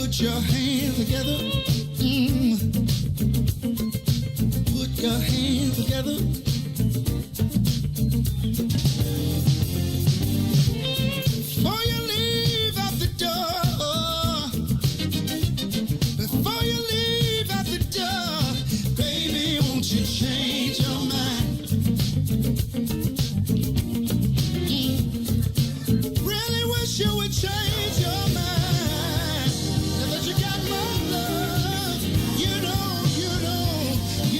Put your hands together. Put your hands together. Before you leave out the door, before you leave out the door, baby, won't you change your mind? Really wish you would change your mind. Now that you got my love, you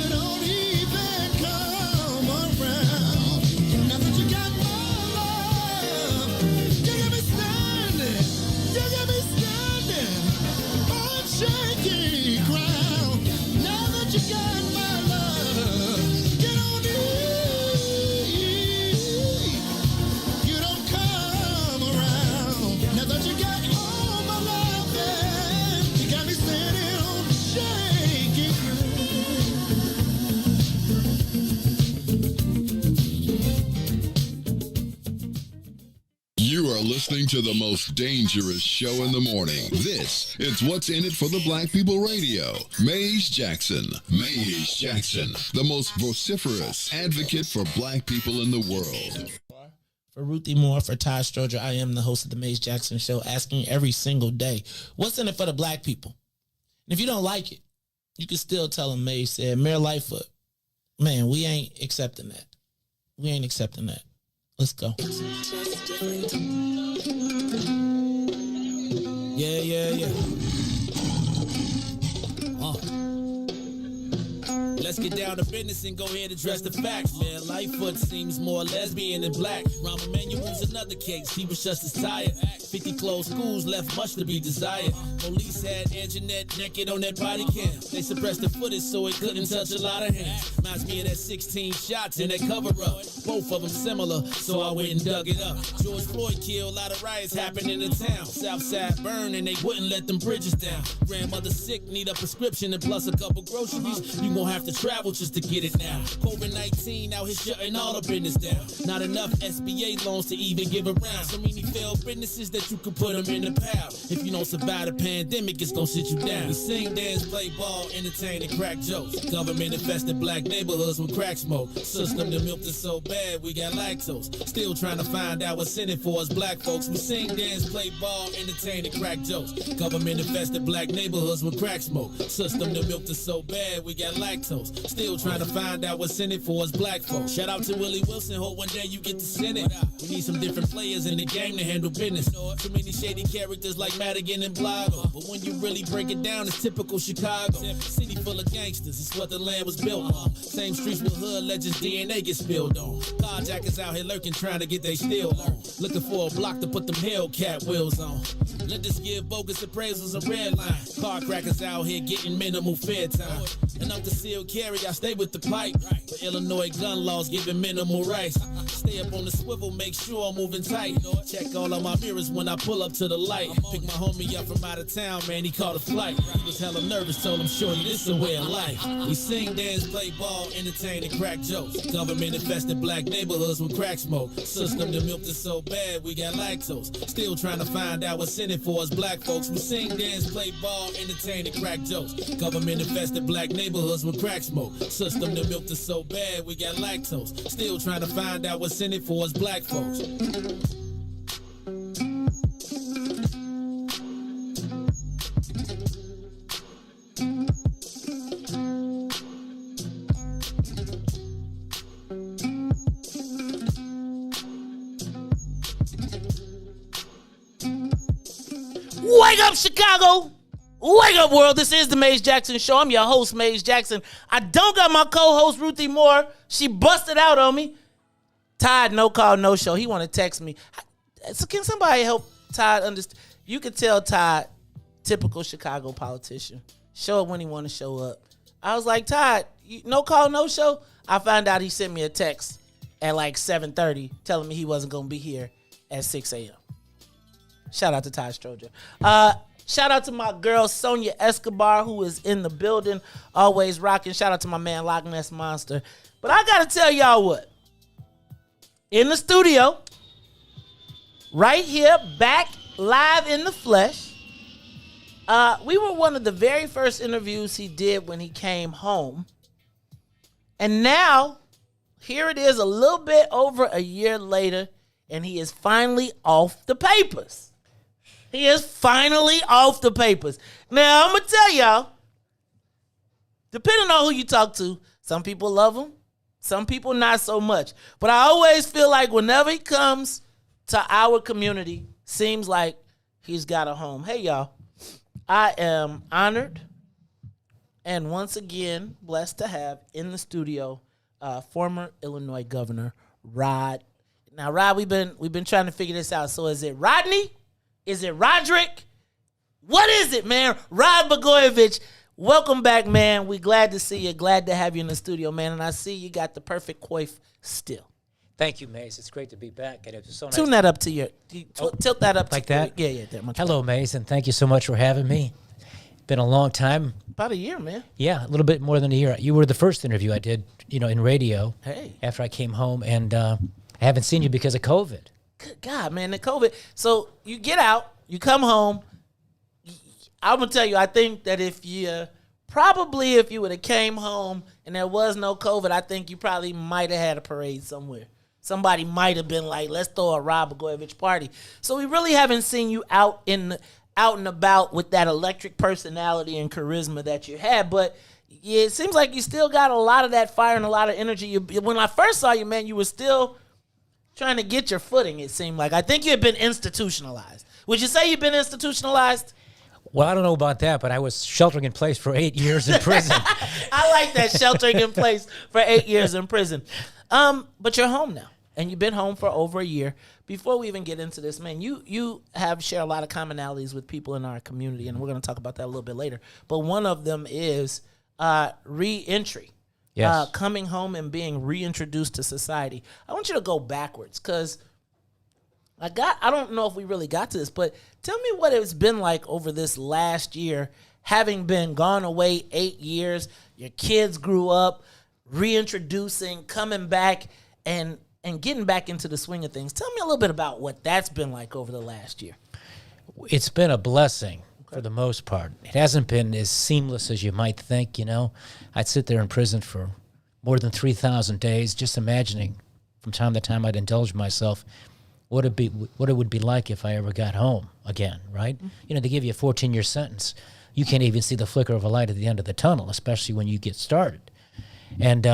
don't even come around. Now that you got my love, you got me standing on shaky ground. Now that you got my love, you don't come around. Now that you got all my love, you got me standing on shaky You are listening to the most dangerous show in the morning. This is What's in It for the Black People Radio. Maze Jackson. Maze Jackson, the most vociferous advocate for black people in the world. For Ruthie Moore, for Todd Stroger, I am the host of the Maze Jackson Show, asking every single day, what's in it for the black people? And if you don't like it, you can still tell them Maze said, Mayor Lightfoot, man, we ain't accepting that. We ain't accepting that. Let's go. Yeah. Let's get down to business and go ahead and address the facts, man. Lightfoot seems more lesbian than black. Rahm Emanuel's another case. He was just as tired. 50 closed schools left much to be desired. Police had Anjanette naked on that body cam. They suppressed the footage so it couldn't touch a lot of hands. Reminds me of that 16 shots in that cover-up. Both of them similar, so I went and dug it up. George Floyd killed, a lot of riots happened in the town. Southside burned and they wouldn't let them bridges down. Grandmother sick, need a prescription and plus a couple groceries. You gon' have to travel just to get it now. COVID-19 out here shutting all the business down. Not enough SBA loans to even give around. So many failed businesses that you could put them in the pile. If you don't survive the pandemic, it's gonna sit you down. We sing, dance, play ball, entertain, and crack jokes. Government infested black neighborhoods with crack smoke. System that milked us so bad, we got lactose. Still trying to find out what's in it for us black folks. We sing, dance, play ball, entertain, and crack jokes. Government infested black neighborhoods with crack smoke. System that milked us so bad, we got lactose. Still trying to find out what's in it for us black folks. Shout out to Willie Wilson, hope one day you get to Senate. We need some different players in the game to handle business. Too many shady characters like Madigan and Blago. But when you really break it down, it's typical Chicago. City full of gangsters, it's what the land was built on. Same streets with hood legends, DNA gets spilled on. Carjackers out here lurking, trying to get they steal on. Looking for a block to put them Hellcat wheels on. Let this give bogus appraisals a red line. Car crackers out here getting minimal fair time. And up to seal carry, I stay with the pipe. But Illinois gun laws giving minimal rights. Stay up on the swivel, make sure I'm moving tight. Check all of my mirrors when I pull up to the light. Pick my homie up from out of town, man, he caught a flight. He was hella nervous, told him, shorty, this is a way of life. We sing, dance, play ball, entertain, and crack jokes. Government infested black neighborhoods with crack smoke. System that milked us so bad, we got lactose. Still trying to find out what's in it for us black folks. We sing, dance, play ball, entertain, and crack jokes. Government infested black neighborhoods with crack smoke. System that milked us so bad, we got lactose. Still trying to find out what's in it for us black folks. Wake up, Chicago! Wake up, world. This is the Maze Jackson Show. I'm your host, Maze Jackson. I don't got my co-host, Ruthie Moore. She busted out on me. Todd, no call, no show. He want to text me. So can somebody help Todd understand? You can tell Todd, typical Chicago politician, show up when he want to show up. I was like, Todd, no call, no show? I found out he sent me a text at like 7:30 telling me he wasn't going to be here at 6 a.m. Shout out to Todd Stroger. Shout out to my girl, Sonia Escobar, who is in the building, always rocking. Shout out to my man, Loch Ness Monster. But I got to tell y'all what. In the studio, right here, back live in the flesh, We were one of the very first interviews he did when he came home. And now, here it is a little bit over a year later, and he is finally off the papers. He is finally off the papers. Now, I'm going to tell y'all, depending on who you talk to, some people love him, some people not so much. But I always feel like whenever he comes to our community, seems like he's got a home. Hey, y'all, I am honored and once again blessed to have in the studio former Illinois Governor Rod. Now, Rod, we've been trying to figure this out. So is it Rodney? Is it Roderick? What is it, man? Rod Blagojevich, welcome back, man. We glad to see you. Glad to have you in the studio, man. And I see you got the perfect coif still. Thank you, Mace. It's great to be back. And it was so nice. Tune that up to your tilt that up like to that. Yeah. Much Hello, Mace, and thank you so much for having me. Been a long time. About a year, man. Yeah, a little bit more than a year. You were the first interview I did, in radio. Hey. After I came home, and I haven't seen you because of COVID. Good God, man, the COVID. So you get out, you come home. I'm gonna tell you, I think that if you would have came home and there was no COVID, I think you probably might have had a parade somewhere. Somebody might have been like, let's throw a Rod Blagojevich party. So we really haven't seen you out and about with that electric personality and charisma that you had. But yeah, it seems like you still got a lot of that fire and a lot of energy. When I first saw you, man, you were still trying to get your footing, it seemed like. I think you had been institutionalized. Would you say you've been institutionalized? Well, I don't know about that, but I was sheltering in place for 8 years in prison. I like that, sheltering in place for 8 years in prison. But you're home now, and you've been home for over a year. Before we even get into this, man, you have shared a lot of commonalities with people in our community, and we're going to talk about that a little bit later. But one of them is re-entry. Yes. Coming home and being reintroduced to society. I want you to go backwards, because I don't know if we really got to this, but tell me what it's been like over this last year, having been gone away 8 years, your kids grew up, reintroducing, coming back, and getting back into the swing of things. Tell me a little bit about what that's been like over the last year. It's been a blessing for the most part. It hasn't been as seamless as you might think, I'd sit there in prison for more than 3,000 days, just imagining from time to time I'd indulge myself what it would be like if I ever got home again, right? Mm-hmm. They give you a 14-year sentence. You can't even see the flicker of a light at the end of the tunnel, especially when you get started. And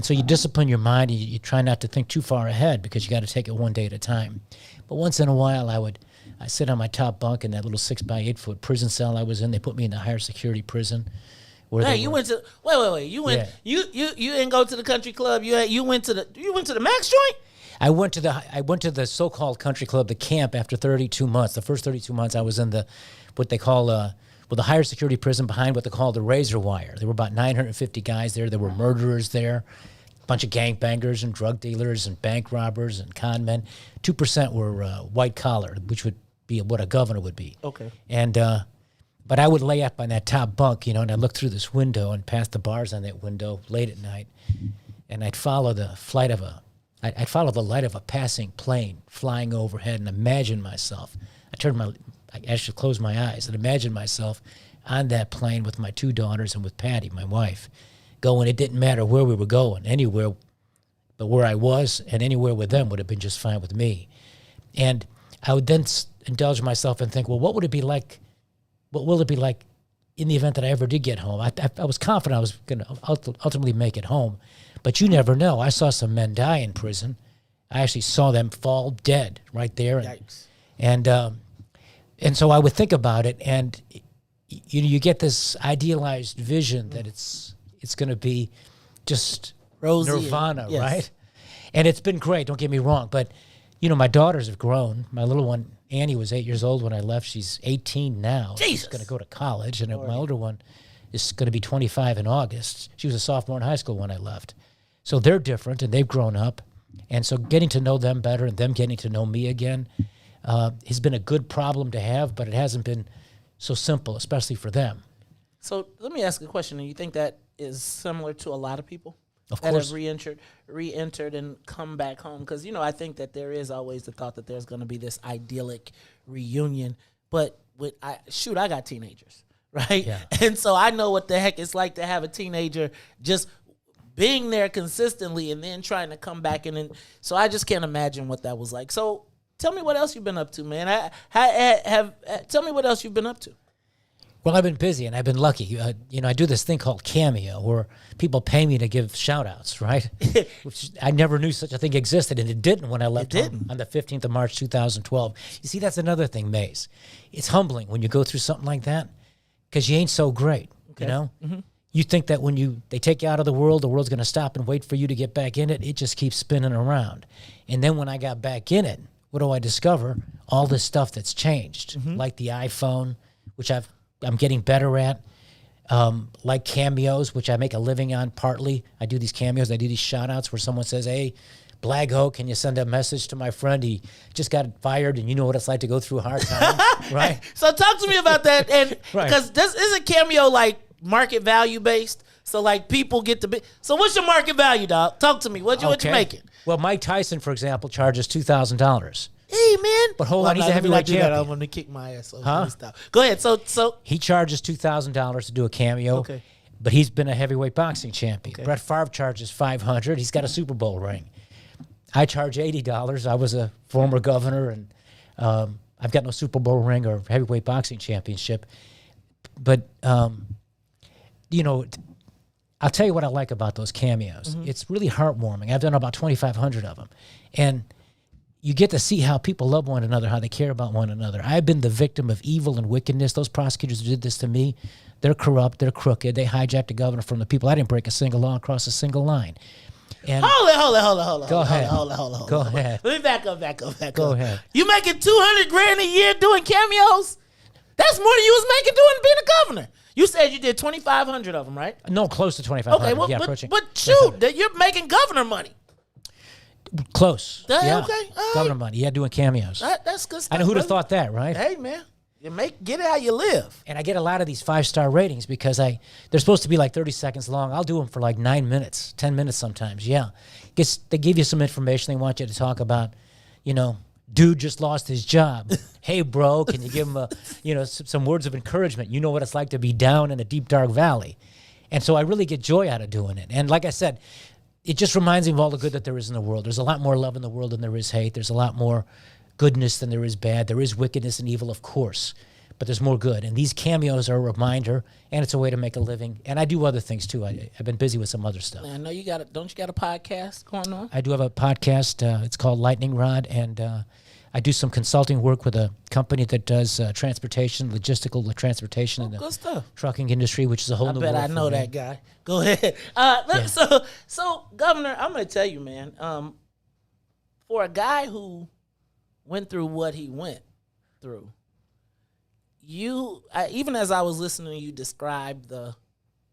so you discipline your mind, and you try not to think too far ahead, because you got to take it one day at a time. But once in a while, I sit on my top bunk in that little 6x8 foot prison cell I was in. They put me in the higher security prison. Hey, you went to wait. You went you didn't go to the country club. You went to the Max joint? I went to the so-called country club, the camp, after 32 months. The first 32 months I was in what they call the higher security prison behind what they call the razor wire. There were about 950 guys there. There were murderers there, a bunch of gangbangers and drug dealers and bank robbers and con men. 2% were white collar, which would be what a governor would be. Okay. And but I would lay up on that top bunk, and I'd look through this window and past the bars on that window late at night, and I'd follow the I'd follow the light of a passing plane flying overhead and imagine myself. I actually closed my eyes and imagined myself on that plane with my 2 daughters and with Patty, my wife, going. It didn't matter where we were going, anywhere but where I was, and anywhere with them would have been just fine with me. And I would then indulge myself and think, well, what would it be like? What will it be like in the event that I ever did get home? I was confident I was going to ultimately make it home, but you never know. I saw some men die in prison. I actually saw them fall dead right there. Yikes. And so I would think about it, and you get this idealized vision that it's going to be just Rosy nirvana, yes. right? And it's been great, don't get me wrong, but my daughters have grown. My little one, Annie, was 8 years old when I left. She's 18 now. Jesus. She's going to go to college, and my older one is going to be 25 in August. She was a sophomore in high school when I left. So they're different, and they've grown up. And so getting to know them better and them getting to know me again has been a good problem to have, but it hasn't been so simple, especially for them. So let me ask a question. Do you think that is similar to a lot of people Of that course. have re-entered and come back home? Because, I think that there is always the thought that there's going to be this idyllic reunion. But I got teenagers, right? Yeah. And so I know what the heck it's like to have a teenager just being there consistently and then trying to come back in. And so I just can't imagine what that was like. So tell me what else you've been up to, man. Tell me what else you've been up to. Well, I've been busy and I've been lucky. I do this thing called Cameo where people pay me to give shout-outs, right? Which I never knew such a thing existed, and it didn't when I left home on the 15th of March, 2012. You see, that's another thing, Maze. It's humbling when you go through something like that because you ain't so great, you know? Mm-hmm. You think that when they take you out of the world's going to stop and wait for you to get back in it. It just keeps spinning around. And then when I got back in it, what do I discover? All this stuff that's changed, like the iPhone, which I'm getting better at, like cameos, which I make a living on partly. I do these cameos. I do these shout-outs where someone says, hey, Blago, can you send a message to my friend? He just got fired, and you know what it's like to go through hard times, right? So talk to me about that. And Right. because this is a cameo like market value based. So like people get to be. So what's your market value, dog? Talk to me. What you making? Well, Mike Tyson, for example, charges $2,000. Hey, man. But hold on, he's a heavyweight champion. I'm going to kick my ass. So Huh? let me stop. Go ahead. So He charges $2,000 to do a cameo. Okay. But he's been a heavyweight boxing champion. Brett Favre charges $500. He's got a Super Bowl ring. I charge $80. I was a former governor, and I've got no Super Bowl ring or heavyweight boxing championship. But, I'll tell you what I like about those cameos. It's really heartwarming. I've done about 2,500 of them. And you get to see how people love one another, how they care about one another. I've been the victim of evil and wickedness. Those prosecutors who did this to me, they're corrupt, they're crooked. They hijacked the governor from the people. I didn't break a single law, cross a single line. And Hold it. Go ahead. Go on. ahead. Let me back up. Go ahead. You making $200,000 a year doing cameos? That's more than you was making doing being a governor. You said you did 2,500 of them, right? No, close to 2,500. Okay, well, yeah, but approaching. shoot, that you're making governor money. Close. Okay, yeah. all right. Governor money. Yeah, doing cameos. That's good stuff. I know who'd have brother. thought that, right? Hey, man. Get it how you live. And I get a lot of these 5-star ratings because they're supposed to be like 30 seconds long. I'll do them for like 9 minutes, 10 minutes sometimes. Yeah. They give you some information. They want you to talk about, dude just lost his job. Hey, bro, can you give him some words of encouragement? You know what it's like to be down in a deep, dark valley. And so I really get joy out of doing it. And like I said, it just reminds me of all the good that there is in the world. There's a lot more love in the world than there is hate. There's a lot more goodness than there is bad. There is wickedness and evil, of course, but there's more good. And these cameos are a reminder, and it's a way to make a living. And I do other things, too. I've been busy with some other stuff. I know you got don't you got a podcast going on? I do have a podcast. It's called Lightning Rod, and I do some consulting work with a company that does logistical transportation in the good stuff. trucking industry, which is a whole new world. I know that guy. Go ahead. So Governor, I'm going to tell you, man, for a guy who went through what he went through, even as I was listening to you describe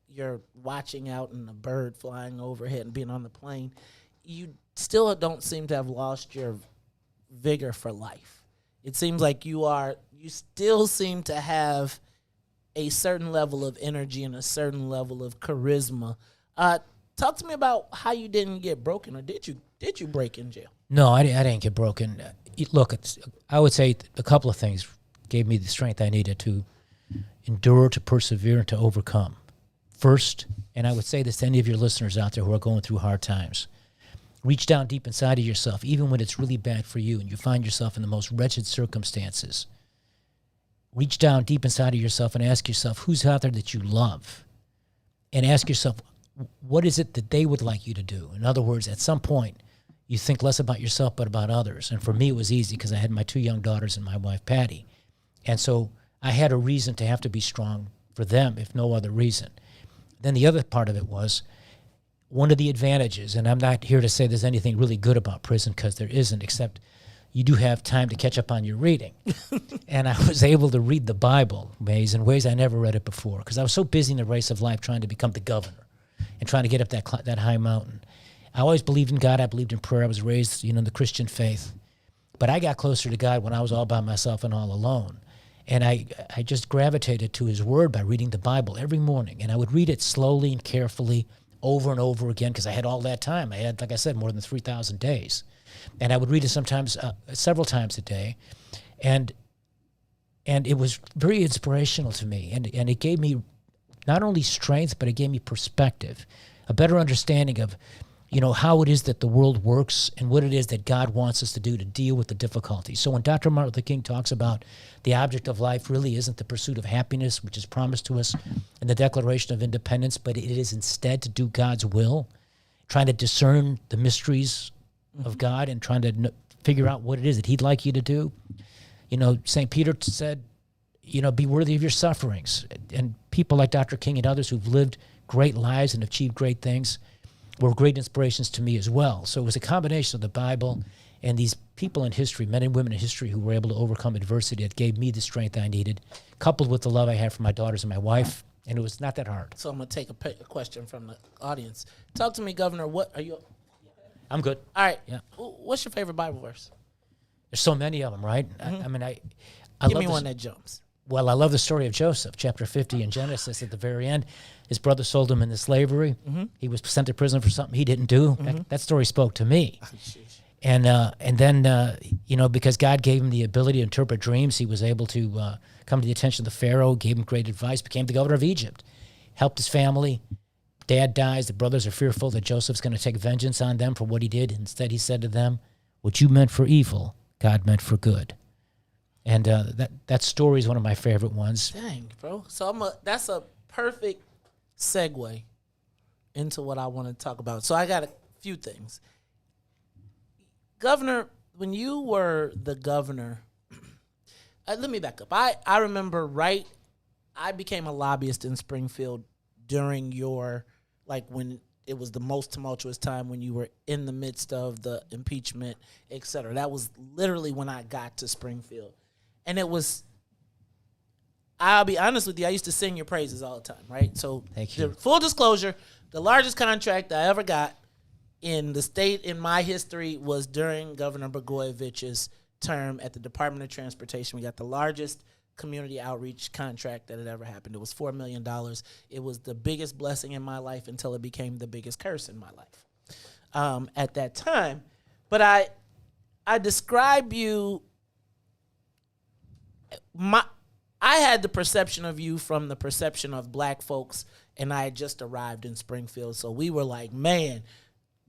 your watching out and the bird flying overhead and being on the plane, you still don't seem to have lost your vigor for life. It seems like you still seem to have a certain level of energy and a certain level of charisma. Talk to me about how you didn't get broken, or did you break in jail? No, I didn't get broken. Look, I would say a couple of things gave me the strength I needed to endure, to persevere, and to overcome. First, and I would say this to any of your listeners out there who are going through hard times, reach down deep inside of yourself, even when it's really bad for you and you find yourself in the most wretched circumstances. Reach down deep inside of yourself and ask yourself, who's out there that you love? And ask yourself, what is it that they would like you to do? In other words, at some point, you think less about yourself but about others. And for me, it was easy because I had my 2 young daughters and my wife, Patty. And so I had a reason to have to be strong for them, if no other reason. Then the other part of it was, one of the advantages, and I'm not here to say there's anything really good about prison because there isn't, except you do have time to catch up on your reading. And I was able to read the Bible, Maze, in ways I never read it before because I was so busy in the race of life trying to become the governor and trying to get up that high mountain. I always believed in God. I believed in prayer. I was raised, in the Christian faith. But I got closer to God when I was all by myself and all alone. And I just gravitated to his word by reading the Bible every morning. And I would read it slowly and carefully over and over again because I had all that time. I had, like I said, more than 3,000 days. And I would read it sometimes, several times a day. And And it was very inspirational to me. And it gave me not only strength, but it gave me perspective, a better understanding of, how it is that the world works and what it is that God wants us to do to deal with the difficulties. So when Dr. Martin Luther King talks about the object of life really isn't the pursuit of happiness, which is promised to us in the Declaration of Independence, but it is instead to do God's will, trying to discern the mysteries of God and trying to figure out what it is that he'd like you to do. St. Peter said, be worthy of your sufferings. And people like Dr. King and others who've lived great lives and achieved great things were great inspirations to me as well. So it was a combination of the Bible and these people in history, men and women in history who were able to overcome adversity that gave me the strength I needed, coupled with the love I have for my daughters and my wife. And it was not that hard. So I'm going to take a question from the audience. Talk to me, Governor. What are you? I'm good. All right. Yeah. What's your favorite Bible verse? There's so many of them, right? Mhm. I mean, I Give love me this- one that jumps. Well, I love the story of Joseph, chapter 50 in Genesis. At the very end, his brother sold him into slavery. Mhm. He was sent to prison for something he didn't do. Mhm. That story spoke to me. And then, because God gave him the ability to interpret dreams, he was able to come to the attention of the Pharaoh, gave him great advice, became the governor of Egypt, helped his family. Dad dies. The brothers are fearful that Joseph's going to take vengeance on them for what he did. Instead, he said to them, what you meant for evil, God meant for good. And that story is one of my favorite ones. Dang, bro. So that's a perfect segue into what I want to talk about. So I got a few things. Governor, when you were the governor, let me back up. I remember I became a lobbyist in Springfield during when it was the most tumultuous time when you were in the midst of the impeachment, et cetera. That was literally when I got to Springfield. And I'll be honest with you, I used to sing your praises all the time, right? So Thank you. Full disclosure, the largest contract I ever got in the state in my history was during Governor Blagojevich's term at the Department of Transportation. We got the largest community outreach contract that had ever happened. It was $4 million. It was the biggest blessing in my life until it became the biggest curse in my life at that time. But I describe you, I had the perception of you from the perception of black folks, and I had just arrived in Springfield. So we were like, man,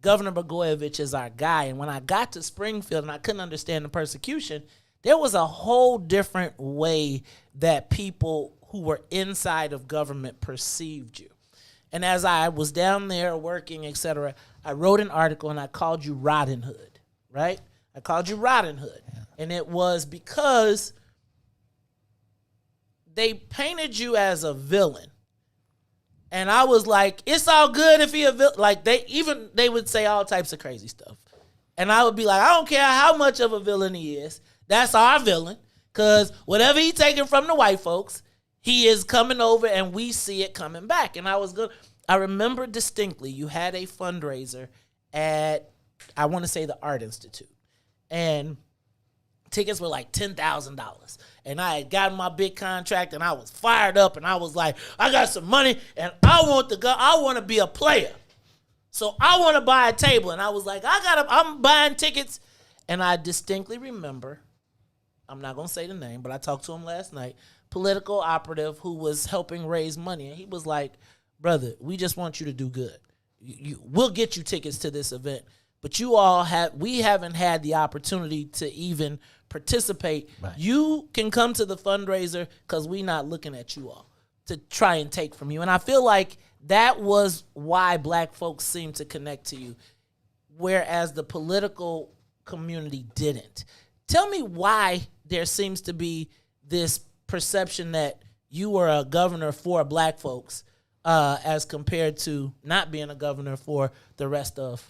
Governor Blagojevich is our guy. And when I got to Springfield and I couldn't understand the persecution, there was a whole different way that people who were inside of government perceived you. And as I was down there working, et cetera, I wrote an article and I called you Rodden Hood, right? I called you Rodden Hood. Yeah. And it was because they painted you as a villain. And I was like, it's all good if he a villain. Like, they would say all types of crazy stuff. And I would be like, I don't care how much of a villain he is. That's our villain. Because whatever he taking from the white folks, he is coming over and we see it coming back. And I remember distinctly you had a fundraiser at, I want to say, the Art Institute. And tickets were like $10,000. And I had gotten my big contract and I was fired up and I was like, I got some money and I want to be a player. So I want to buy a table. And I was like, I'm buying tickets. And I distinctly remember, I'm not going to say the name, but I talked to him last night, political operative who was helping raise money. And he was like, brother, we just want you to do good. We'll get you tickets to this event. But we haven't had the opportunity to even participate. Right. You can come to the fundraiser because we're not looking at you all to try and take from you. And I feel like that was why black folks seem to connect to you, whereas the political community didn't. Tell me why there seems to be this perception that you were a governor for black folks as compared to not being a governor for the rest of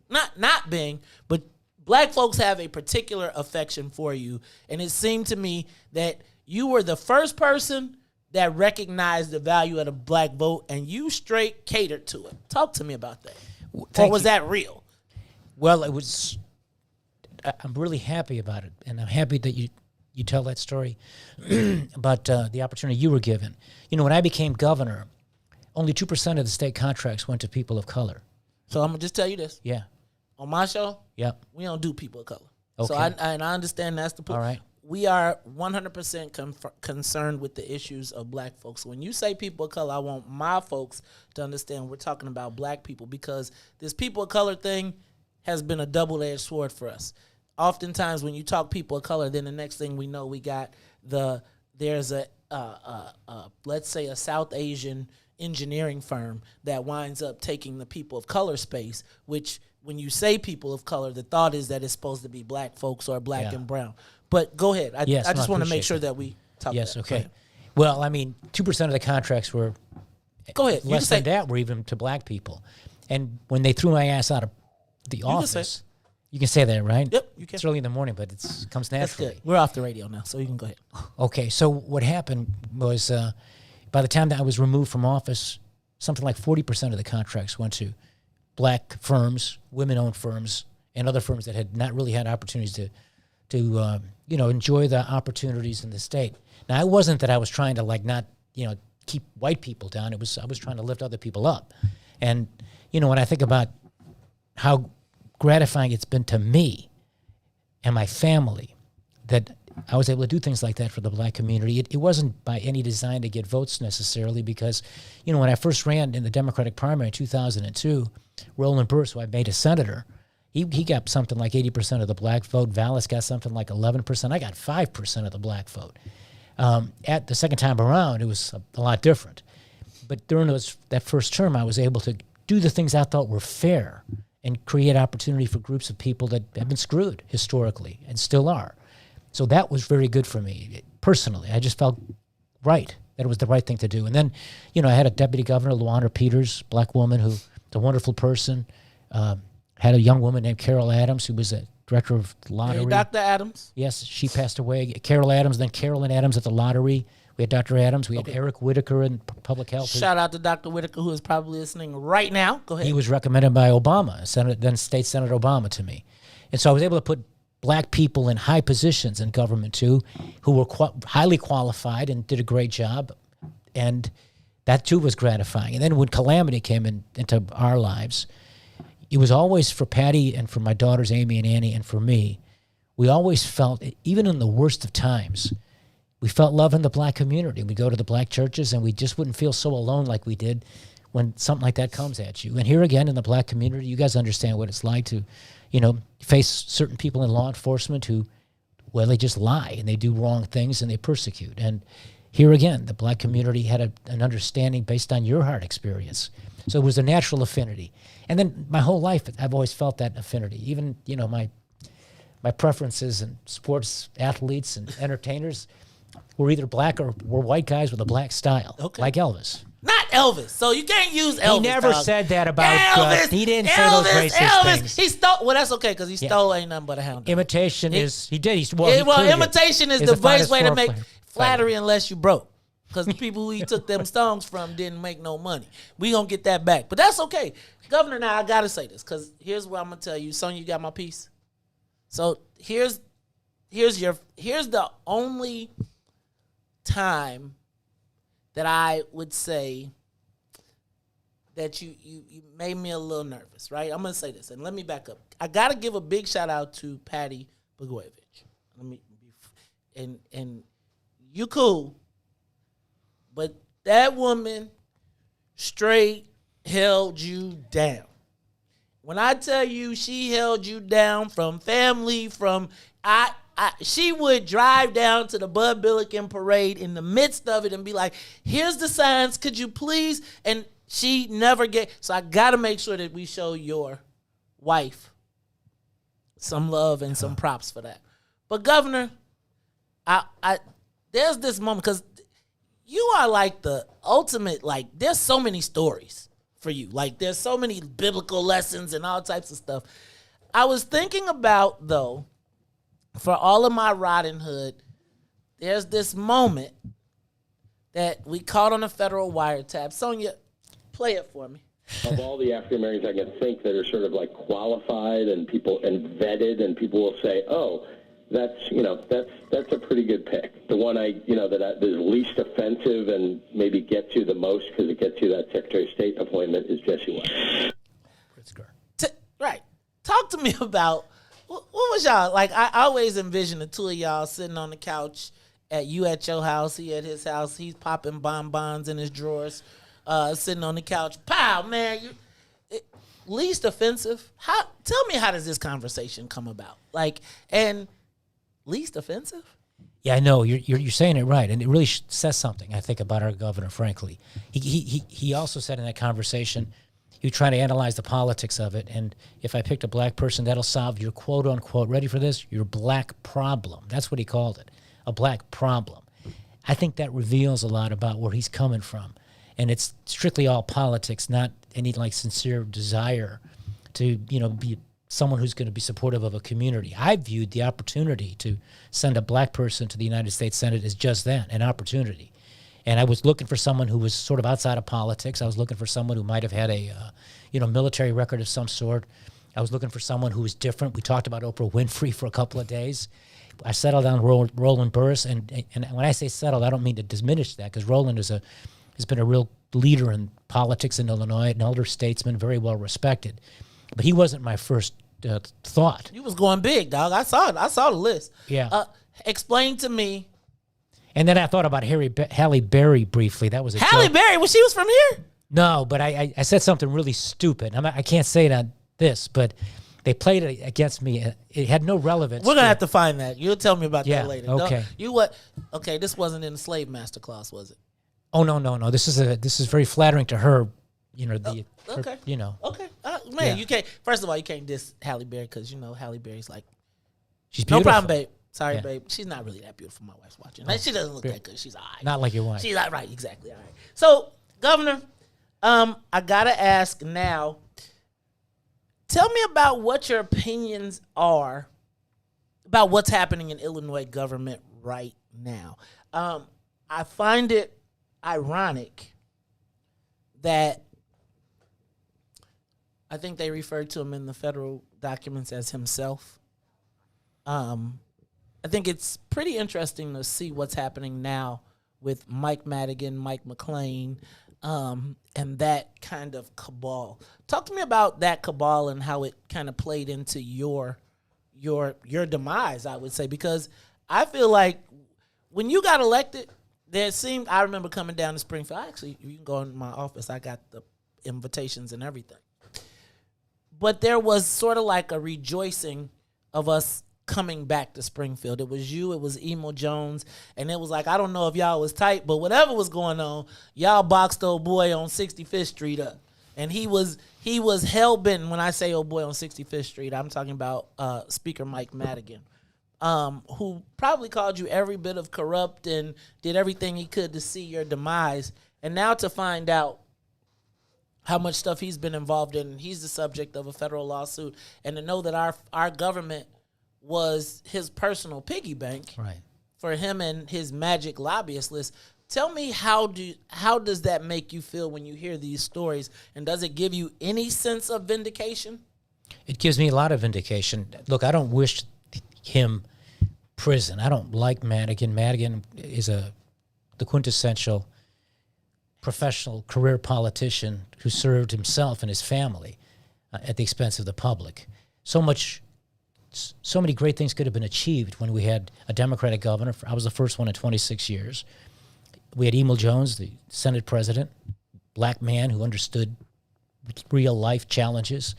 not being, but black folks have a particular affection for you. And it seemed to me that you were the first person that recognized the value of the black vote and you straight catered to it. Talk to me about that. Or was that real? Well, I'm really happy about it. And I'm happy that you tell that story about the opportunity you were given. When I became governor, only 2% of the state contracts went to people of color. So I'm going to just tell you this. Yeah. On my show, yep, we don't do people of color. Okay. So I understand that's the point. All right. we are 100% concerned with the issues of black folks. When you say people of color, I want my folks to understand we're talking about black people, because this people of color thing has been a double-edged sword for us. Oftentimes when you talk people of color, then the next thing we know, we got there's a let's say a South Asian engineering firm that winds up taking the people of color space, which when you say people of color, the thought is that it's supposed to be black folks or black and brown. But go ahead. I just want to make sure that we talk about that. Okay. Well, I mean, 2% of the contracts were go ahead. Less than that were even to black people. And when they threw my ass out of the office, you can say that, right? Yep, you can. It's early in the morning, but it comes naturally. That's good. We're off the radio now, so you can go ahead. Okay, so what happened was by the time that I was removed from office, something like 40% of the contracts went to black firms, women-owned firms, and other firms that had not really had opportunities to enjoy the opportunities in the state. Now, it wasn't that I was trying to not keep white people down. I was trying to lift other people up. And when I think about how gratifying it's been to me and my family that I was able to do things like that for the black community. It wasn't by any design to get votes necessarily, because, when I first ran in the Democratic primary in 2002, Roland Burris, who I made a senator, he got something like 80% of the black vote. Vallis got something like 11%. I got 5% of the black vote. At the second time around, it was a lot different. But during that first term, I was able to do the things I thought were fair and create opportunity for groups of people that have been screwed historically and still are. So that was very good for me personally. I just felt right, that it was the right thing to do. And then, I had a deputy governor, Luana Peters, black woman who's a wonderful person. Had a young woman named Carol Adams who was a director of the lottery. Hey, Dr. Adams? Yes, she passed away. Carol Adams, then Carolyn Adams at the lottery. We had Dr. Adams. We had Eric Whitaker in public health. Shout out to Dr. Whitaker, who is probably listening right now. Go ahead. He was recommended by Obama, then State Senator Obama to me. And so I was able to put black people in high positions in government, too, who were highly qualified and did a great job. And that, too, was gratifying. And then when calamity came into our lives, it was always for Patty and for my daughters, Amy and Annie, and for me, we always felt, even in the worst of times, we felt love in the black community. We go to the black churches, and we just wouldn't feel so alone like we did when something like that comes at you. And here again, in the black community, you guys understand what it's like to, face certain people in law enforcement who, they just lie, and they do wrong things, and they persecute. And here again, the black community had an understanding based on your hard experience. So it was a natural affinity. And then my whole life, I've always felt that affinity. Even, my preferences in sports athletes and entertainers were either black or were white guys with a black style, like Elvis. Not Elvis. So you can't use Elvis. He never said that about Elvis. He didn't say those racist things. He stole. Well, that's okay, because he stole ain't nothing but a hound dog. Imitation is. He did. Imitation is the best way to make flattery unless you broke. Because the people who he took them songs from didn't make no money. We gonna get that back, but that's okay. Governor, now I gotta say this, because here's what I'm gonna tell you. Sonia, you got my piece. So here's the only time that I would say that you made me a little nervous, right? I'm gonna say this, and let me back up. I gotta give a big shout out to Patty Blagojevich. And you cool, but that woman straight held you down. When I tell you she held you down from family, she would drive down to the Bud Billiken parade in the midst of it and be like, here's the signs, could you please? And she never so I got to make sure that we show your wife some love and some props for that. But Governor, there's this moment, because you are like the ultimate, there's so many stories for you. There's so many biblical lessons and all types of stuff. I was thinking about, though, for all of my Robin Hood, there's this moment that we caught on a federal wiretap. Sonia, play it for me. Of all the African Americans I can think that are sort of qualified and vetted, and people will say, oh, that's a pretty good pick. The one that is least offensive and maybe gets you the most because it gets you that Secretary of State appointment is Jesse White. Right. Talk to me about What was y'all like? I always envision the two of y'all sitting on the couch at your house. He at his house. He's popping bonbons in his drawers, sitting on the couch. Pow, man. Least offensive. Tell me, how does this conversation come about? Like, and least offensive? Yeah, I know you're saying it right, and it really says something, I think, about our governor. Frankly, he also said in that conversation, he was trying to analyze the politics of it, and if I picked a black person, that'll solve your quote unquote, ready for this, your black problem. That's what he called it, a black problem. I think that reveals a lot about where he's coming from, and it's strictly all politics, not any like sincere desire to be someone who's going to be supportive of a community. I viewed the opportunity to send a black person to the United States Senate as just that, an opportunity. And I was looking for someone who was sort of outside of politics. I was looking for someone who might have had a military record of some sort. I was looking for someone who was different. We talked about Oprah Winfrey for a couple of days. I settled on Roland Burris, and when I say settled, I don't mean to diminish that, because Roland has been a real leader in politics in Illinois, an elder statesman, very well respected. But he wasn't my first thought. You was going big, dog. I saw it. I saw the list. Yeah. Explain to me. And then I thought about Halle Berry briefly. That was a Halle joke. Berry. Well, she was from here. No, but I said something really stupid. I can't say it on this, but they played it against me. It had no relevance. We're gonna have to find that. You'll tell me about that later. Okay. Okay. This wasn't in the Slave Master clause, was it? Oh no. This is very flattering to her. Okay. Okay. Man, Yeah. you can't. First of all, you can't diss Halle Berry, because Halle Berry's like, she's no beautiful. problem, babe. Sorry, Yeah. babe. She's not really that beautiful. My wife's watching. Like, she doesn't look that good. She's all right. Not like your wife. She's all right. Exactly. All right. So, Governor, I gotta ask now. Tell me about what your opinions are about what's happening in Illinois government right now. I find it ironic that I think they referred to him in the federal documents as himself. I think it's pretty interesting to see what's happening now with Mike Madigan, Mike McLean, and that kind of cabal. Talk to me about that cabal and how it kind of played into your demise, I would say, because I feel like when you got elected, I remember coming down to Springfield. You can go in my office. I got the invitations and everything. But there was sort of like a rejoicing of us coming back to Springfield. It was you, it was Emo Jones, and it was like, I don't know if y'all was tight, but whatever was going on, y'all boxed old boy on 65th Street up. And he was hell-bent. When I say old boy on 65th Street, I'm talking about Speaker Mike Madigan, who probably called you every bit of corrupt and did everything he could to see your demise. And now to find out how much stuff he's been involved in, and he's the subject of a federal lawsuit, and to know that our government was his personal piggy bank, right, for him and his magic lobbyist list. Tell me, how does that make you feel when you hear these stories, and does it give you any sense of vindication? It gives me a lot of vindication. Look, I don't wish him prison. I don't like Madigan. Madigan is the quintessential professional career politician who served himself and his family at the expense of the public. So many great things could have been achieved when we had a Democratic governor. I was the first one in 26 years. We had Emo Jones, the Senate president, black man who understood real life challenges.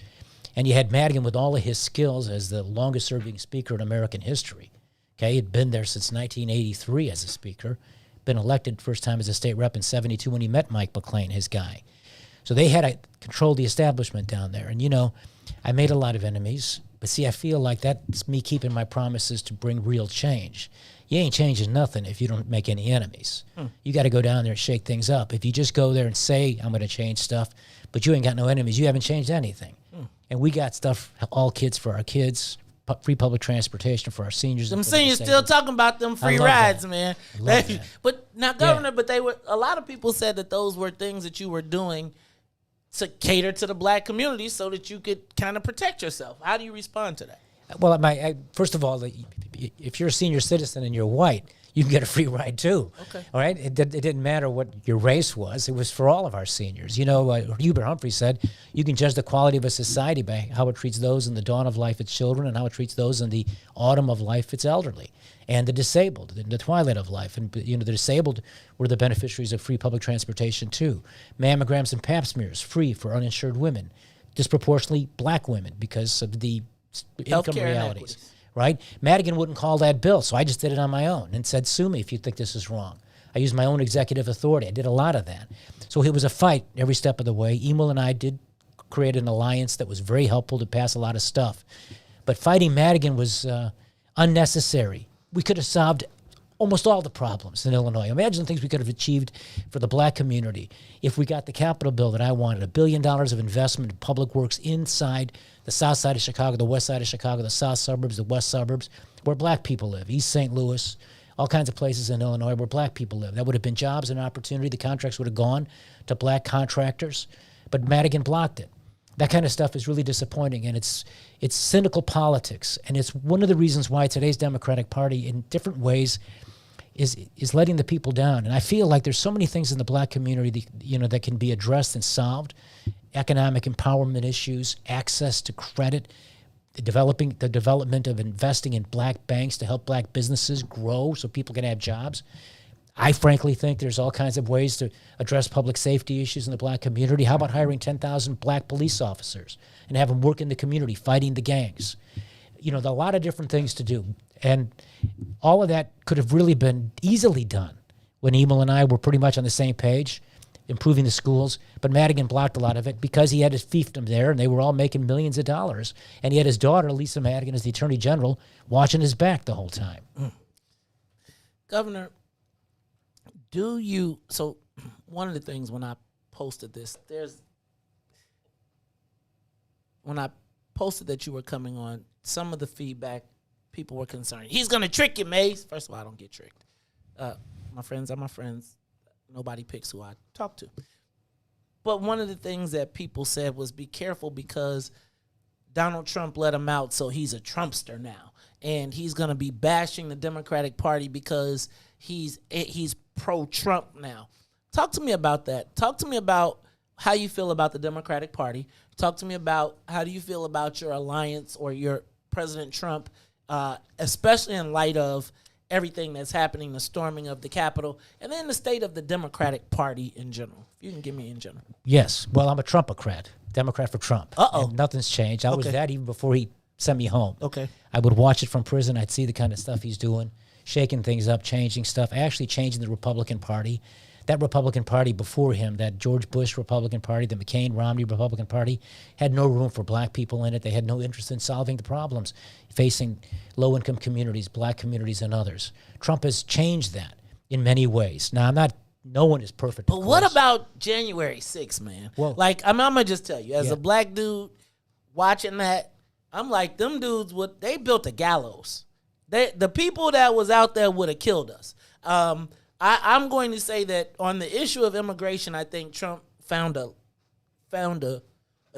And you had Madigan with all of his skills as the longest serving speaker in American history. Okay, he'd been there since 1983 as a speaker, been elected first time as a state rep in 72 when he met Mike McLean, his guy. So they had to control the establishment down there. And, I made a lot of enemies. But see, I feel like that's me keeping my promises to bring real change. You ain't changing nothing if you don't make any enemies. You got to go down there and shake things up. If you just go there and say, I'm going to change stuff, but you ain't got no enemies, you haven't changed anything. And we got stuff, all kids for our kids, free public transportation for our seniors. Them seniors still talking about them free rides, man. But now, Governor, a lot of people said that those were things that you were doing to cater to the black community so that you could kind of protect yourself. How do you respond to that? Well, first of all, if you're a senior citizen and you're white, you can get a free ride too. Okay. All right? It didn't matter what your race was. It was for all of our seniors. You know, Hubert Humphrey said, you can judge the quality of a society by how it treats those in the dawn of life, its children, and how it treats those in the autumn of life, its elderly, and the disabled, in the twilight of life. And, you know, the disabled were the beneficiaries of free public transportation too. Mammograms and pap smears, free for uninsured women, disproportionately black women because of the income Healthcare realities. inequities. Right? Madigan wouldn't call that bill, so I just did it on my own and said, sue me if you think this is wrong. I used my own executive authority. I did a lot of that. So it was a fight every step of the way. Emil and I did create an alliance that was very helpful to pass a lot of stuff. But fighting Madigan was unnecessary. We could have solved almost all the problems in Illinois. Imagine the things we could have achieved for the black community if we got the capital bill that I wanted, $1 billion of investment in public works inside the south side of Chicago, the west side of Chicago, the south suburbs, the west suburbs, where black people live, East St. Louis, all kinds of places in Illinois where black people live. That would have been jobs and opportunity. The contracts would have gone to black contractors, but Madigan blocked it. That kind of stuff is really disappointing, and it's cynical politics, and it's one of the reasons why today's Democratic Party, in different ways, is letting the people down. And I feel like there's so many things in the black community that can be addressed and solved. Economic empowerment issues, access to credit, the development of investing in black banks to help black businesses grow so people can have jobs. I frankly think there's all kinds of ways to address public safety issues in the black community. How about hiring 10,000 black police officers and have them work in the community fighting the gangs? You know, there are a lot of different things to do. And all of that could have really been easily done when Emil and I were pretty much on the same page, improving the schools. But Madigan blocked a lot of it because he had his fiefdom there, and they were all making millions of dollars. And he had his daughter, Lisa Madigan, as the Attorney General, watching his back the whole time. Governor, so one of the things when I posted this, when I posted that you were coming on, some of the feedback, people were concerned. He's going to trick you, Mace. First of all, I don't get tricked. My friends are my friends. Nobody picks who I talk to. But one of the things that people said was be careful because Donald Trump let him out, so he's a Trumpster now. And he's going to be bashing the Democratic Party because he's pro-Trump now. Talk to me about that. Talk to me about how you feel about the Democratic Party. Talk to me about how do you feel about your alliance or your President Trump, especially in light of everything that's happening, the storming of the Capitol, and then the state of the Democratic Party in general. If you can give me in general. Yes. Well, I'm a Trumpocrat, Democrat for Trump. Uh-oh. And nothing's changed. I was that even before he sent me home. Okay. I would watch it from prison. I'd see the kind of stuff he's doing, shaking things up, changing stuff, actually changing the Republican Party. That Republican Party before him, that George Bush Republican Party, the McCain-Romney Republican Party, had no room for black people in it. They had no interest in solving the problems facing low-income communities, black communities, and others. Trump has changed that in many ways. Now, no one is perfect. But what about January 6th, man? Well, I'm going to just tell you, as a black dude watching that, I'm like, them dudes, they built a gallows. The people that was out there would have killed us. I'm going to say that on the issue of immigration, I think Trump found a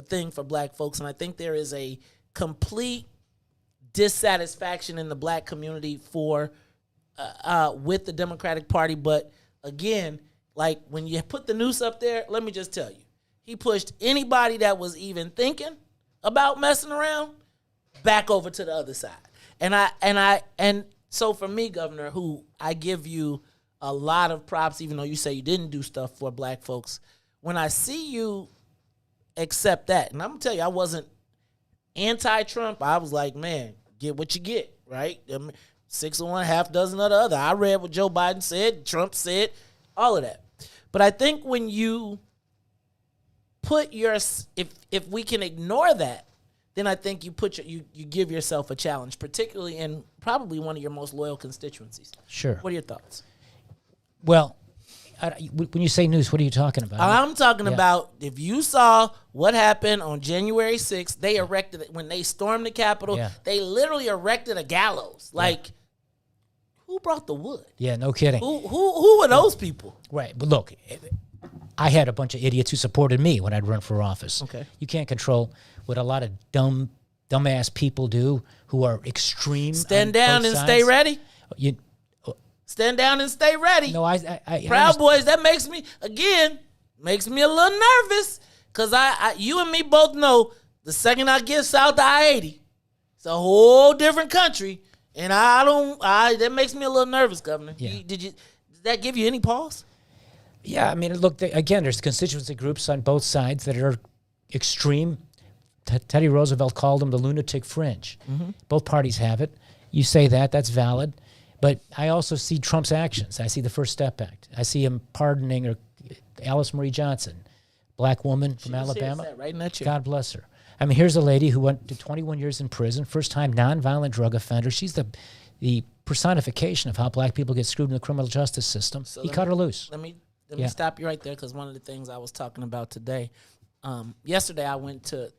thing for black folks, and I think there is a complete dissatisfaction in the black community with the Democratic Party. But again, like when you put the noose up there, let me just tell you, he pushed anybody that was even thinking about messing around back over to the other side. And so for me, Governor, who I give you a lot of props, even though you say you didn't do stuff for black folks, when I see you accept that, and I'm gonna tell you, I wasn't anti-Trump. I was like, man, get what you get, right? 6 of one, half dozen of the other. I read what Joe Biden said, Trump said, all of that. But I think when you put if we can ignore that, then I think you give yourself a challenge, particularly in probably one of your most loyal constituencies. Sure. What are your thoughts? Well, when you say news, what are you talking about? I'm talking about if you saw what happened on January 6th, they erected it when they stormed the Capitol. Yeah. They literally erected a gallows. Like, who brought the wood? Yeah, no kidding. Who were those people? Right, but look, I had a bunch of idiots who supported me when I'd run for office. Okay, you can't control what a lot of dumbass people do who are extreme. Stand down and stay ready. Stand down and stay ready. No, I Proud Boys, that makes me a little nervous. Because you and me both know the second I get south of I-80, it's a whole different country. And that makes me a little nervous, Governor. Yeah. Did that give you any pause? Yeah, I mean, look, again, there's constituency groups on both sides that are extreme. Teddy Roosevelt called them the lunatic fringe. Mm-hmm. Both parties have it. You say that's valid. But I also see Trump's actions. I see the First Step Act. I see him pardoning Alice Marie Johnson, black woman from Alabama. Sat right in that chair. God bless her. I mean, here's a lady who went to 21 years in prison, first-time nonviolent drug offender. She's the personification of how black people get screwed in the criminal justice system. So He cut her loose. Let me stop you right there, because one of the things I was talking about today, yesterday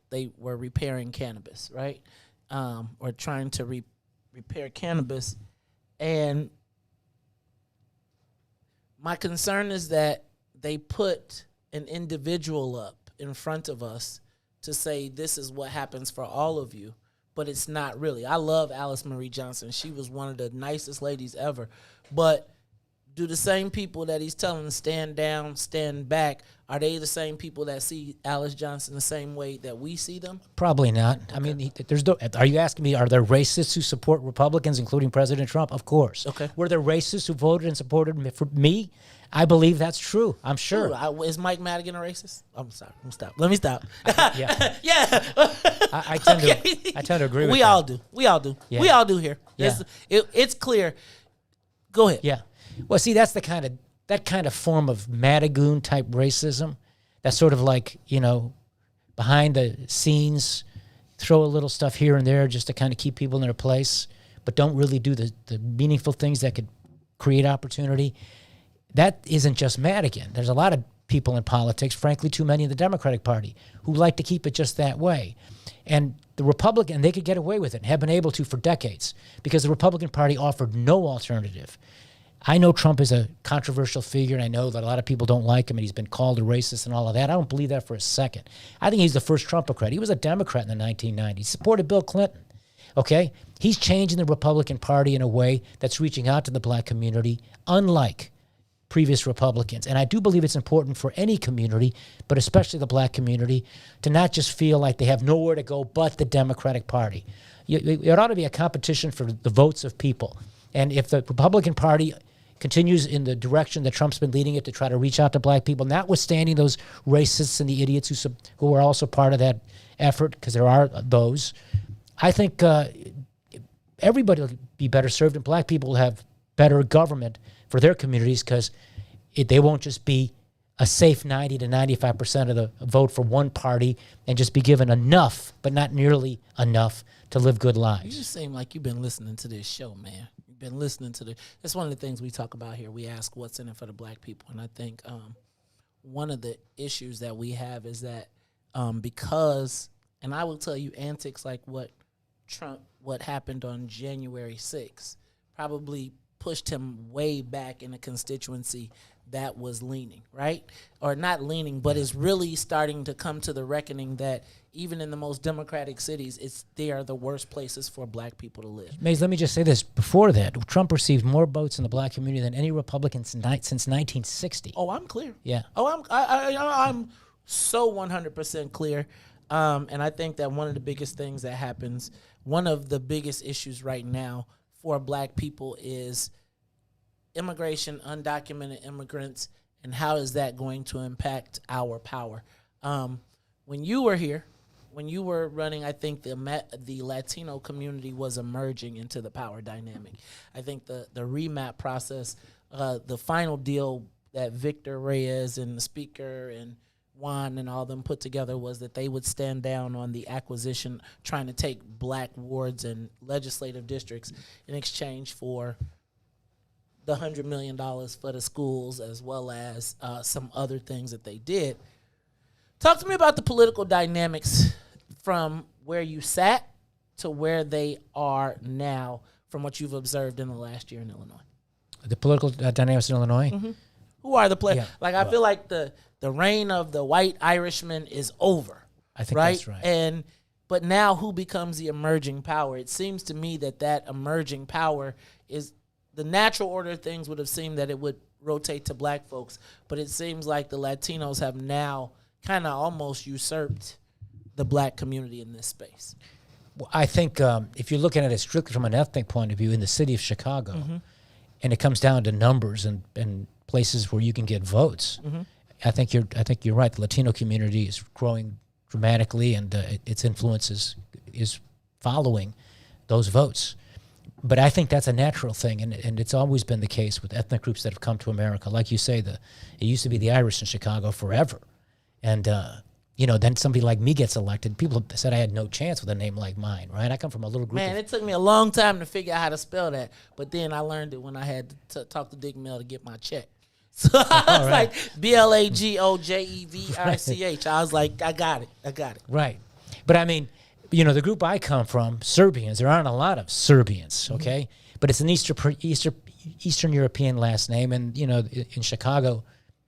they were repairing cannabis, right? Or trying to repair cannabis. And my concern is that they put an individual up in front of us to say this is what happens for all of you, but it's not really. I love Alice Marie Johnson. She was one of the nicest ladies ever. But do the same people that he's telling to stand down, stand back, are they the same people that see Alice Johnson the same way that we see them? Probably not. Okay. I mean, are you asking me, are there racists who support Republicans, including President Trump? Of course. Okay. Were there racists who voted and supported me? I believe that's true. I'm sure. Ooh, is Mike Madigan a racist? I'm sorry. Let me stop. Yeah. Yeah. I tend to agree with that. We all do. Yeah. We all do here. Yeah. It's clear. Go ahead. Yeah. Well, see, that's that kind of form of Madigan type racism. That's sort of like, behind the scenes, throw a little stuff here and there just to kind of keep people in their place, but don't really do the meaningful things that could create opportunity. That isn't just Madigan. There's a lot of people in politics, frankly, too many in the Democratic Party, who like to keep it just that way. And the Republican, they could get away with it and have been able to for decades because the Republican Party offered no alternative. I know Trump is a controversial figure, and I know that a lot of people don't like him, and he's been called a racist and all of that. I don't believe that for a second. I think he's the first Trumpocrat. He was a Democrat in the 1990s. He supported Bill Clinton. Okay? He's changing the Republican Party in a way that's reaching out to the black community, unlike previous Republicans. And I do believe it's important for any community, but especially the black community, to not just feel like they have nowhere to go but the Democratic Party. It ought to be a competition for the votes of people. And if the Republican Party continues in the direction that Trump's been leading it to try to reach out to black people, notwithstanding those racists and the idiots who are also part of that effort, because there are those, I think everybody will be better served, and black people will have better government for their communities because they won't just be a safe 90 to 95% of the vote for one party and just be given enough, but not nearly enough to live good lives. You just seem like you've been listening to this show, man. You've been listening to that's one of the things we talk about here. We ask what's in it for the black people. And I think one of the issues that we have is that because, and I will tell you, antics like what happened on January 6th probably pushed him way back in a constituency that was leaning, right? Or not leaning, but is really starting to come to the reckoning that even in the most democratic cities, they are the worst places for black people to live. Mays, let me just say this. Before that, Trump received more votes in the black community than any Republican since 1960. Oh, I'm clear. Yeah. Oh, I'm so 100% clear. And I think that one of the biggest things that happens, one of the biggest issues right now for black people is immigration, undocumented immigrants, and how is that going to impact our power? When you were here, when you were running, I think the Latino community was emerging into the power dynamic. I think the remap process, the final deal that Victor Reyes and the speaker and Juan and all them put together was that they would stand down on the acquisition, trying to take black wards and legislative districts in exchange for the $100 million for the schools, as well as some other things that they did. Talk to me about the political dynamics from where you sat to where they are now, from what you've observed in the last year in Illinois. The political dynamics in Illinois? Mm-hmm. Who are the players? Yeah. Like, I feel like the reign of the white Irishman is over. I think right? that's right. But now who becomes the emerging power? It seems to me that emerging power is the natural order of things would have seemed that it would rotate to black folks, but it seems like the Latinos have now kind of almost usurped the black community in this space. Well, I think if you're looking at it strictly from an ethnic point of view in the city of Chicago, and it comes down to numbers and places where you can get votes, I think you're right. The Latino community is growing dramatically, and its influence is following those votes. But I think that's a natural thing, and it's always been the case with ethnic groups that have come to America. Like you say, it used to be the Irish in Chicago forever. And, then somebody like me gets elected. People said I had no chance with a name like mine, right? I come from a little group. Man, it took me a long time to figure out how to spell that, but then I learned it when I had to talk to Dick Mill to get my check. So I was like, Blagojevich. I was like, I got it. Right. But I mean, the group I come from, Serbians, there aren't a lot of Serbians, okay? But it's an Eastern European last name. And, in Chicago,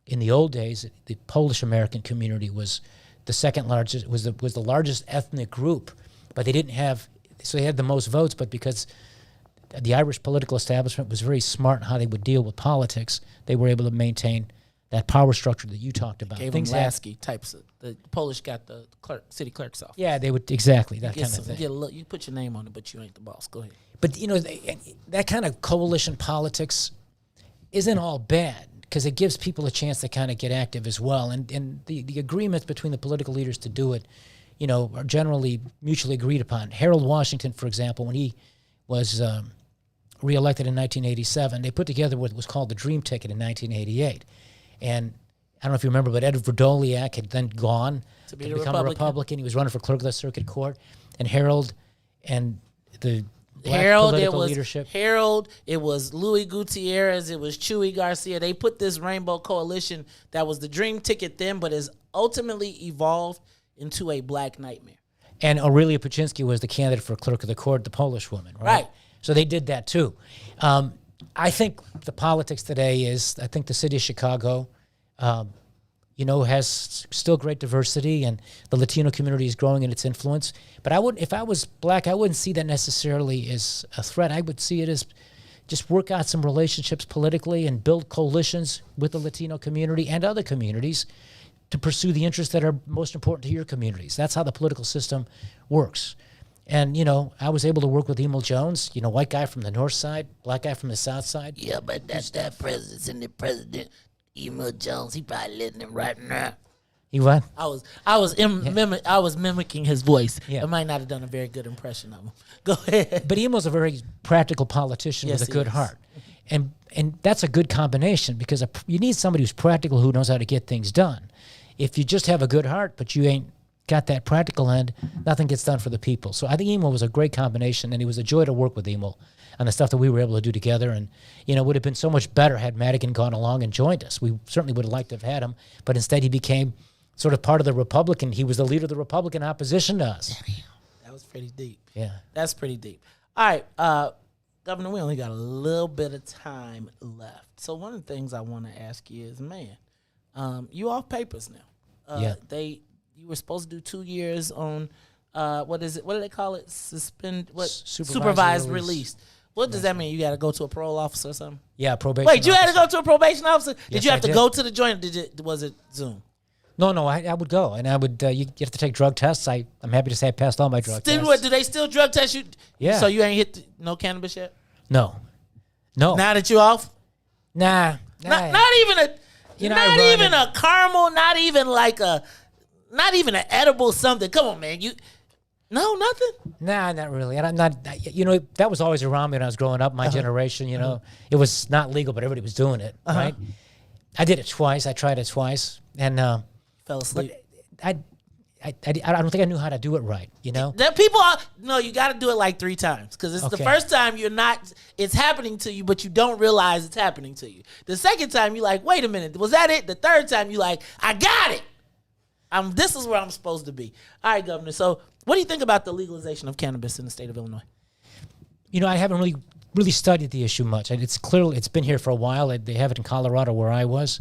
in the old days, the Polish American community was the second largest, was the largest ethnic group. But they didn't have, so they had the most votes, but because the Irish political establishment was very smart in how they would deal with politics, they were able to maintain that power structure that you talked about. Gave them Lasky types. The Polish got the city clerk's office. Yeah, they would, exactly, that kind of thing. You put your name on it, but you ain't the boss. Go ahead. But, that kind of coalition politics isn't all bad, because it gives people a chance to kind of get active as well. And the agreements between the political leaders to do it, are generally mutually agreed upon. Harold Washington, for example, when he was reelected in 1987, they put together what was called the Dream Ticket in 1988. And I don't know if you remember, but Ed Verdoliak had then gone to become a Republican. He was running for clerk of the circuit court. And Harold and the black political leadership. Harold, it was Louis Gutierrez, it was Chuy Garcia. They put this rainbow coalition that was the Dream Ticket then, but has ultimately evolved into a black nightmare. And Aurelia Paczynski was the candidate for clerk of the court, the Polish woman, right? So they did that too. I think the politics today is, I think the city of Chicago, has still great diversity, and the Latino community is growing in its influence. But if I was black, I wouldn't see that necessarily as a threat. I would see it as just work out some relationships politically and build coalitions with the Latino community and other communities to pursue the interests that are most important to your communities. That's how the political system works. And, I was able to work with Emil Jones, white guy from the north side, black guy from the south side. Yeah, but that's that Senate President Emil Jones. He probably letting him right now. He what? I was mimicking his voice. Yeah. I might not have done a very good impression of him. Go ahead. But Emil's a very practical politician with a good heart. And that's a good combination, because you need somebody who's practical, who knows how to get things done. If you just have a good heart, but you ain't got that practical end, nothing gets done for the people. So I think Emil was a great combination, and it was a joy to work with Emil on the stuff that we were able to do together. And, it would have been so much better had Madigan gone along and joined us. We certainly would have liked to have had him, but instead he became sort of part of the Republican. He was the leader of the Republican opposition to us. That was pretty deep. Yeah. That's pretty deep. All right, Governor, we only got a little bit of time left. So one of the things I want to ask you is, you off papers now. You were supposed to do 2 years on, what is it? What do they call it? Supervised release. What does that mean? You got to go to a parole officer or something? Yeah, probation. Wait, you had to go to a probation officer? Did you have to go to the joint? Was it Zoom? No, I would go, and I would. You have to take drug tests. I'm happy to say I passed all my drug tests. What, do they still drug test you? Yeah. So you ain't hit no cannabis yet? No. Now that you off? Nah. Not even a caramel. Not even an edible something. Come on, man. No, nothing? Nah, not really. And I'm not, that was always around me when I was growing up, my generation, It was not legal, but everybody was doing it, right? I did it twice. I tried it twice. And fell asleep. But I don't think I knew how to do it right, There people you got to do it like 3 times, because it's the first time it's happening to you, but you don't realize it's happening to you. The second time, you're like, wait a minute, was that it? The third time, you're like, I got it. This is where I'm supposed to be. All right, Governor. So what do you think about the legalization of cannabis in the state of Illinois? I haven't really studied the issue much. It's been here for a while. They have it in Colorado where I was.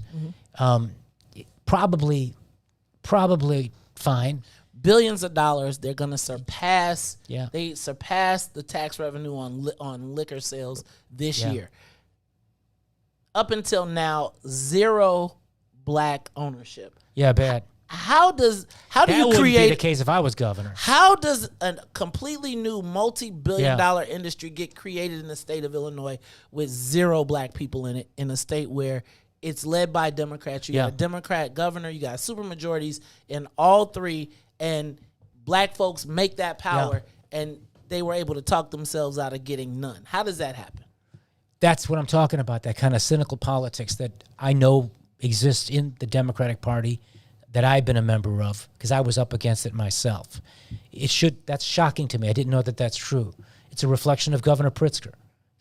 Probably fine. Billions of dollars. They're going to surpass. Yeah. They surpassed the tax revenue on liquor sales this year. up until now, 0 black ownership. Yeah, bad. How do That you wouldn't create be the case if I was governor. How does a completely new multi-billion Yeah. dollar industry get created in the state of Illinois with 0 black people in it, in a state where it's led by Democrats? You got a Democrat governor, you got super majorities in all 3, and black folks make that power, and they were able to talk themselves out of getting none. How does that happen? That's what I'm talking about, that kind of cynical politics that I know exists in the Democratic Party that I've been a member of, because I was up against it myself. That's shocking to me. I didn't know that that's true. It's a reflection of Governor Pritzker,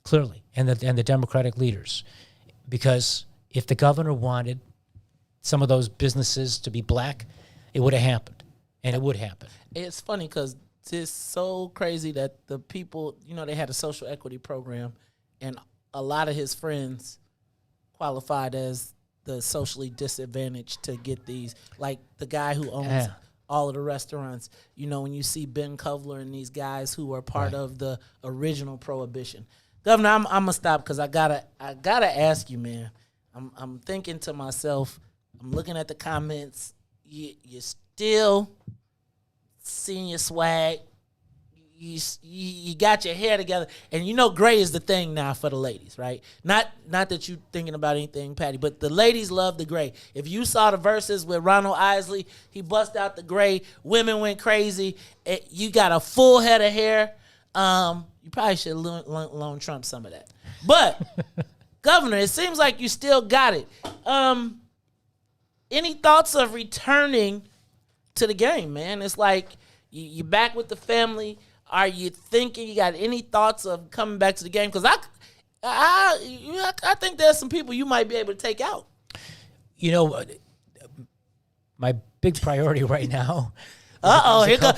clearly, and the Democratic leaders. Because if the governor wanted some of those businesses to be black, it would have happened, and it would happen. It's funny because it's so crazy that the people, they had a social equity program, and a lot of his friends qualified as the socially disadvantaged to get these. Like the guy who owns all of the restaurants. When you see Ben Kovler and these guys who are part of the original prohibition. Governor, I'm gonna stop because I gotta ask you, man. I'm thinking to myself. I'm looking at the comments. You still seeing your swag. You got your hair together, and gray is the thing now for the ladies, right? Not that you thinking about anything, Patty, but the ladies love the gray. If you saw the verses with Ronald Isley, he bust out the gray. Women went crazy. You got a full head of hair. You probably should loan Trump some of that. But Governor, it seems like you still got it. Any thoughts of returning to the game, man? It's like you back with the family. Are you thinking, you got any thoughts of coming back to the game? Because I think there's some people you might be able to take out. My big priority right now. Here goes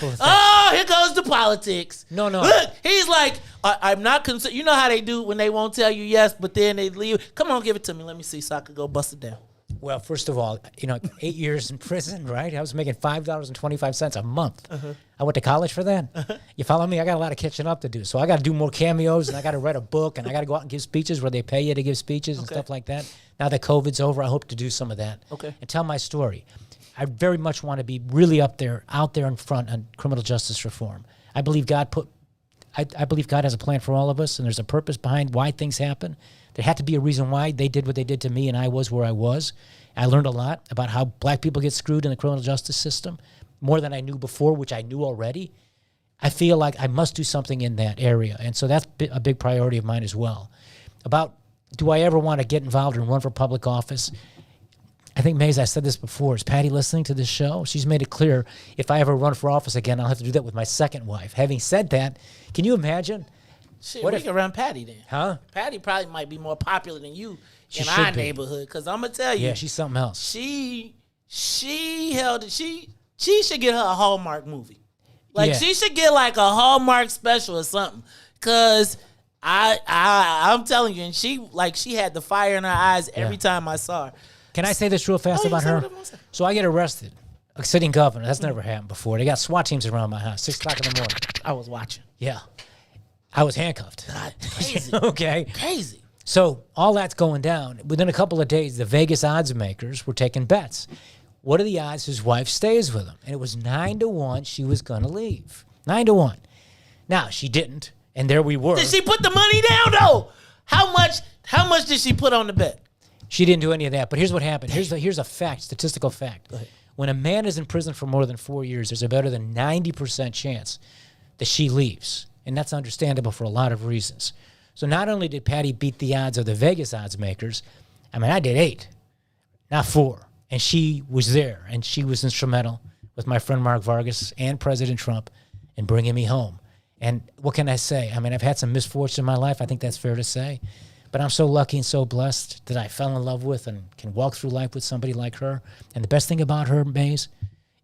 the politics. No. Look, he's like, I'm not concerned. You know how they do when they won't tell you yes, but then they leave. Come on, give it to me. Let me see so I could go bust it down. Well, first of all, 8 years in prison, right? I was making $5.25 a month. I went to college for that. You follow me? I got a lot of catching up to do. So I got to do more cameos, and I got to write a book, and I got to go out and give speeches where they pay you to give speeches and stuff like that. Now that COVID's over, I hope to do some of that and tell my story. I very much want to be really out there in front on criminal justice reform. I believe God has a plan for all of us, and there's a purpose behind why things happen. There had to be a reason why they did what they did to me, and I was where I was. I learned a lot about how black people get screwed in the criminal justice system, more than I knew before, which I knew already. I feel like I must do something in that area, and so that's a big priority of mine as well. About, do I ever want to get involved and run for public office? I think, Maze, I said this before. Is Patty listening to this show? She's made it clear if I ever run for office again, I'll have to do that with my second wife. Having said that, can you imagine? Shit, we can run Patty then. Huh? Patty probably might be more popular than you in our neighborhood. Because I'm going to tell you. Yeah, she's something else. She held it. She should get her a Hallmark movie. She should get like a Hallmark special or something. Because I'm telling you, and she had the fire in her eyes every time I saw her. Can I say this real fast about her? So I get arrested, a sitting governor. That's never happened before. They got SWAT teams around my house, 6 o'clock in the morning. I was watching. Yeah. I was handcuffed. Crazy. Okay. Crazy. So all that's going down. Within a couple of days, the Vegas odds makers were taking bets. What are the odds his wife stays with him? And it was 9-1 she was going to leave. 9-1. Now, she didn't, and there we were. Did she put the money down, though? How much did she put on the bet? She didn't do any of that, but here's what happened. Here's a fact, statistical fact. Go ahead. When a man is in prison for more than 4 years, there's a better than 90% chance that she leaves. And that's understandable for a lot of reasons. So not only did Patty beat the odds of the Vegas odds makers, I did 8, not 4. And she was there, and she was instrumental with my friend Mark Vargas and President Trump in bringing me home. And what can I say? I've had some misfortune in my life. I think that's fair to say. But I'm so lucky and so blessed that I fell in love with and can walk through life with somebody like her. And the best thing about her, Maze,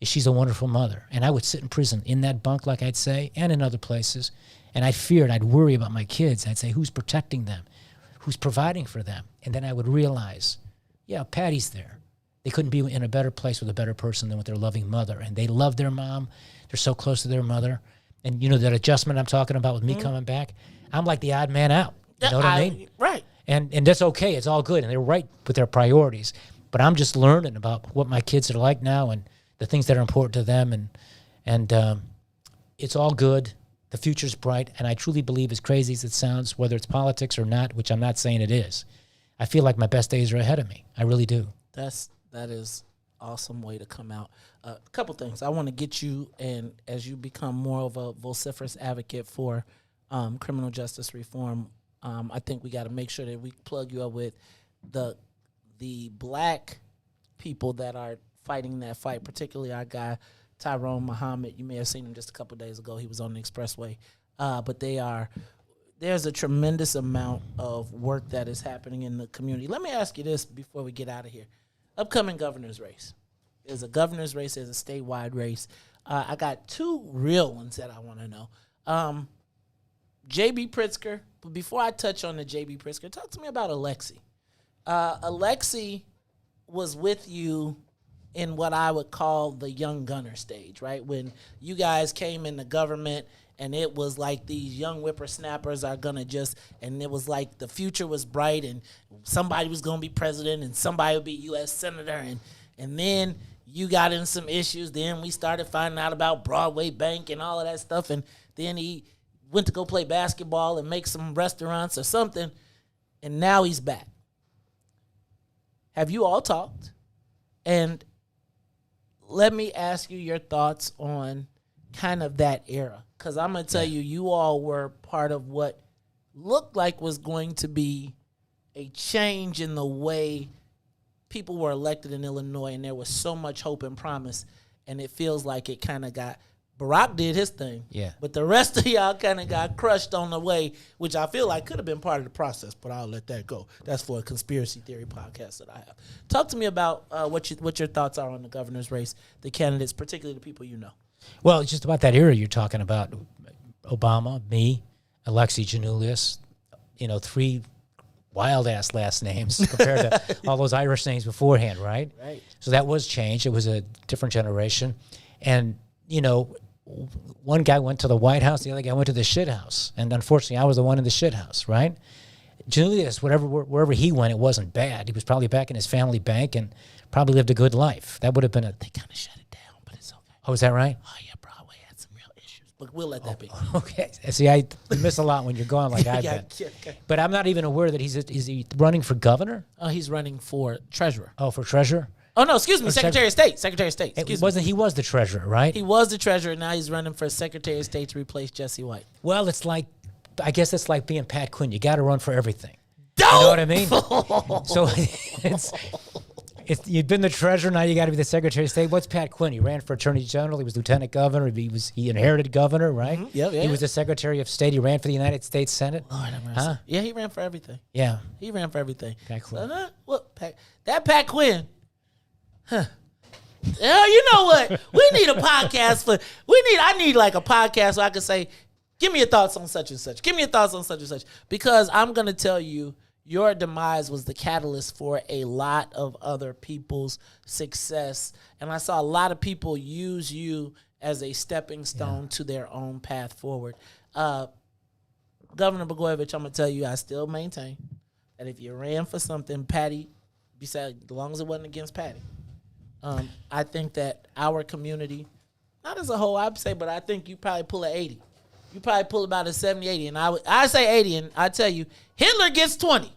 is she's a wonderful mother. And I would sit in prison in that bunk, like I'd say, and in other places. And I'd worry about my kids. I'd say, who's protecting them? Who's providing for them? And then I would realize, yeah, Patty's there. They couldn't be in a better place with a better person than with their loving mother. And they love their mom. They're so close to their mother. And that adjustment I'm talking about with me coming back, I'm like the odd man out. You know what I mean? Right. And that's okay. It's all good. And they're right with their priorities. But I'm just learning about what my kids are like now and the things that are important to them. And it's all good. The future's bright. And I truly believe, as crazy as it sounds, whether it's politics or not, which I'm not saying it is, I feel like my best days are ahead of me. I really do. That is awesome way to come out. A couple things. I want to get you, and as you become more of a vociferous advocate for criminal justice reform, I think we got to make sure that we plug you up with the black people that are fighting that fight, particularly our guy Tyrone Muhammad. You may have seen him just a couple days ago. He was on the expressway. But there's a tremendous amount of work that is happening in the community. Let me ask you this before we get out of here. Upcoming governor's race. There's a governor's race. There's a statewide race. I got two real ones that I want to know. J.B. Pritzker. But before I touch on the J.B. Pritzker, talk to me about Alexi. Alexi was with you in what I would call the young gunner stage, right? When you guys came in the government and it was like these young whippersnappers are going to just, and it was like the future was bright and somebody was going to be president and somebody would be U.S. senator. And then you got in some issues. Then we started finding out about Broadway Bank and all of that stuff. And then he went to go play basketball and make some restaurants or something. And now he's back. Have you all talked? And let me ask you your thoughts on kind of that era. Because I'm going to tell you, you all were part of what looked like was going to be a change in the way people were elected in Illinois. And there was so much hope and promise. And it feels like it kind of got, Barack did his thing. Yeah. But the rest of y'all kind of got crushed on the way, which I feel like could have been part of the process, but I'll let that go. That's for a conspiracy theory podcast that I have. Talk to me about what your thoughts are on the governor's race, the candidates, particularly the people you know. Well, it's just about that era you're talking about. Obama, me, Alexi Janulius, three wild-ass last names compared to all those Irish names beforehand, right? Right. So that was changed. It was a different generation. And, one guy went to the White House, the other guy went to the shit house. And unfortunately, I was the one in the shit house, right? Julius, wherever he went, it wasn't bad. He was probably back in his family bank and probably lived a good life. That would have been They kind of shut it down, but it's okay. Oh, is that right? Oh, yeah, Broadway had some real issues. But we'll let that be. Okay. See, I miss a lot when you're gone like I've been. Okay. But I'm not even aware that is he running for governor? Oh, he's running for treasurer. Oh, for treasurer? Oh, no, excuse me, Secretary of State. Secretary of State. He was the treasurer, right? He was the treasurer. Now he's running for Secretary of State to replace Jesse White. Well, I guess it's like being Pat Quinn. You got to run for everything. You know what I mean? So you've been the treasurer, now you got to be the Secretary of State. What's Pat Quinn? He ran for Attorney General. He was Lieutenant Governor. He inherited governor, right? Mm-hmm. Yep. He was the Secretary of State. He ran for the United States Senate. Lord have mercy. Yeah, he ran for everything. Yeah. He ran for everything. Pat Quinn. That Pat Quinn. Huh. You know what? We need a podcast I need like a podcast where I can say, give me your thoughts on such and such. Give me your thoughts on such and such. Because I'm going to tell you, your demise was the catalyst for a lot of other people's success. And I saw a lot of people use you as a stepping stone to their own path forward. Governor Blagojevich, I'm going to tell you, I still maintain that if you ran for something, Patty, besides, as long as it wasn't against Patty, I think that our community, not as a whole, I'd say, but I think you probably pull an 80. You probably pull about a 70, 80. And I say 80, and I tell you, Hitler gets 20.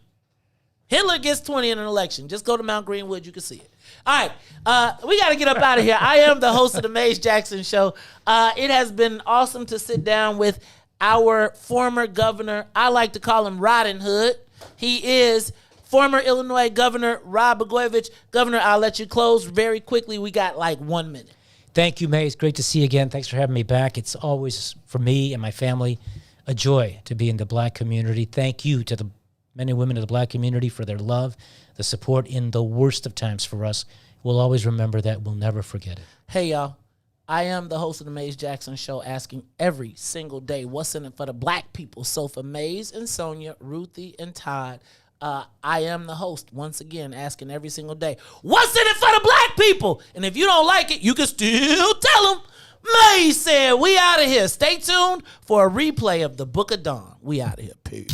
Hitler gets 20 in an election. Just go to Mount Greenwood. You can see it. All right. We got to get up out of here. I am the host of the Maze Jackson Show. It has been awesome to sit down with our former governor. I like to call him Rodin Hood. He is former Illinois Governor Rod Blagojevich. Governor, I'll let you close very quickly. We got like 1 minute. Thank you, May. It's great to see you again. Thanks for having me back. It's always, for me and my family, a joy to be in the black community. Thank you to the men and women of the black community for their love, the support in the worst of times for us. We'll always remember that. We'll never forget it. Hey, y'all. I am the host of the Maze Jackson Show, asking every single day what's in it for the black people. So for Maze and Sonia, Ruthie and Todd, I am the host, once again, asking every single day, what's in it for the black people? And if you don't like it, you can still tell them. Maze said, we out of here. Stay tuned for a replay of the Book of Dawn. We out of here. Peace.